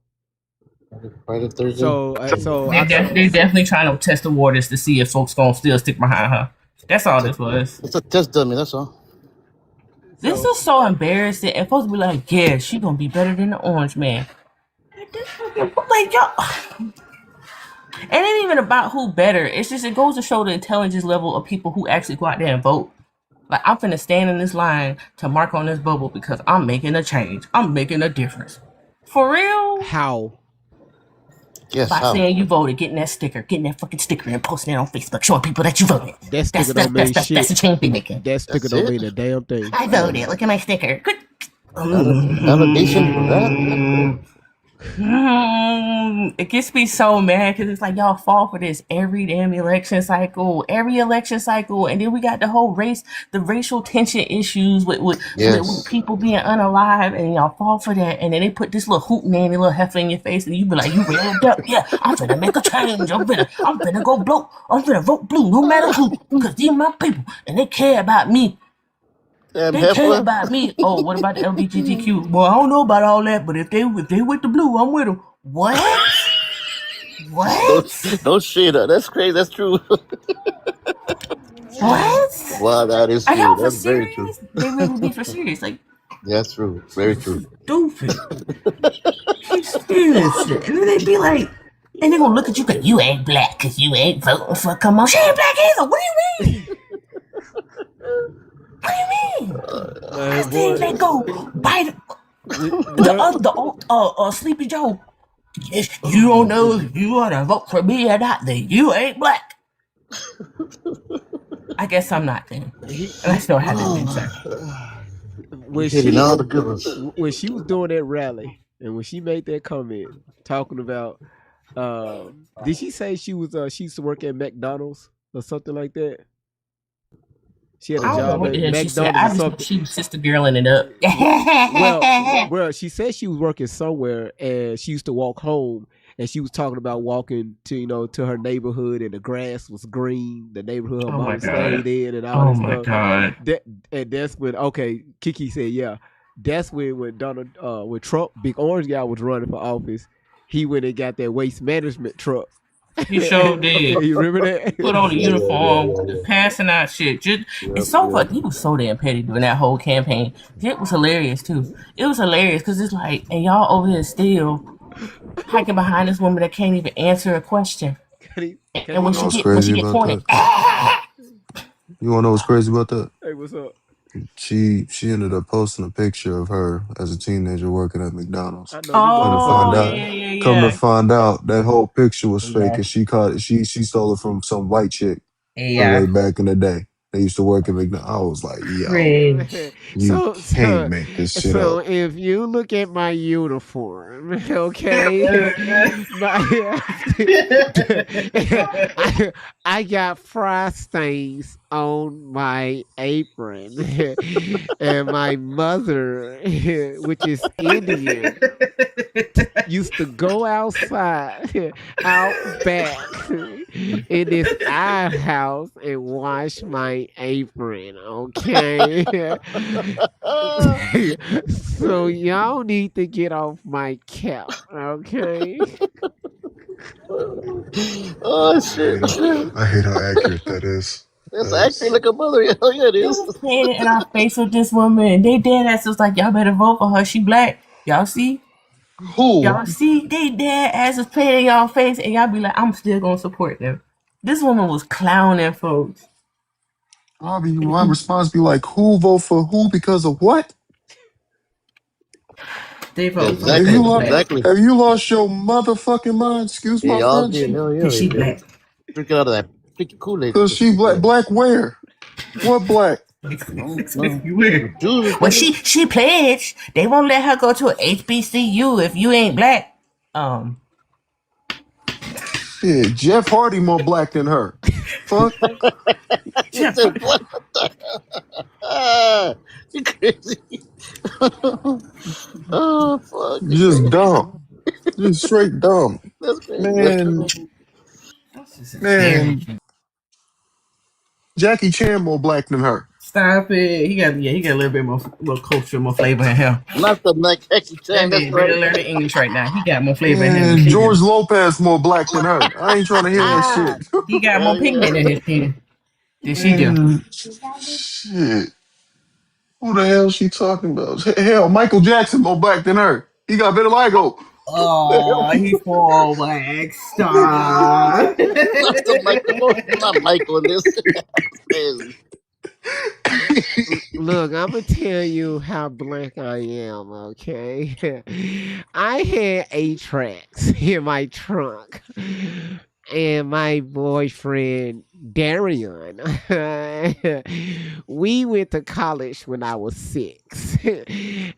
Friday, Thursday. So they definitely trying to test the waters to see if folks gonna still stick behind her. That's all this was. It's a test dummy. That's all. This is so embarrassing. And folks be like, yeah, she gonna be better than the Orange Man. Like y'all. It ain't even about who better. It's just it goes to show the intelligence level of people who actually go out there and vote. Like I'm finna stand in this line to mark on this bubble because I'm making a change. I'm making a difference. For real? How? Yes, by saying you voted, getting that fucking sticker and posting it on Facebook, showing people that you voted. That's the change we making. That sticker don't mean a damn thing. I voted. Look at my sticker. Validation for that. It gets me so mad because it's like y'all fall for this every damn election cycle, and then we got the whole the racial tension issues with people being unalive, and y'all fall for that, and then they put this little hoot nanny, little heifer in your face, and you be like, you revved up, yeah, I'm finna make a change, I'm finna go blue, I'm finna vote blue, no matter who, because these are my people, and they care about me. They care about me. Oh, what about the LGBTQ? Well, I don't know about all that, but if they with the blue, I'm with them. What? What? No shit. That's crazy. That's true. What? Wow, that is true. That's very true. They really be for serious. Like, that's true. Very true. Stupid. Keep serious shit. And then they be like, and they gonna look at you because you ain't black, because you ain't voting for Kamala. She ain't black either. What do you mean? What do you mean? Then they go bite the Sleepy Joe. If you don't know if you want to vote for me or not, then you ain't black. I guess I'm not then. And I still haven't been, sir. When she was doing that rally and when she made that comment talking about did she say she used to work at McDonald's or something like that? She had a I don't know job what the at hell she said. McDonald's I or just know something. she was sister girling it up. Well, she said she was working somewhere, and she used to walk home, and she was talking about walking to to her neighborhood, and the grass was green, the neighborhood her Oh my mama stayed god. in, and all Oh that my stuff. god. And that's when Kiki said, yeah, that's when Donald when Trump, big orange guy, was running for office. He went and got that waste management truck. He sure did. You remember that? Put on a uniform, Yeah. passing out shit. Just, Yep, it's so yep. funny. He was so damn petty during that whole campaign. It was hilarious too. It was hilarious because it's like, and y'all over here still hiking behind this woman that can't even answer a question. And You when know what's when she crazy get about cornered, that? You wanna know what's crazy about that? Hey, what's up? She ended up posting a picture of her as a teenager working at McDonald's. I know you Come to motherfucking oh find yeah, out, lying. yeah, come to yeah, find out, that whole picture was fake, yeah, and she caught it. She stole it from some white chick from way yeah. back in the day. They used to work at McDonald's. I was like, yo, Cringe. you So, can't so, make this shit so up. if you look at my uniform, okay, my, I got fry stains on my apron, and my mother, which is Indian, used to go outside, out back in this outhouse and wash my apron, okay? So y'all need to get off my cap, okay? Oh I shit! hate how I hate how accurate that is. That's actually That's like a mother. Oh yeah, it They is. was playing it in our face with this woman. They dead ass was like, y'all better vote for her. She black. Y'all see? who. Y'all see? They dead ass was playing in y'all face, and y'all be like, I'm still gonna support them. This woman was clowning folks. My response be like, who vote for who because of what? They vote for her Have because Exactly, you she black. exactly. have you lost your motherfucking mind? Excuse They my all French. did. Hell yeah, Because they she did. black. Drinking out of that freaking Kool-Aid. Cause she black. Black where? What black? No, Excuse no. me, where? The Jews was Well, black. she pledged. They won't let her go to a HBCU if you ain't black. Shit, Jeff Hardy more black than her. Fuck. He said, "What the hell? Ah, you crazy? Oh fuck, you Just crazy? dumb. Just straight dumb. That's crazy. That's Man, crazy. This is very man, cute. Jackie Chan more black than her. Stop it. He got a little bit more culture, more flavor in him. Not the neck Jackie That Chan. That's man right. really learning English right now. He got more flavor in him than Man, she do. George Lopez more black than her. I ain't trying to hear that Ah, shit. he got Hell more yeah. pigment in his skin than she do. Man, shit. Who the hell she talking about? Hell, Michael Jackson more black than her. He got vitiligo. The Oh, hell? he fall black. Stop. Not the Michael. Not Michael in this. That's crazy. Look, I'm gonna tell you how black I am, okay? I had 8 tracks in my trunk, and my boyfriend Darian, we went to college when I was 6,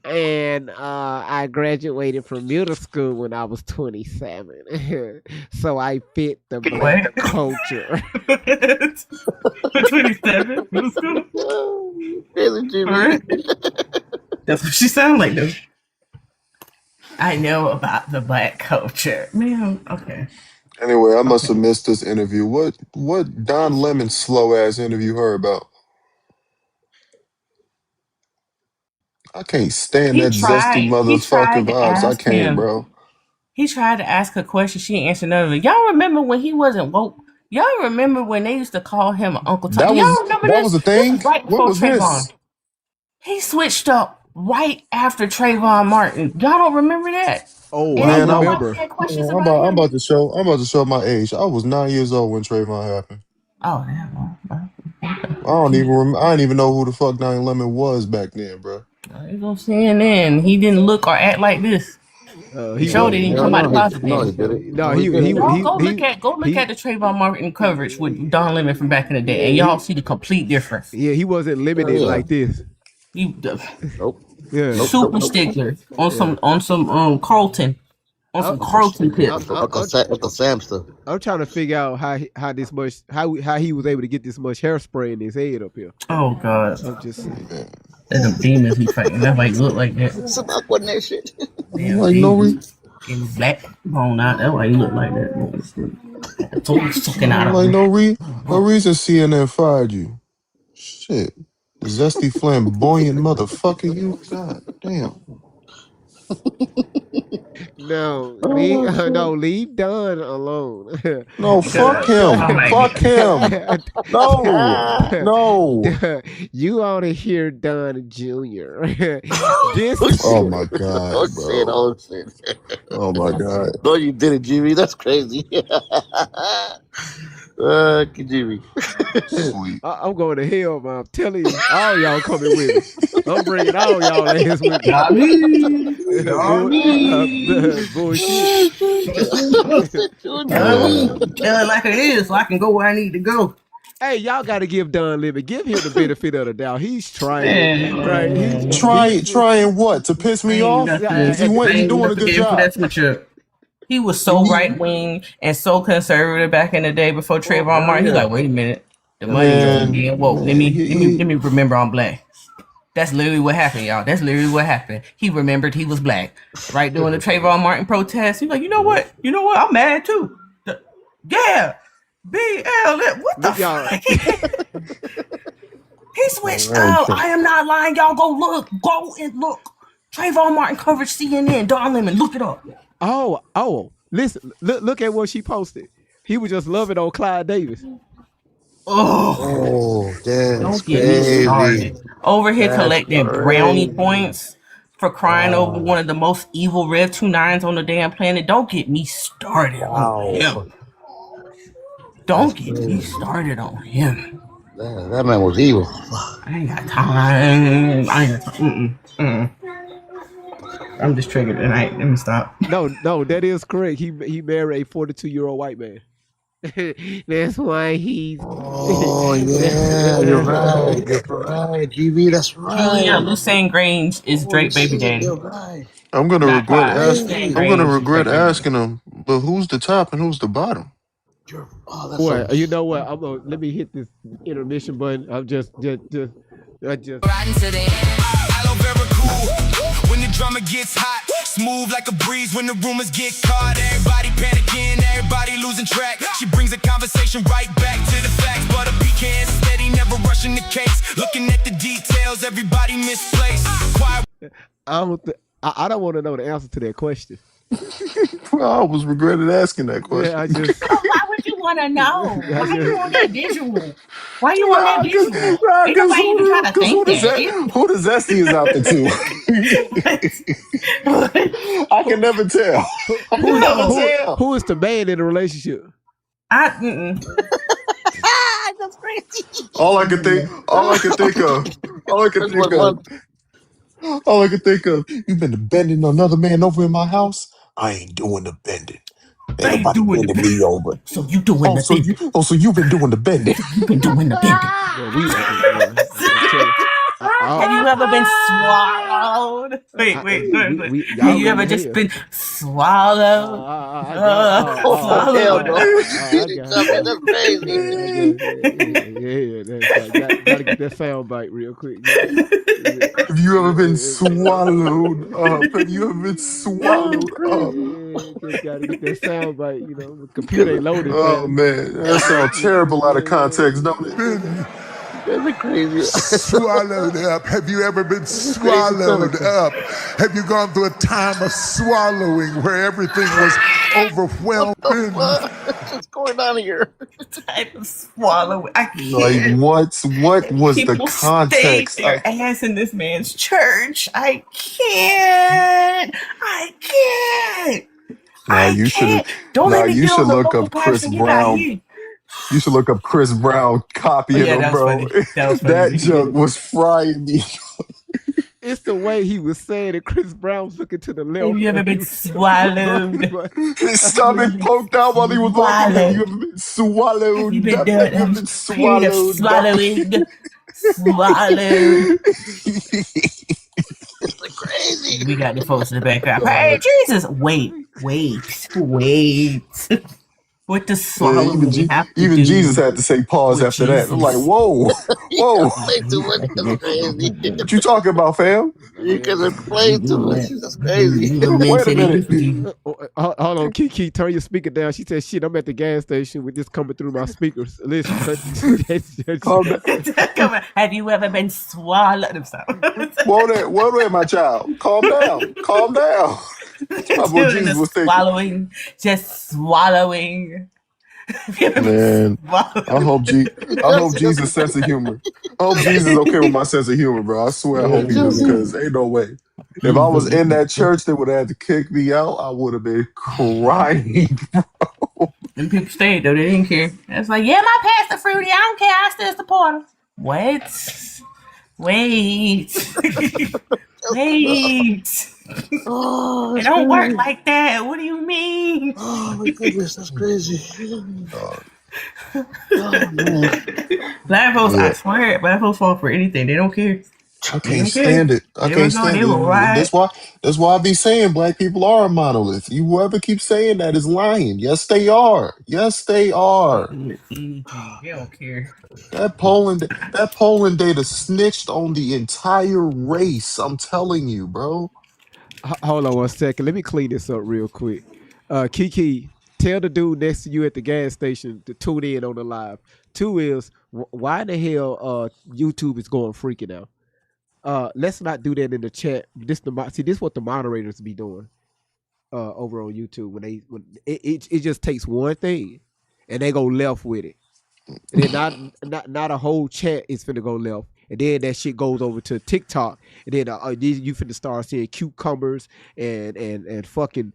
and I graduated from middle school when I was 27. So I fit the black What? culture. 27? Middle school? Crazy All Jimmy. right. That's what she sound like, though. I know about the black culture. Man, okay. Anyway, I must have missed this interview. What Don Lemon slow ass interview her about? I can't stand that zesty He motherfucking tried to vibes. I ask can't, him. bro. He tried to ask her question. She ain't answered none of it. Y'all remember when he wasn't woke? Y'all remember when they used to call him Uncle Tom? Do y'all remember That was this? a This thing. was right What before was Trayvon. this? He switched up right after Trayvon Martin. Y'all don't remember that? Oh, And I then Man, nobody remember. had questions I'm about about I'm him. about to show my age. I was 9 years old when Trayvon happened. Oh, damn. I didn't even know who the fuck Don Lemon was back then, bro. You know what I'm saying? Then he didn't look or act like this. He He showed was it. He didn't Hell come out he, the no, closet no, he then. did it. no No, he he did he it. Y'all go look he at the Trayvon Martin coverage with Don Lemon from back in the day, and y'all see the complete difference. yeah, he wasn't Hell limited yeah. like this. He Nope. Yeah. Nope. Nope. super Nope. stickler on Yeah. some Carlton. on some Carlton tips. Uncle Sam stuff. I'm trying to figure out how he was able to get this much hairspray in his head up here. Oh God. I'm just saying. That's them demons he fighting. That's why he look like that. Some awkward that shit. Damn, Like no getting black bone out. That's why he look like that. Totally sucking out of like him. no reason CNN fired you. Shit. Zesty flamboyant motherfucker, you. God damn. No, Oh, leave Don alone. No, fuck him. Fuck him. No. You ought to hear Don Jr. This Oh my God, don't say it, bro. don't say it. Oh my God. No, you didn't, Jimmy. That's crazy. Jimmy. Sweet. I'm going to hell, man. I'm telling you, all y'all coming with me. I'm bringing all y'all ass with me. Bullshit. Tell it like it is, so I can go where I need to go. Hey, y'all got to give Don Lemon. Give him the benefit of the doubt. He's trying, right? Trying what? To piss me off? He went doing a good job. He was so right wing and so conservative back in the day before Trayvon Martin. He's like, wait a minute, the money is getting woke. Let me remember I'm black. That's literally what happened, y'all. That's literally what happened. He remembered he was black right during the Trayvon Martin protest. He's like, you know what? I'm mad too. Yeah, BLM. What the fuck? He switched out. I am not lying, y'all. Go and look. Trayvon Martin coverage CNN. Don Lemon, look it up. Oh, listen, look at what she posted. He was just loving on Clyde Davis. Oh, damn. Don't get me started. Over here collecting brownie points for crying over one of the most evil Rev 29s on the damn planet. Don't get me started on him. Don't get me started on him. That man was evil. I ain't got time. I'm just triggered tonight. Let me stop. No, that is correct. He married a 42-year-old white man. That's why he's. Oh yeah, you're right. You're right, GB. That's right. Yeah, Lucien Grange is Drake baby daddy. You're right. I'm gonna regret asking him, but who's the top and who's the bottom? Boy, you know what? Let me hit this intermission button. I'm just. Aloe vera cool when the drummer gets hot. Smooth like a breeze when the rumors get caught. Everybody panicking, everybody losing track. She brings the conversation right back to the facts. But a pecan steady, never rushing the case. Looking at the details, everybody misplaced. I don't want to know the answer to that question. Well, I almost regretted asking that question. Yeah, I just. Why would you want to know? Why you want that visual? Why you want that visual? Ain't nobody even trying to think that. Who the Zesty is out there to? I can never tell. Who is the man in the relationship? That's crazy. All I can think of. You've been bending another man over in my house. I ain't doing the bending. Ain't nobody bending me over. So you doing the bending? So you've been doing the bending. You've been doing the bending. Have you ever been swallowed? Wait. Have you ever just been swallowed? Hell no. That's crazy. Gotta get that sound bite real quick. Have you ever been swallowed up? Have you ever been swallowed up? Just gotta get that sound bite, the computer ain't loaded. Oh man, that sounds terrible out of context, don't it? That's crazy. Swallowed up. Have you ever been swallowed up? Have you gone through a time of swallowing where everything was overwhelming? What's going on here? Type of swallowing. I can't. Like what was People the context? Their ass in this man's church. I can't. You should look up Chris Brown. You should look up Chris Brown copying him, bro. That joke was frying me. It's the way he was saying it. Chris Brown's looking to the left. Have you ever been swallowed? His stomach poked out while he was walking. Have you ever been swallowed? Have you been swallowed? Swallowed. We got the folks in the background. Hey, Jesus! Wait. What does Yeah, swallowing have to even Jesus do had to say pause with after that. I'm like, Jesus? whoa, You whoa. gotta play too much. That's crazy. What you talking about, fam? You gotta play too much. That's crazy. Wait a minute. Hold on, Kiki, turn your speaker down. She said, "Shit, I'm at the gas station with this coming through my speakers." Listen, Calm down. Have you ever been swallowed? I'm sorry. Whoa there, my child. Calm down. Calm down. That's what Doing Jesus the was thinking. swallowing, just swallowing. Man, I hope Jesus' sense of humor. I hope Jesus is okay with my sense of humor, bro. I swear I hope he do, because ain't no way. If I was in that church, they would have had to kick me out. I would have been crying. And people stayed though, they didn't care. It's like, yeah, my pastor fruity, I don't care, I still support him. What? Wait. Wait. Oh, It don't work like that. What do you mean? Oh my goodness, that's crazy. Oh man. Black folks, Yeah. I swear, black folks fall for anything. They don't care. I can't stand it. I can't stand They will it. ride. That's why I be saying black people are a monolith. Whoever keeps saying that is lying. Yes, they are. Yes, they are. They don't care. That polling data snitched on the entire race. I'm telling you, bro. Hold on one second. Let me clean this up real quick. Kiki, tell the dude next to you at the gas station to tune in on the live. 2 is, why in the hell YouTube is going freaky now? Let's not do that in the chat. This is what the moderators be doing over on YouTube when it just takes one thing and they go left with it. And then not a whole chat is finna go left. And then that shit goes over to TikTok. And then you finna start seeing cucumbers and fucking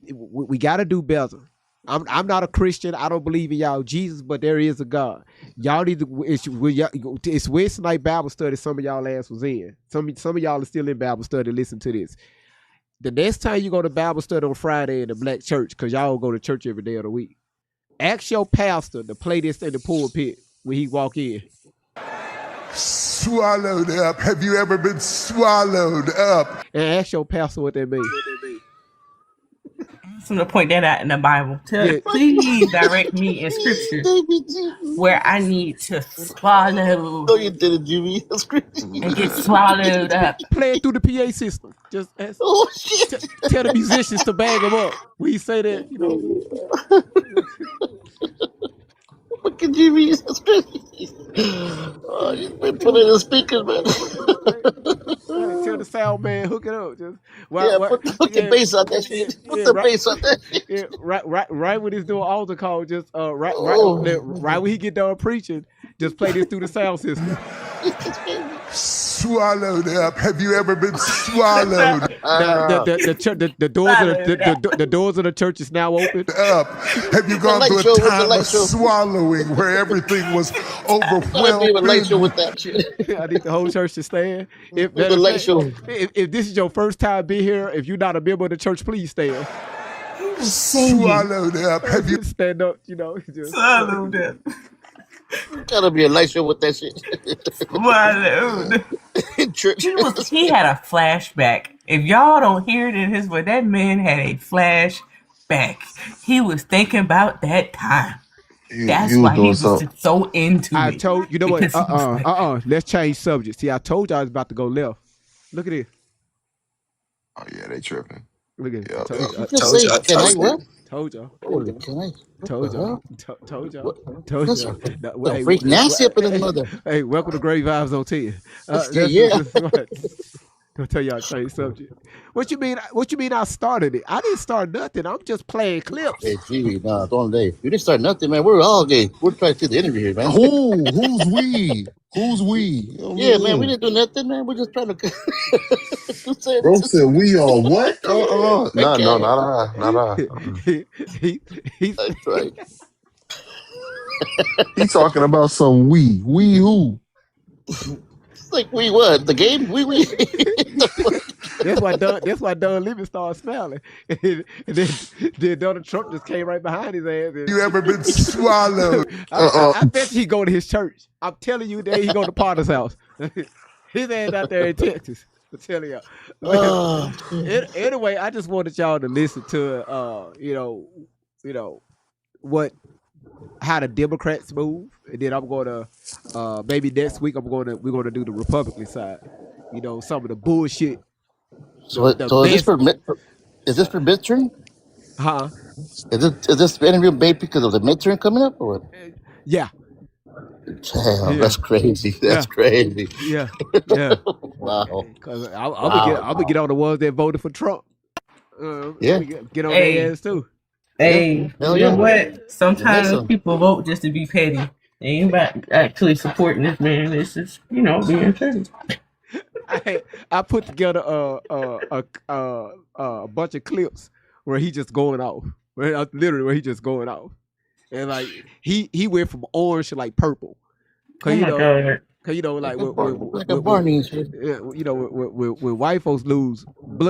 we gotta do better. I'm not a Christian. I don't believe in y'all Jesus, but there is a God. Y'all need to. It's Wednesday night Bible study. Some of y'all ass was in. Some of y'all are still in Bible study. Listen to this. The next time you go to Bible study on Friday in the black church, because y'all go to church every day of the week, ask your pastor to play this in the pulpit when he walk in. Swallowed up. Have you ever been swallowed up? And ask your pastor what that means. I'm gonna point that out in the Bible. Please direct me in scripture where I need to swallow. No, you didn't, Jimmy. That's crazy. And get swallowed up. Play it through the PA system. Just ask, tell the musicians to bag them up. We say that, you know. Look at Jimmy. That's crazy. Oh, you been putting in the speakers, man. Tell the sound man, hook it up. Just put the bass on that shit. Put the bass on that shit. Yeah, right when he's doing altar call, just right when he get done preaching, just play this through the sound system. Swallowed up. Have you ever been swallowed The doors of the church is now open. Up. Have you gone through a time of swallowing where everything was overwhelmed? With that shit. I need the whole church to stand. If this is your first time being here, if you're not a member of the church, please stand. Swallowed up. Have you stand up? You know, just swallowed up. Gotta be a light show with that shit. Swallowed. He had a flashback. If y'all don't hear it in his voice, that man had a flashback. He was thinking about that time. That's why he was just so into it. I told you know what? Let's change subject. See, I told y'all I was about to go left. Look at this. Oh yeah, they tripping. Look at it. Yep. Told y'all. Can I what? Told y'all. Can I? Told y'all. Told y'all. Hey, freak nasty up in the mother. Hey, welcome to Great Vibes on 10. I'll tell y'all change subject. What you mean? I started it? I didn't start nothing. I'm just playing clips. Hey, Stevie, nah, don't day. You didn't start nothing, man. We're all gay. We're trying to see the interview here, man. Who's we? Who's we? Yeah, man, we didn't do nothing, man. We're just trying to. Bro said we all what? No, not I. That's right. He talking about some we. We who? It's like we what? The game? We. That's why Don Lemon started smiling. And then Donald Trump just came right behind his ass. You ever been swallowed? I bet he go to his church. I'm telling you that he go to Potter's house. His ass out there in Texas. I'm telling y'all. Oh, Anyway, I just wanted y'all to listen to how the Democrats move, and then I'm going to maybe next week we're going to do the Republican side. Some of the bullshit. The so best, is this for midterm? huh? Is this interview made because of the midterm coming up or what? Yeah, Damn, yeah, that's crazy. That's yeah, crazy. yeah, yeah. Wow. Because I'm Wow. gonna get on the ones that voted for Trump. I'm Yeah. gonna get on their Hey, ass too. Yeah. hey, Hell you know yeah. what? And then Sometimes some. people vote just to be petty. They ain't about actually supporting this man. It's just, being petty. I put together a bunch of clips where he just going off, where he just going off, and like he went from orange to like purple, cause Oh my God. like Like a Barney. when white folks lose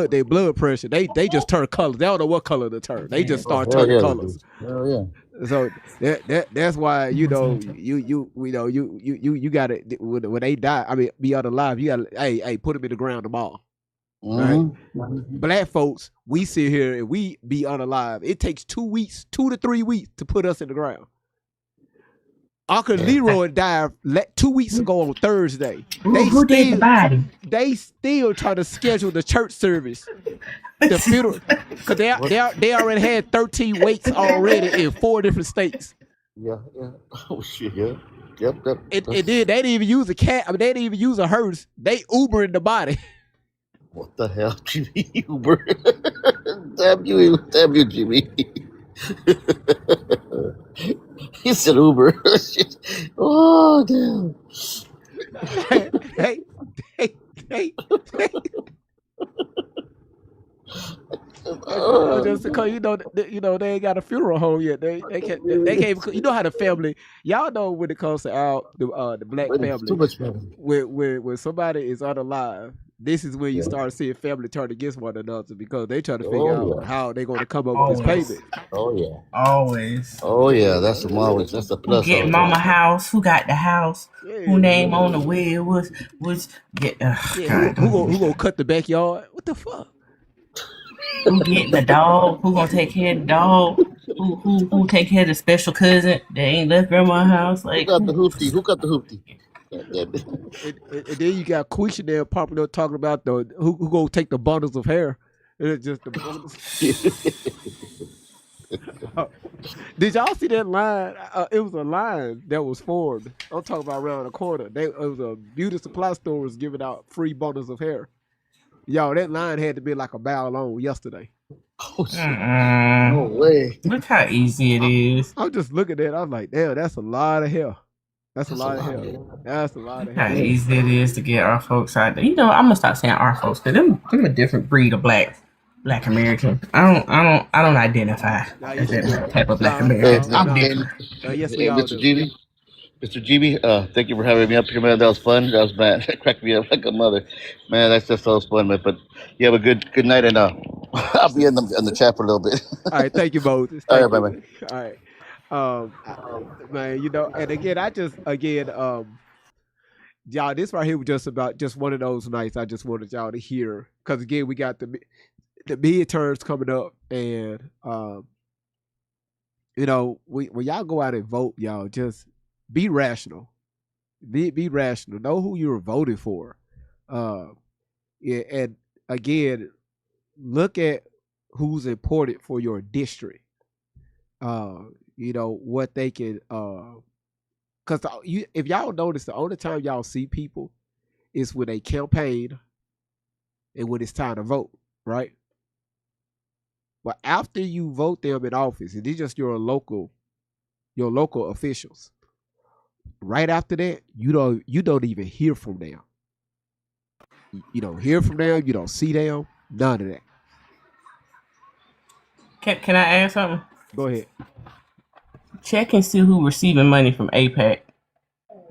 their blood pressure, they just turn colors. They don't know what color to turn. They just Oh, start hell turning yeah, they do. colors. Hell yeah. So that's why you gotta when they die. I mean, be alive. You gotta hey put them in the ground tomorrow. Right? Mm-hmm. Black folks, we sit here and we be unalive. It takes 2 to 3 weeks to put us in the ground. Uncle Leroy died 2 weeks ago on Thursday. Who did the body? They still try to schedule the church service, the funeral, because they already had 13 wakes already in 4 different states. Yeah, yeah. Oh shit, yeah. Yep. And then they didn't even use a cat. I mean, they didn't even use a hearse. They Ubering the body. What the hell, Jimmy Uber? Damn you, Jimmy. He said Uber. Oh damn. hey. Just because they ain't got a funeral home yet. They can't. They can't. You know how the family. Y'all know when it comes to the black family. Too much family. When somebody is unalive, this is when you start seeing family turn against one another because they try to figure out how they're going to come up with this payment. Oh yeah. Always. Oh yeah. That's the always. That's the Who plus. get mama house? Who got the house? Who name on the will was get? Who gonna cut the backyard? What the fuck? Who getting the dog? Who gonna take care of the dog? Who take care of the special cousin that ain't left grandma's house? Like who got the hoopty? Who got the hoopty? And then you got Quisha there popping up talking about the who gonna take the bundles of hair. It's just the bundles. Did y'all see that line? It was a line that was formed. I'm talking about around the corner. It was a beauty supply store was giving out free bundles of hair. Yo, that line had to be like a mile long yesterday. Oh, no way. Look how easy it is. I'm just looking at it. I'm like, damn, that's a lot of hair. That's a lot of hair. That's a lot of hair. How easy it is to get our folks out there. I'm gonna stop saying our folks because them a different breed of black American. I don't identify as that type of black American. I'm different. Yes, we all Mr. do. GB. Mr. GB, thank you for having me up here, man. That was fun. That was man, that cracked me up like a mother. Man, that's just so fun, man. But you have a good night, and I'll be in the chat for a little bit. All right, thank you, Moses. All Thank right, you. bye, man. All right, man. And again, y'all, this right here was just one of those nights I just wanted y'all to hear because again, we got the midterms coming up, and when y'all go out and vote, y'all just be rational. Be rational. Know who you're voting for. And again, look at who's important for your district. What they can because if y'all notice, the only time y'all see people is when they campaign and when it's time to vote, right? But after you vote them in office, and it's just your local officials. Right after that, you don't even hear from them. You don't hear from them. You don't see them. None of that. Can I add something? Go ahead. Check and see who receiving money from APAC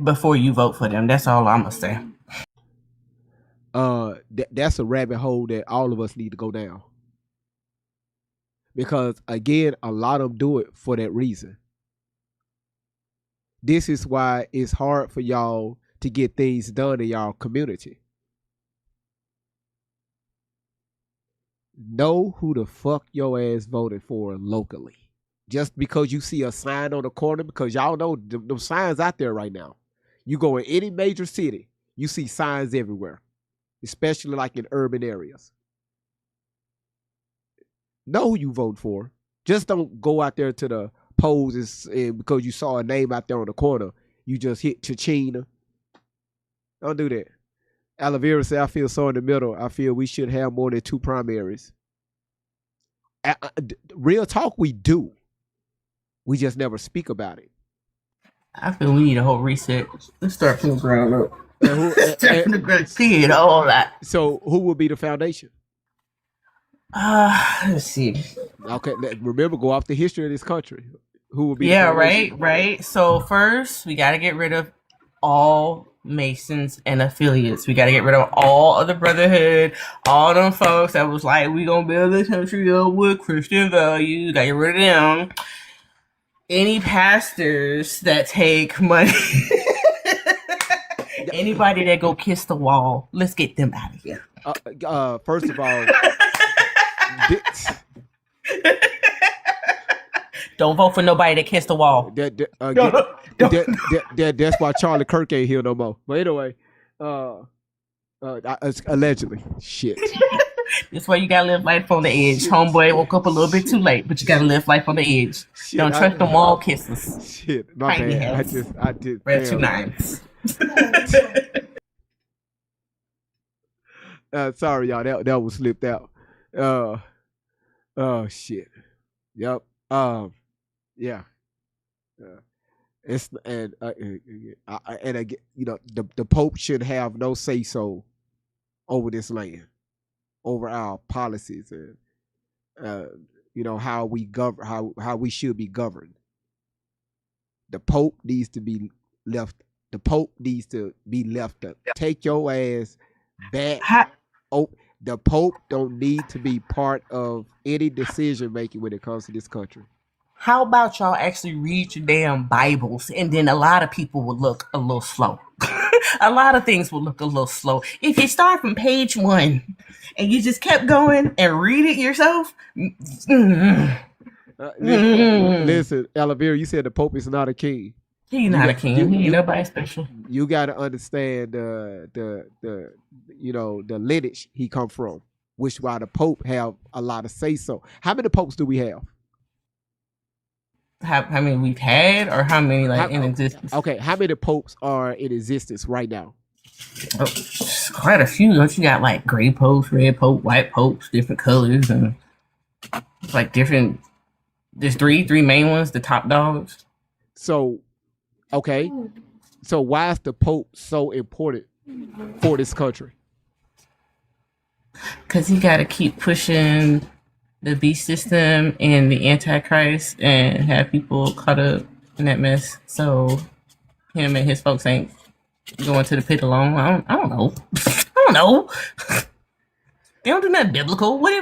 before you vote for them. That's all I'm gonna say. That's a rabbit hole that all of us need to go down. Because again, a lot of them do it for that reason. This is why it's hard for y'all to get things done in y'all community. know who the fuck your ass voted for locally. Just because you see a sign on the corner, because y'all know them signs out there right now. You go in any major city, you see signs everywhere, especially like in urban areas. Know who you vote for. Just don't go out there to the polls and because you saw a name out there on the corner, you just hit Chachina. Don't do that. Alavera said, I feel so in the middle. I feel we should have more than 2 primaries. Real talk, we do. We just never speak about it. I feel we need a whole reset. Let's start from the ground up. See it all that. So who will be the foundation? Let's see. Okay, remember, go off the history of this country. Who will be? Yeah, right. So first, we got to get rid of all Masons and affiliates. We got to get rid of all of the Brotherhood, all them folks that was like, we gonna build this country up with Christian values. Got to get rid of them. Any pastors that take money, anybody that go kiss the wall, let's get them out of here. First of all, don't vote for nobody that kissed the wall. That's why Charlie Kirk ain't here no more. But anyway, allegedly, shit. That's why you gotta live life on the edge. Homeboy woke up a little bit too late, but you gotta live life on the edge. Shit, don't trust them wall kisses. Shit, my bad. I did. Red 2 9s. Sorry, y'all. That was slipped out. Oh shit. Yep. Yeah. It's and again, you know, the Pope should have no say so over this land, over our policies, and you know how we govern, how we should be governed. The Pope needs to be left. The Pope needs to be left up. Take your ass back. The Pope don't need to be part of any decision making when it comes to this country. How about y'all actually read your damn Bibles, and then a lot of people will look a little slow. A lot of things will look a little slow. If you start from page 1 and you just kept going and read it yourself. Listen, Alavera, you said the Pope is not a king. He's not a king. He ain't nobody special. You got to understand the you know, the lineage he come from, which why the Pope have a lot of say so. How many popes do we have? How many we've had, or how many in existence? Okay, how many popes are in existence right now? Oh, quite a few. Don't you got like gray popes, red pope, white popes, different colors, and like different. There's three main ones, the top dogs. So, okay, so why is the Pope so important for this country? Because he got to keep pushing the beast system and the Antichrist and have people caught up in that mess. So him and his folks ain't going to the pit alone. I don't know. I don't know. They don't do nothing biblical. We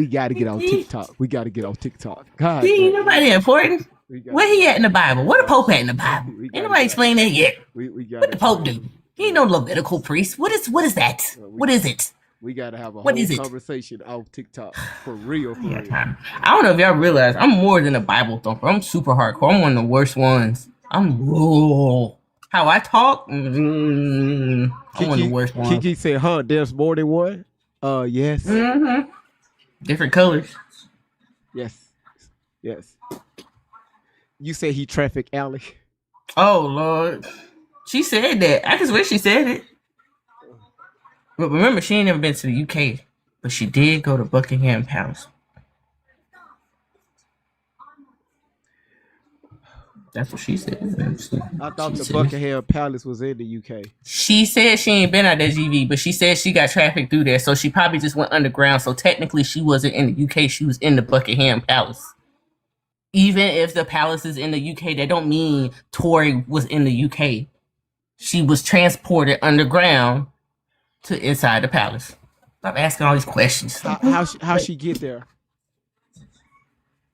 got to get on TikTok. We got to get on TikTok. God, he ain't nobody important. Where he at in the Bible? Where the Pope at in the Bible? Ain't nobody explain that yet. What the Pope do? He ain't no Levitical priest. What is that? What is it? We got to have a whole conversation on TikTok. For real, for real. I don't know if y'all realize, I'm more than a Bible thumper. I'm super hardcore. I'm one of the worst ones. How I talk, I'm one of the worst ones. Kiki said, there's more than one? Yes. Mm-hmm. Different colors. Yes. You say he traffic alley. Oh, Lord. She said that. I just wish she said it. But remember, she ain't never been to the UK, but she did go to Buckingham Palace. That's what she said. I thought the Buckingham Palace was in the UK. She said she ain't been out there, GV, but she said she got trafficked through there, so she probably just went underground. So technically, she wasn't in the UK. She was in the Buckingham Palace. Even if the palace is in the UK, that don't mean Tory was in the UK. She was transported underground to inside the palace. Stop asking all these questions. How she get there?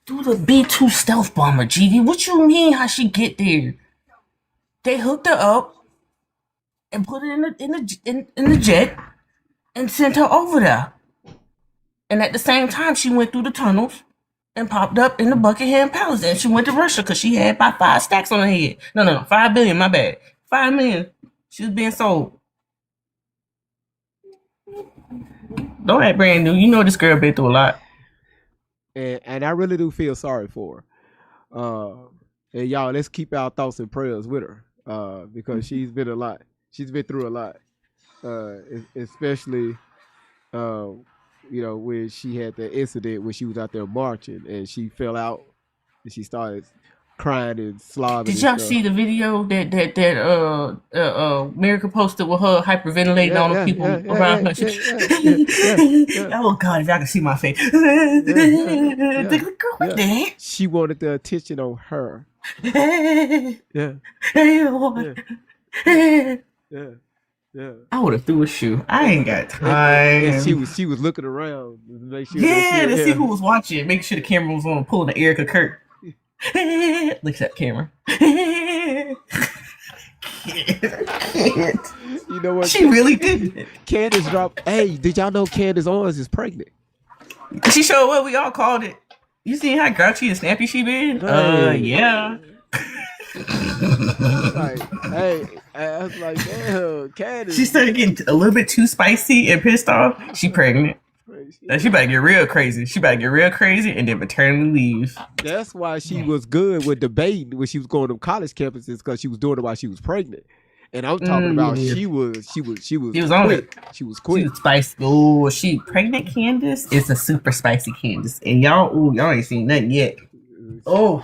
Through the B-2 stealth bomber, GV. What you mean? How she get there? They hooked her up and put her in the jet. and sent her over there. And at the same time, she went through the tunnels and popped up in the Buckingham Palace. And she went to Russia because she had about 5 stacks on her head. No, 5 billion, my bad. 5 million. She was being sold. Don't act brand new. You know this girl been through a lot. And I really do feel sorry for her. And y'all, let's keep our thoughts and prayers with her. Because she's been a lot. She's been through a lot. Especially when she had that incident when she was out there marching and she fell out and she started crying and slobbing. Did y'all see the video that America posted with her hyperventilating on the people around her? Oh God, if y'all can see my face. Girl, what the heck? She wanted the attention on her. I would have threw a shoe. I ain't got time. And she was looking around to make sure. To see who was watching. Make sure the camera was on, pulling the Erica Kirk. Look at that camera. You know what? She really did it. Candace dropped. Hey, did y'all know Candace Owens is pregnant? She showed what we all called it. You seen how grouchy and snappy she been? Yeah. I was like, damn, Candace. She started getting a little bit too spicy and pissed off. She pregnant. Now she about to get real crazy. She about to get real crazy and then maternity leave. That's why she was good with debating when she was going to college campuses, because she was doing it while she was pregnant. And I'm talking about she was on it. She was quick. She was spicy. Oh, she pregnant Candace is a super spicy Candace. And y'all ain't seen nothing yet. Oh.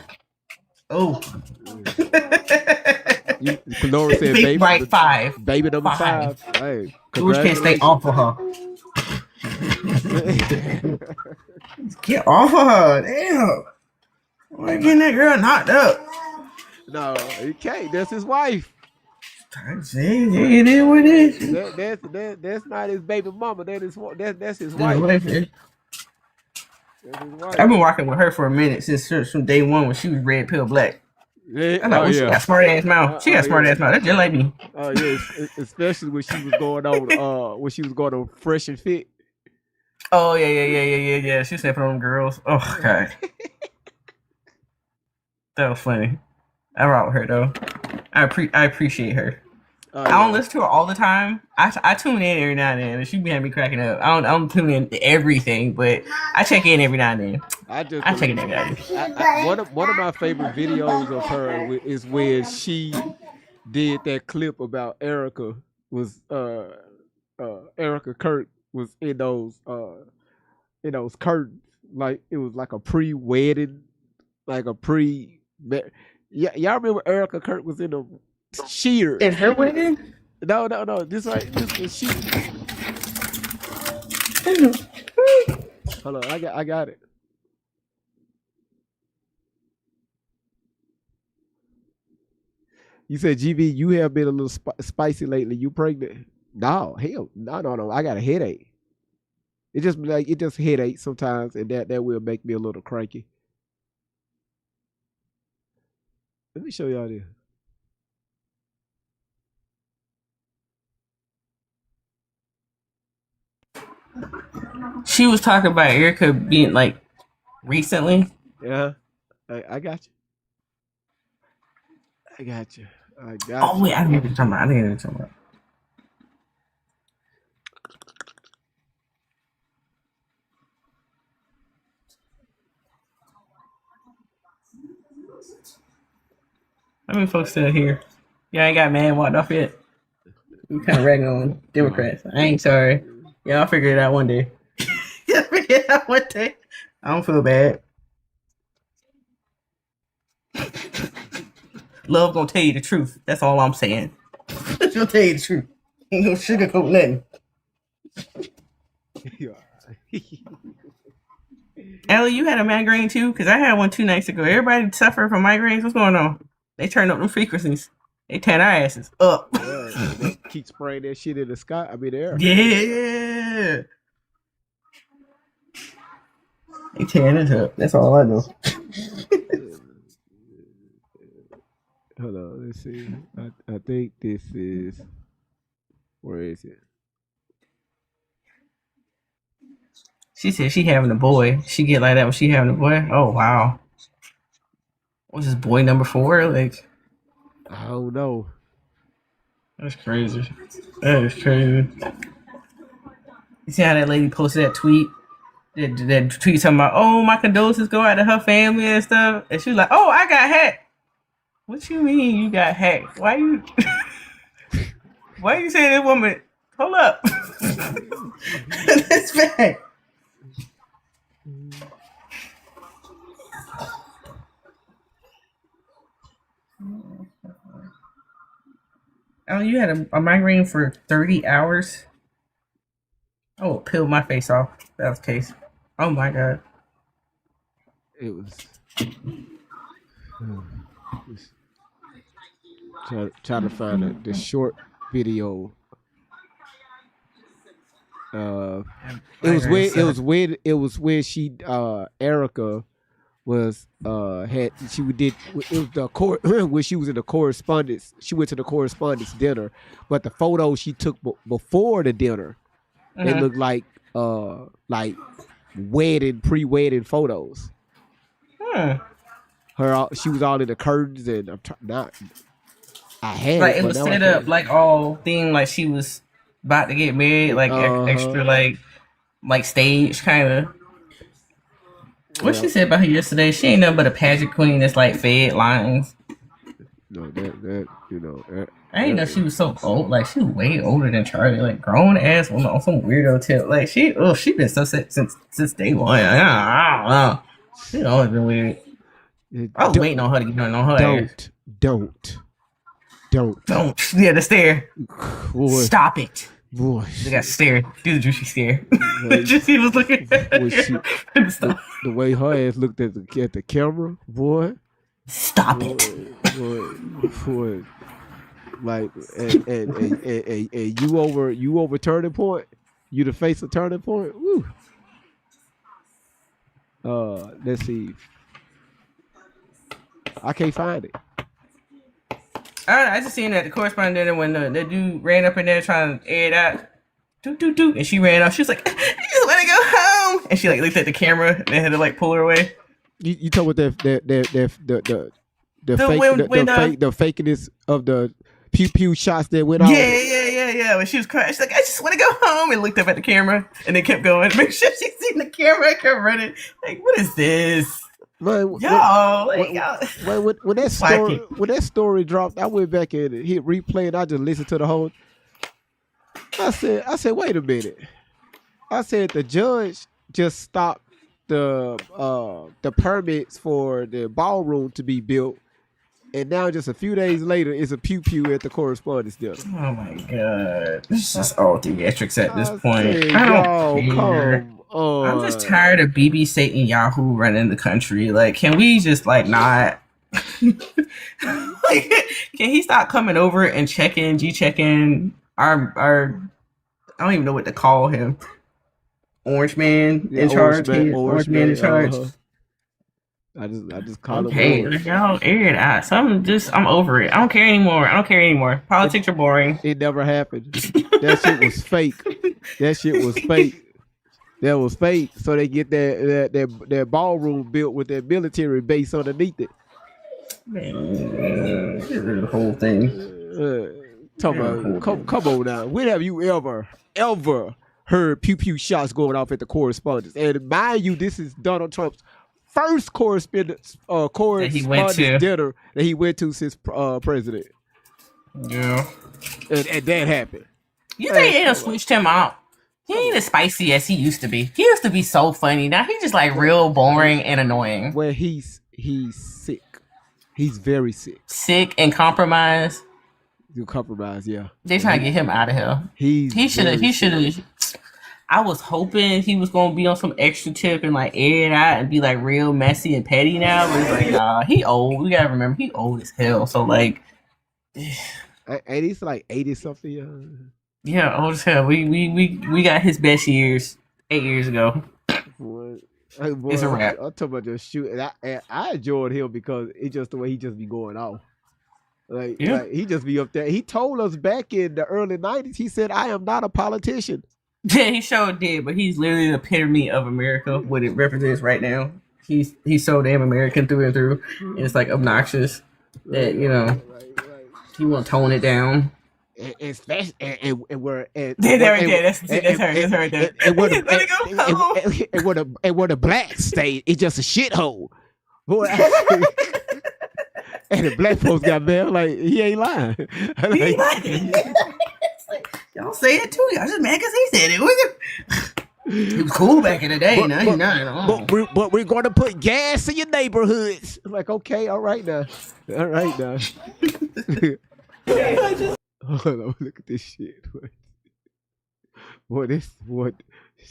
Laura said Big right 5. Baby number 5. Hey, George can't stay off of her. Get off of her. Damn. Why getting that girl knocked up? No, he can't. That's his wife. It is what it is. That's not his baby mama. That's his wife. That's his wife. I've been walking with her for a minute since from day one when she was red pill black. I know she got smart ass mouth. She got smart ass mouth. That's just like me. Oh yeah, especially when she was going on Fresh and Fit. Oh yeah. She snapping on them girls. Oh God. That was funny. I rock with her though. I appreciate her. I don't listen to her all the time. I tune in every now and then, and she be having me cracking up. I don't tune in to everything, but I check in every now and then. I check in every now and then. One of my favorite videos of her is when she did that clip about Erica Kirk was in those curtains, like it was like a pre-wedding, like a pre. Yeah, y'all remember Erica Kirk was in the sheer in her wedding? No. This is she. Hold on, I got it. You said, GB, you have been a little spicy lately. You pregnant? No, hell, no. I got a headache. It just headache sometimes, and that will make me a little cranky. Let me show y'all this. She was talking about Erica being like recently. Yeah, I got you. Oh wait, I know what you're talking about. How many folks still here? Y'all ain't got man walked off yet. We kind of ragging on Democrats. I ain't sorry. Y'all figure it out one day. Y'all figure it out one day. I don't feel bad. Love gonna tell you the truth. That's all I'm saying. She'll tell you the truth. Ain't no sugarcoat nothing. Ellie, you had a migraine too? Because I had one 2 nights ago. Everybody suffer from migraines. What's going on? They turn up them frequencies. They turn our asses up. Yeah, they keep spraying that shit in the sky. I mean, the air. Yeah. They tearing it up. That's all I know. Hold on, let's see. I think this is. Where is it? She said she having a boy. She get like that when she having a boy. Oh wow. What's this boy number 4? Like, I don't know. That's crazy. That is crazy. You see how that lady posted that tweet? That tweet talking about, oh, my condolences go out to her family and stuff. And she was like, oh, I got hacked. What you mean you got hacked? Why you say that woman? Hold up. That's bad. Oh, you had a migraine for 30 hours? Oh, it peeled my face off. That was the case. Oh my god. It was. Try to find the short video. It was when she Erica was it was the when she was in the correspondence. She went to the correspondence dinner, but the photos she took before the dinner, they looked like pre-wedding photos. She was all in the curtains, and I had like it was set up like all thing like she was about to get married, like extra like stage kind of. What she said about her yesterday? She ain't nothing but a pageant queen that's like fed lines. No, that you know. I didn't know she was so old. Like she was way older than Charlie. Like grown ass woman on some weirdo tip. Like she been so sick since day one. I don't know. She always been weird. I was waiting on her to get on her ass. Don't. Yeah, the stare. Boy. Stop it. Boy. They got stared. Do the juicy stare. Juicy was looking at the way her ass looked at the camera, boy. Stop it. Boy. Like and you over Turning Point? You the face of Turning Point? Woo. Let's see. I can't find it. I just seen that the correspondent dinner when the dude ran up in there trying to air it out. Do, and she ran off. She was like, I just want to go home. And she like looked at the camera and they had to like pull her away. You talk about the fakeness of the pew shots that went off. Yeah. When she was crying, she's like, I just want to go home, and looked up at the camera and then kept going. Make sure she seen the camera and kept running. Like, what is this? Man, when that story dropped, I went back and hit replay and I just listened to the whole. I said, wait a minute. I said the judge just stopped the permits for the ballroom to be built, and now just a few days later, it's a pew at the correspondence dinner. Oh my god, it's just all theatrics at this point. I don't care. I'm just tired of BB Satan Yahoo running the country. Like, can we just like not? Like, can he stop coming over and checking our I don't even know what to call him. Orange man in charge. Orange man in charge. I just call him. Okay, y'all air it out. I'm over it. I don't care anymore. Politics are boring. It never happened. That shit was fake. That was fake. So they get that ballroom built with that military base underneath it. Man, the whole thing. Come on now. When have you ever heard pew shots going off at the correspondence? And mind you, this is Donald Trump's first correspondence dinner that he went to since president. Yeah. And that happened. You think they switched him out? He ain't as spicy as he used to be. He used to be so funny. Now he's just like real boring and annoying. Well, he's sick. He's very sick. Sick and compromised. You compromise, yeah. They trying to get him out of here. He should have. I was hoping he was gonna be on some extra tip and like air it out and be like real messy and petty now. But it's like, nah, he old. We gotta remember he old as hell. So like, and he's like 80 something. Yeah, old as hell. We got his best years 8 years ago. Boy, it's a wrap. I'm talking about just shoot, and I enjoyed him because it's just the way he just be going off. Like he just be up there. He told us back in the early 90s. He said, "I am not a politician." Yeah, he sure did, but he's literally the epitome of America, what it represents right now. He's so damn American through and through. And it's like obnoxious that, you know, he won't tone it down. And where That's her right there. And where the black state, it's just a shithole. Boy, and the black folks got mad like he ain't lying. Y'all say it too. Y'all just mad because he said it. He was cool back in the day. Now he's not at all. But we're going to put gas in your neighborhoods. I'm like, okay, all right now. Hold on, look at this shit. Boy,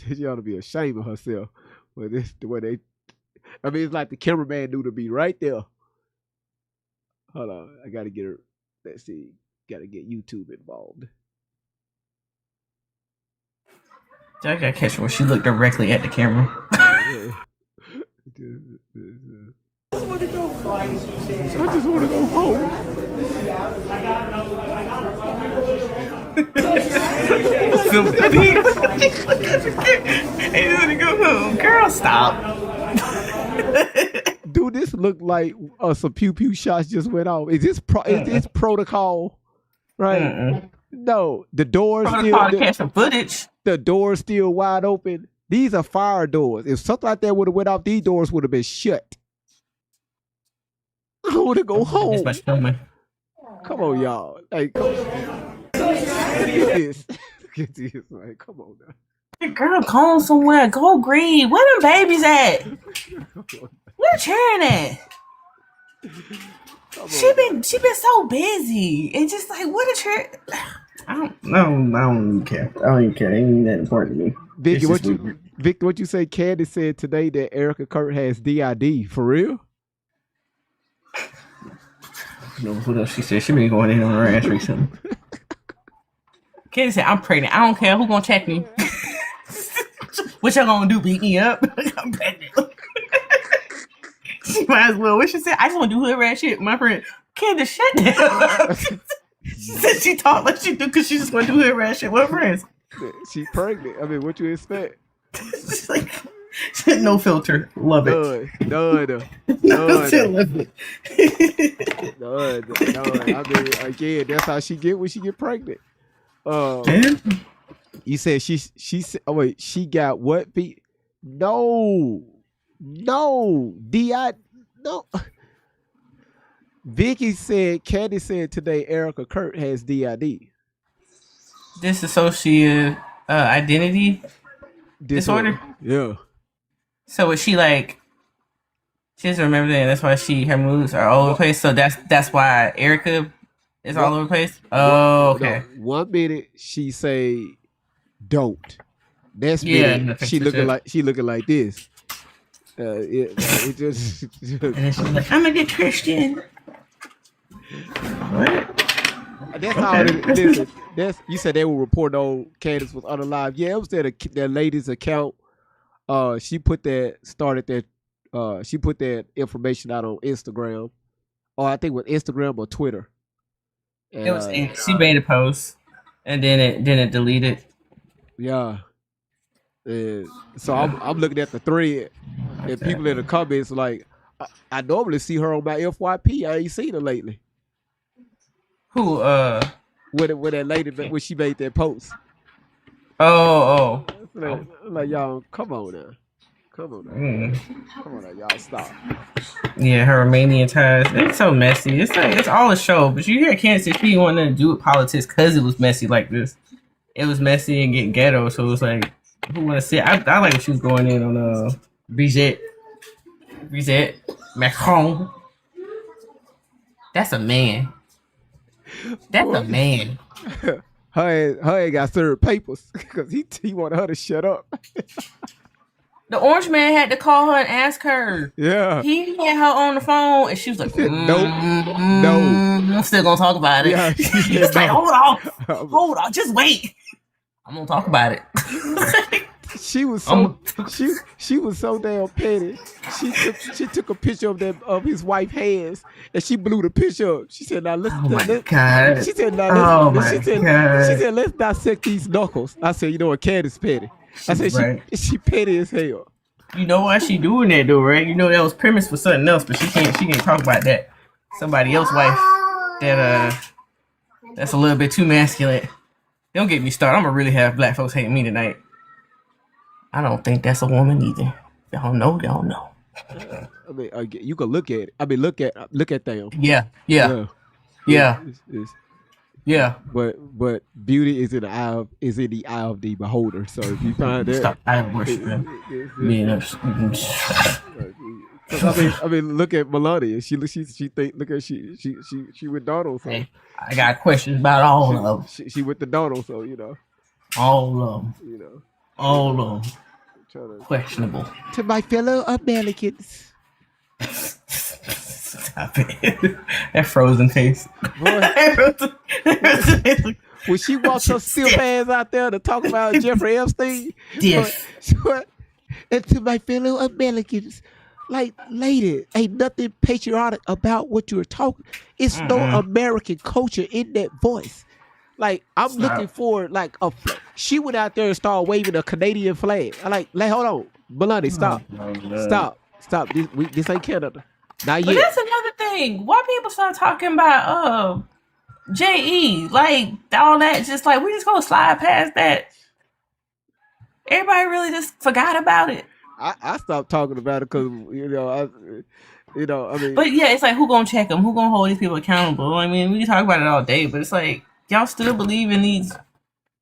she ought to be ashamed of herself. Boy, this the way they. I mean, it's like the cameraman knew to be right there. Hold on, I gotta get her. Let's see, gotta get YouTube involved. I gotta catch her when she looked directly at the camera. I just want to go home. Girl, stop. Dude, this looked like some pew pew shots just went off. Is this protocol? Right? No, the doors still. Catch some footage. The doors still wide open. These are fire doors. If something like that would have went off, these doors would have been shut. I want to go home. Come on, y'all. Like, come on. Look at this. Look at this. Like, come on now. Girl, go somewhere. Go green. Where them babies at? Where Sharon at? She been so busy and just like what a trip. I don't even care. I don't even care. It ain't that important to me. Victor, what you say? Candy said today that Erica Kurt has DID. For real? No, what else she said? She been going in on her ass recently. Candy said, "I'm pregnant. I don't care who gonna check me. What y'all gonna do? Beat me up? I'm pregnant." She might as well. What she said? I just want to do hood rat shit with my friend. Candy, shut down. She said she talked like she do because she just want to do hood rat shit with her friends. She's pregnant. I mean, what you expect? She's like, no filter. Love it. Done. No filter. Love it. Done. I mean, again, that's how she get when she get pregnant. You said she said, oh wait, she got what? No, D.I. No. Vicky said, Candy said today Erica Kurt has DID. Dissociative identity disorder? Yeah. So is she like, she doesn't remember that, that's why her moods are all over the place? So that's why Erica is all over the place? Oh, okay. No, 1 minute she say don't. Next minute she looking like this. It just and then she's like, I'm a good Christian. What? That's how it is. You said they were reporting on Candace was unalive. Yeah, it was that lady's account. She put that information out on Instagram. Or I think with Instagram or Twitter. And, it was she made a post and then it deleted. Yeah. So I'm looking at the thread and people in the comments like, I normally see her on my FYP. I ain't seen her lately. Who? With that lady when she made that post. Oh. Like y'all, come on now. Come on now, y'all stop. Yeah, her Romanian ties. It's so messy. It's like it's all a show. But you hear Kansas City wanting nothing to do with politics because it was messy like this. It was messy and getting ghetto, so it was like, who want to see? I like when she was going in on Brigitte Macron. That's a man. That's a man. Her ain't got served papers because he wanted her to shut up. The orange man had to call her and ask her. Yeah. He had her on the phone and she was like, No. I'm still gonna talk about it. Yeah, He was like, hold on, just wait. I'm gonna talk about it. She was so she was so damn petty. She took a picture of his wife's hands and she blew the picture up. She said, "Now let's." Oh my God. She said, "Now Oh let's." my She said, God. "Let's dissect these knuckles." I said, "You know, a cat is petty." I said, Right. "She petty as hell." You know why she doing that though, right? You know that was premise for something else, but she can't talk about that. Somebody else's wife that's a little bit too masculine. Don't get me started. I'm gonna really have black folks hate me tonight. I don't think that's a woman either. Y'all know. I mean, you can look at it. I mean, look at them. Yeah. But beauty is in the eye of the beholder. So if you find that, Stop eye worshiping. I mean, look at Melania. She think. Look at she with Donald. So Hey, I got questions about all of them. She with the Donald. So you know. All of them. You know. All of them. Questionable. To my fellow Americans. Stop it. That frozen face. When she walks her stiff ass out there to talk about Jeffrey Epstein. Yes. And to my fellow Americans, like, lady, ain't nothing patriotic about what you're talking. It's no American culture in that voice. Like, I'm looking for like she went out there and started waving a Canadian flag. I like hold on, Melanie, stop, stop. This ain't Canada. Not But yet. that's another thing. Why people start talking about JE? Like all that, just like we just gonna slide past that. Everybody really just forgot about it. I stopped talking about it because I mean. But yeah, it's like who gonna check them? Who gonna hold these people accountable? I mean, we can talk about it all day, but it's like y'all still believe in these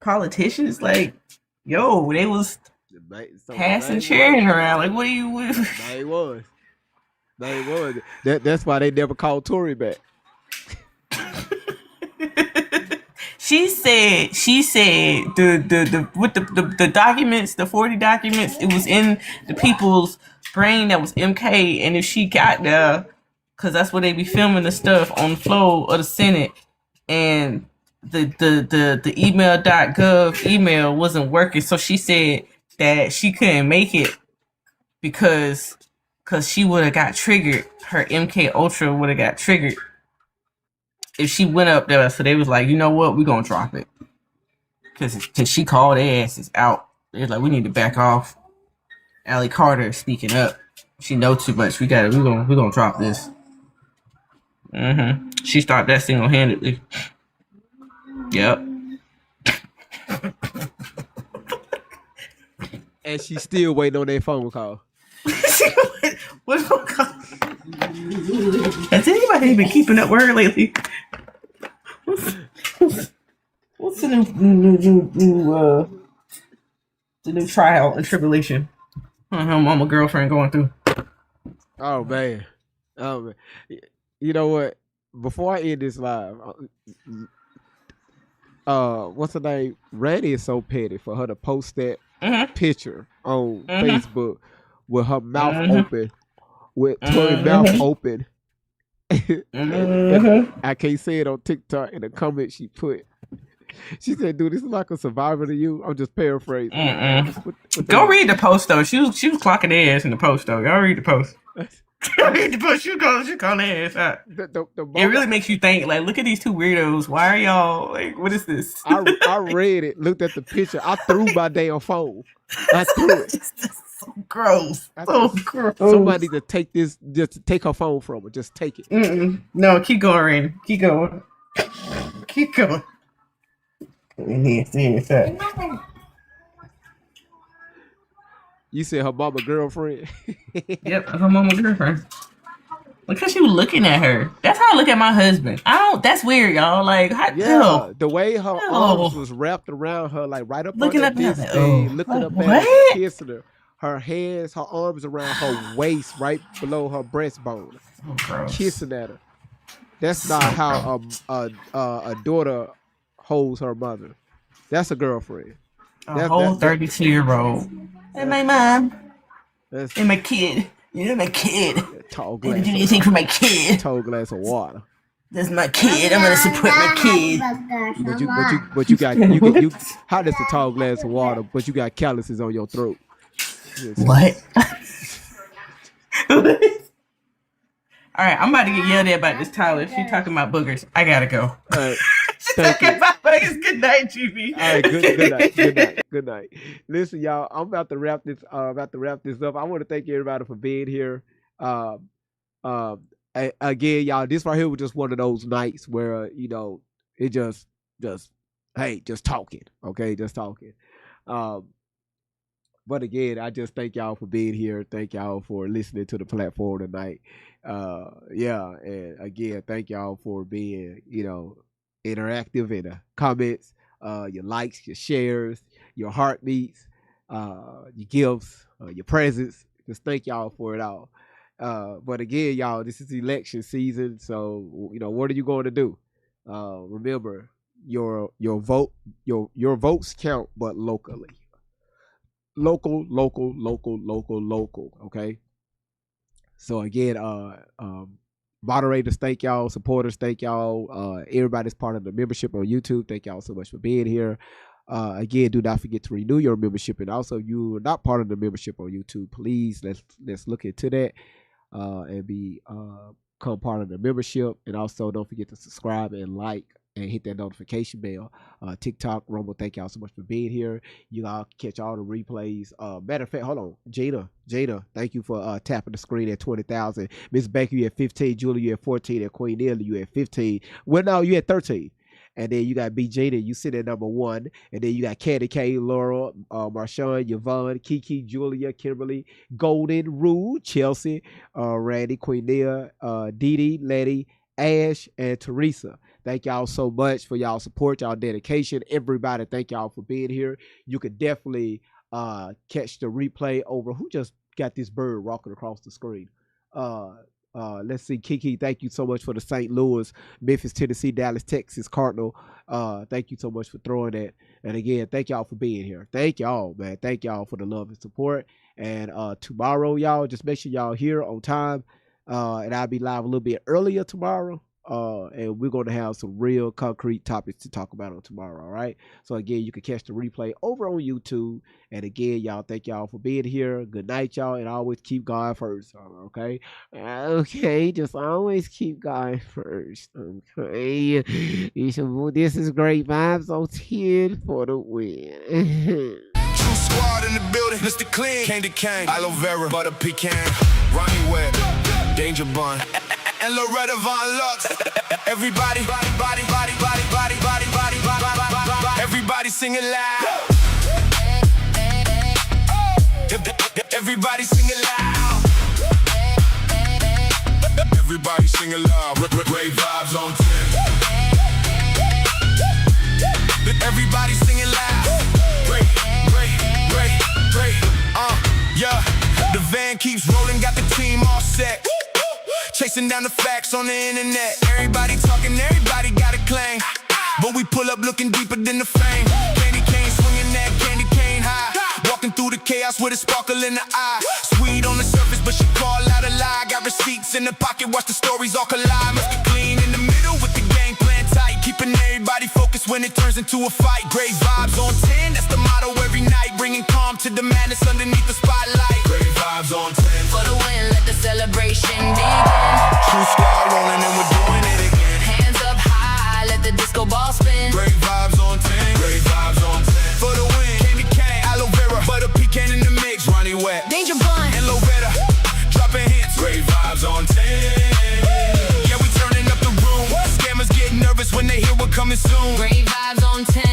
politicians? Like, yo, they was passing cheering around. Like, what do you? They was. That's why they never called Tory back. She said the documents, the 40 documents, it was in the people's brain that was MK, and if she got there, because that's where they be filming the stuff on the floor of the Senate, and the email.gov email wasn't working, so she said that she couldn't make it because she would have got triggered. Her MK Ultra would have got triggered if she went up there. So they was like, you know what, we're gonna drop it because she called their asses out. They're like, we need to back off. Allie Carter speaking up. She know too much. We're gonna drop this. She stopped that single-handedly. Yep. And she's still waiting on that phone call. What phone call? Has anybody been keeping up with her lately? What's the new trial and tribulation her mama girlfriend going through? Oh man. You know what? Before I end this live, what's her name? Randy is so petty for her to post that picture on Facebook with her mouth open, with Tory mouth open. I can't say it on TikTok. In the comment she put, she said, "Dude, this is like a survivor to you." I'm just paraphrasing. Go read the post though. She was clocking their ass in the post though. Y'all read the post. Read the post. She calling their ass out. It really makes you think. Like, look at these two weirdos. Why are y'all like? What is this? I read it. Looked at the picture. I threw my damn phone. I threw it. So gross. So gross. Somebody to take this. Just take her phone from her. Just take it. No, keep going, Randy. Keep going. Keep going. You said her mama girlfriend. Yep, her mama girlfriend. Because she was looking at her. That's how I look at my husband. That's weird, y'all. Like, the way her arms was wrapped around her, like right up looking under up this at thing, looking up at her, what? kissing her. Her hands, her arms around her waist, right below her breastbone, kissing at her. That's not how a daughter holds her mother. That's a girlfriend. A whole 32-year-old. And my mom. And my kid. You're my kid. Tall Did glass. you do anything for my kid? Tall glass of water. That's my kid. I'm gonna support my kid. But you got how does a tall glass of water, but you got calluses on your throat. What? All right, I'm about to get yelled at about this Tyler. She talking about boogers. I gotta go. She's talking about boogers. Good night, GB. All right, good night. Good night. Good night. Listen, y'all, I'm about to wrap this up. I want to thank everybody for being here. Again, y'all, this right here was just one of those nights where it just talking. Okay, just talking. But again, I just thank y'all for being here. Thank y'all for listening to the platform tonight. And again, thank y'all for being, interactive in the comments, your likes, your shares, your heartbeats, your gifts, your presents. Just thank y'all for it all. But again, y'all, this is election season, so what are you going to do? Remember, your votes count, but locally. Local. Okay. So again, moderators, thank y'all. Supporters, thank y'all. Everybody's part of the membership on YouTube. Thank y'all so much for being here. Again, do not forget to renew your membership. And also, you are not part of the membership on YouTube. Please let's look into that and become part of the membership. And also, don't forget to subscribe and like and hit that notification bell. TikTok, Rumble, thank y'all so much for being here. You all catch all the replays. Matter of fact, hold on. Jada, thank you for tapping the screen at 20,000. Miss Baker, you at 15. Julie, you at 14. And Queen Neely, you at 15. Well, no, you at 13. And then you got B. Jada, you sit at number 1. And then you got Candy K, Laura, Marshawn, Yvonne, Kiki, Julia, Kimberly, Golden, Rue, Chelsea, Randy, Queen Nia, Dee Dee, Letty, Ash, and Teresa. Thank y'all so much for y'all support, y'all dedication. Everybody, thank y'all for being here. You could definitely catch the replay over. Who just got this bird walking across the screen? Let's see. Kiki, thank you so much for the St. Louis, Memphis, Tennessee, Dallas, Texas, Cardinal. Thank you so much for throwing that. And again, thank y'all for being here. Thank y'all, man. Thank y'all for the love and support. And tomorrow, y'all, just make sure y'all here on time. And I'll be live a little bit earlier tomorrow. And we're going to have some real concrete topics to talk about on tomorrow, all right? So, again, you can catch the replay over on YouTube. And, again, y'all, thank y'all for being here. Good night, y'all, and always keep God first, okay? Okay, just always keep God first, okay? This is Great Vibes on 10 for the win. True squad in the building, Mr. Clean, Candy Cane, Aloe Vera, Butter Pecan, Ronnie Webb, Danger Bun, and Loretta Von Lux. Everybody, everybody singing loud. Everybody singing loud. Everybody singing loud. Great Vibes on 10. Everybody singing loud. Great. Yeah. The van keeps rolling, got the team all set. Chasing down the facts on the internet. Everybody talking, everybody got a claim. But we pull up looking deeper than the fame. Candy cane swinging that candy cane high. Walking through the chaos with a sparkle in the eye. Sweet on the surface, but she call out a lie. Got receipts in the pocket, watch the stories all collide. Must be clean in the middle with the game plan tight. Keeping everybody focused when it turns into a fight. Great vibes on 10, that's the motto every night. Bringing calm to the madness underneath the spotlight. Great vibes on 10. For the win, let the celebration begin. True squad rolling and we're doing it again. Hands up high, let the disco ball spin. Great vibes on 10. Great vibes on 10. For the win, Candy Cane, Aloe Vera, Butter Pecan in the mix, Ronnie Webb, Danger Bun, and Loretta, dropping hits. Great vibes on 10. Yeah, we turning up the room. Scammers get nervous when they hear we're coming soon. Great vibes on 10.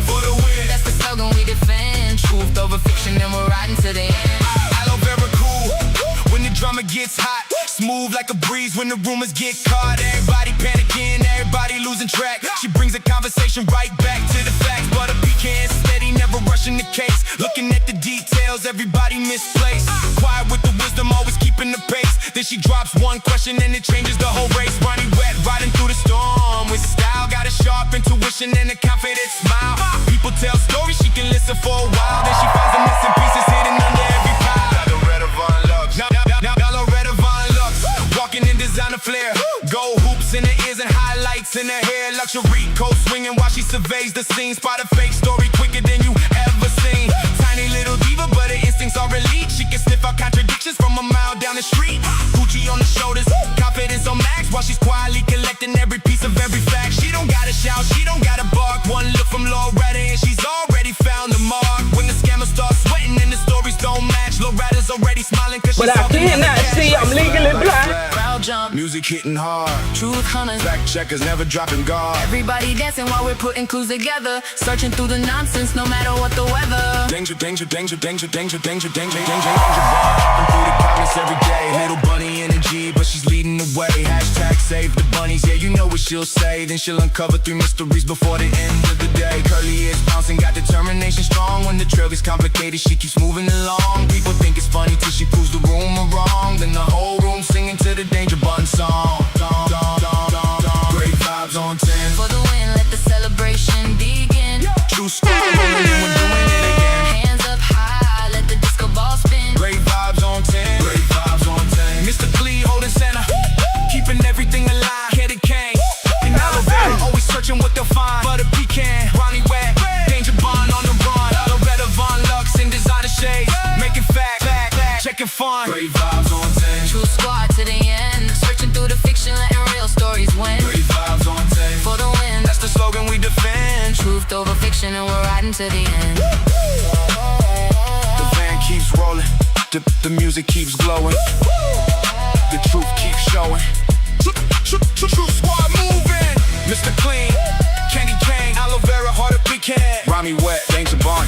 For the win, that's the slogan we defend. Truth over fiction, and we're riding to the end. Aloe Vera cool when the drama gets hot. Smooth like a breeze when the rumors get caught. Everybody panicking, everybody losing track. She brings the conversation right back to the facts. But a pecan steady, never rushing the case. Looking at the details, everybody misplaced. Quiet with the wisdom, always keeping the pace. Then she drops one question and it changes the whole race. Ronnie Webb riding through the storm with style. Got a sharp intuition and a confident smile. People tell stories, she can listen for a while. Then she finds the missing pieces hidden under every pile. Loretta Von Lux, now Loretta Von Lux, walking in designer flair. Gold hoops in her ears and in her hair, luxury coat swinging while she surveys the scene. Spot a fake story quicker than you ever seen. Tiny little diva, but her instincts are elite. She can sniff out contradictions from a mile down the street. Gucci on the shoulders, confidence on max, while she's quietly collecting every piece of every fact. She don't gotta shout, she don't gotta bark. One look from Loretta and she's already found the mark. When the scammers start sweating and the stories don't match, Loretta's already smiling cause she's But I cannot see, I'm legally blind. Crowd jump, music hitting hard. Truth hunters, Fact checkers never dropping guard. everybody dancing while we're putting clues together. Searching through the nonsense, no matter what the weather. Danger, danger, danger, danger, danger, danger, danger, danger, danger. Bar. Through the comments every day. Little bunny energy, but she's leading the way. Hashtag save the bunnies, yeah, you know what she'll say. Then she'll uncover 3 mysteries before the end of the day. Curly ears bouncing, got determination strong. When the trail gets complicated, she keeps moving along. People think it's funny till she proves the rumor wrong. Then the whole room singing to the Danger Bun song. Great vibes on 10. For the win, let the celebration begin. True squad rolling and we're doing it again. Hands up high, let the disco ball spin. Great vibes on 10. Great vibes on 10. Mr. Clee holding center, keeping everything alive. Candy cane and aloe vera, always searching what they'll find. Butter pecan, Ronnie Wet, Danger Bun on the run. Loretta Von Lux in designer shades, making fact, checking fun. Great vibes on 10. True squad to the end. Searching through the fiction, letting real stories win. Great vibes on 10. For the win, That's the slogan we defend. truth over fiction, and we're riding to the end. The van keeps rolling, the music keeps glowing, the truth keeps showing. True squad moving. Mr. Clean, Candy Cane, Aloe Vera, Heart of Pecan, Ronnie Wet, Danger Bun.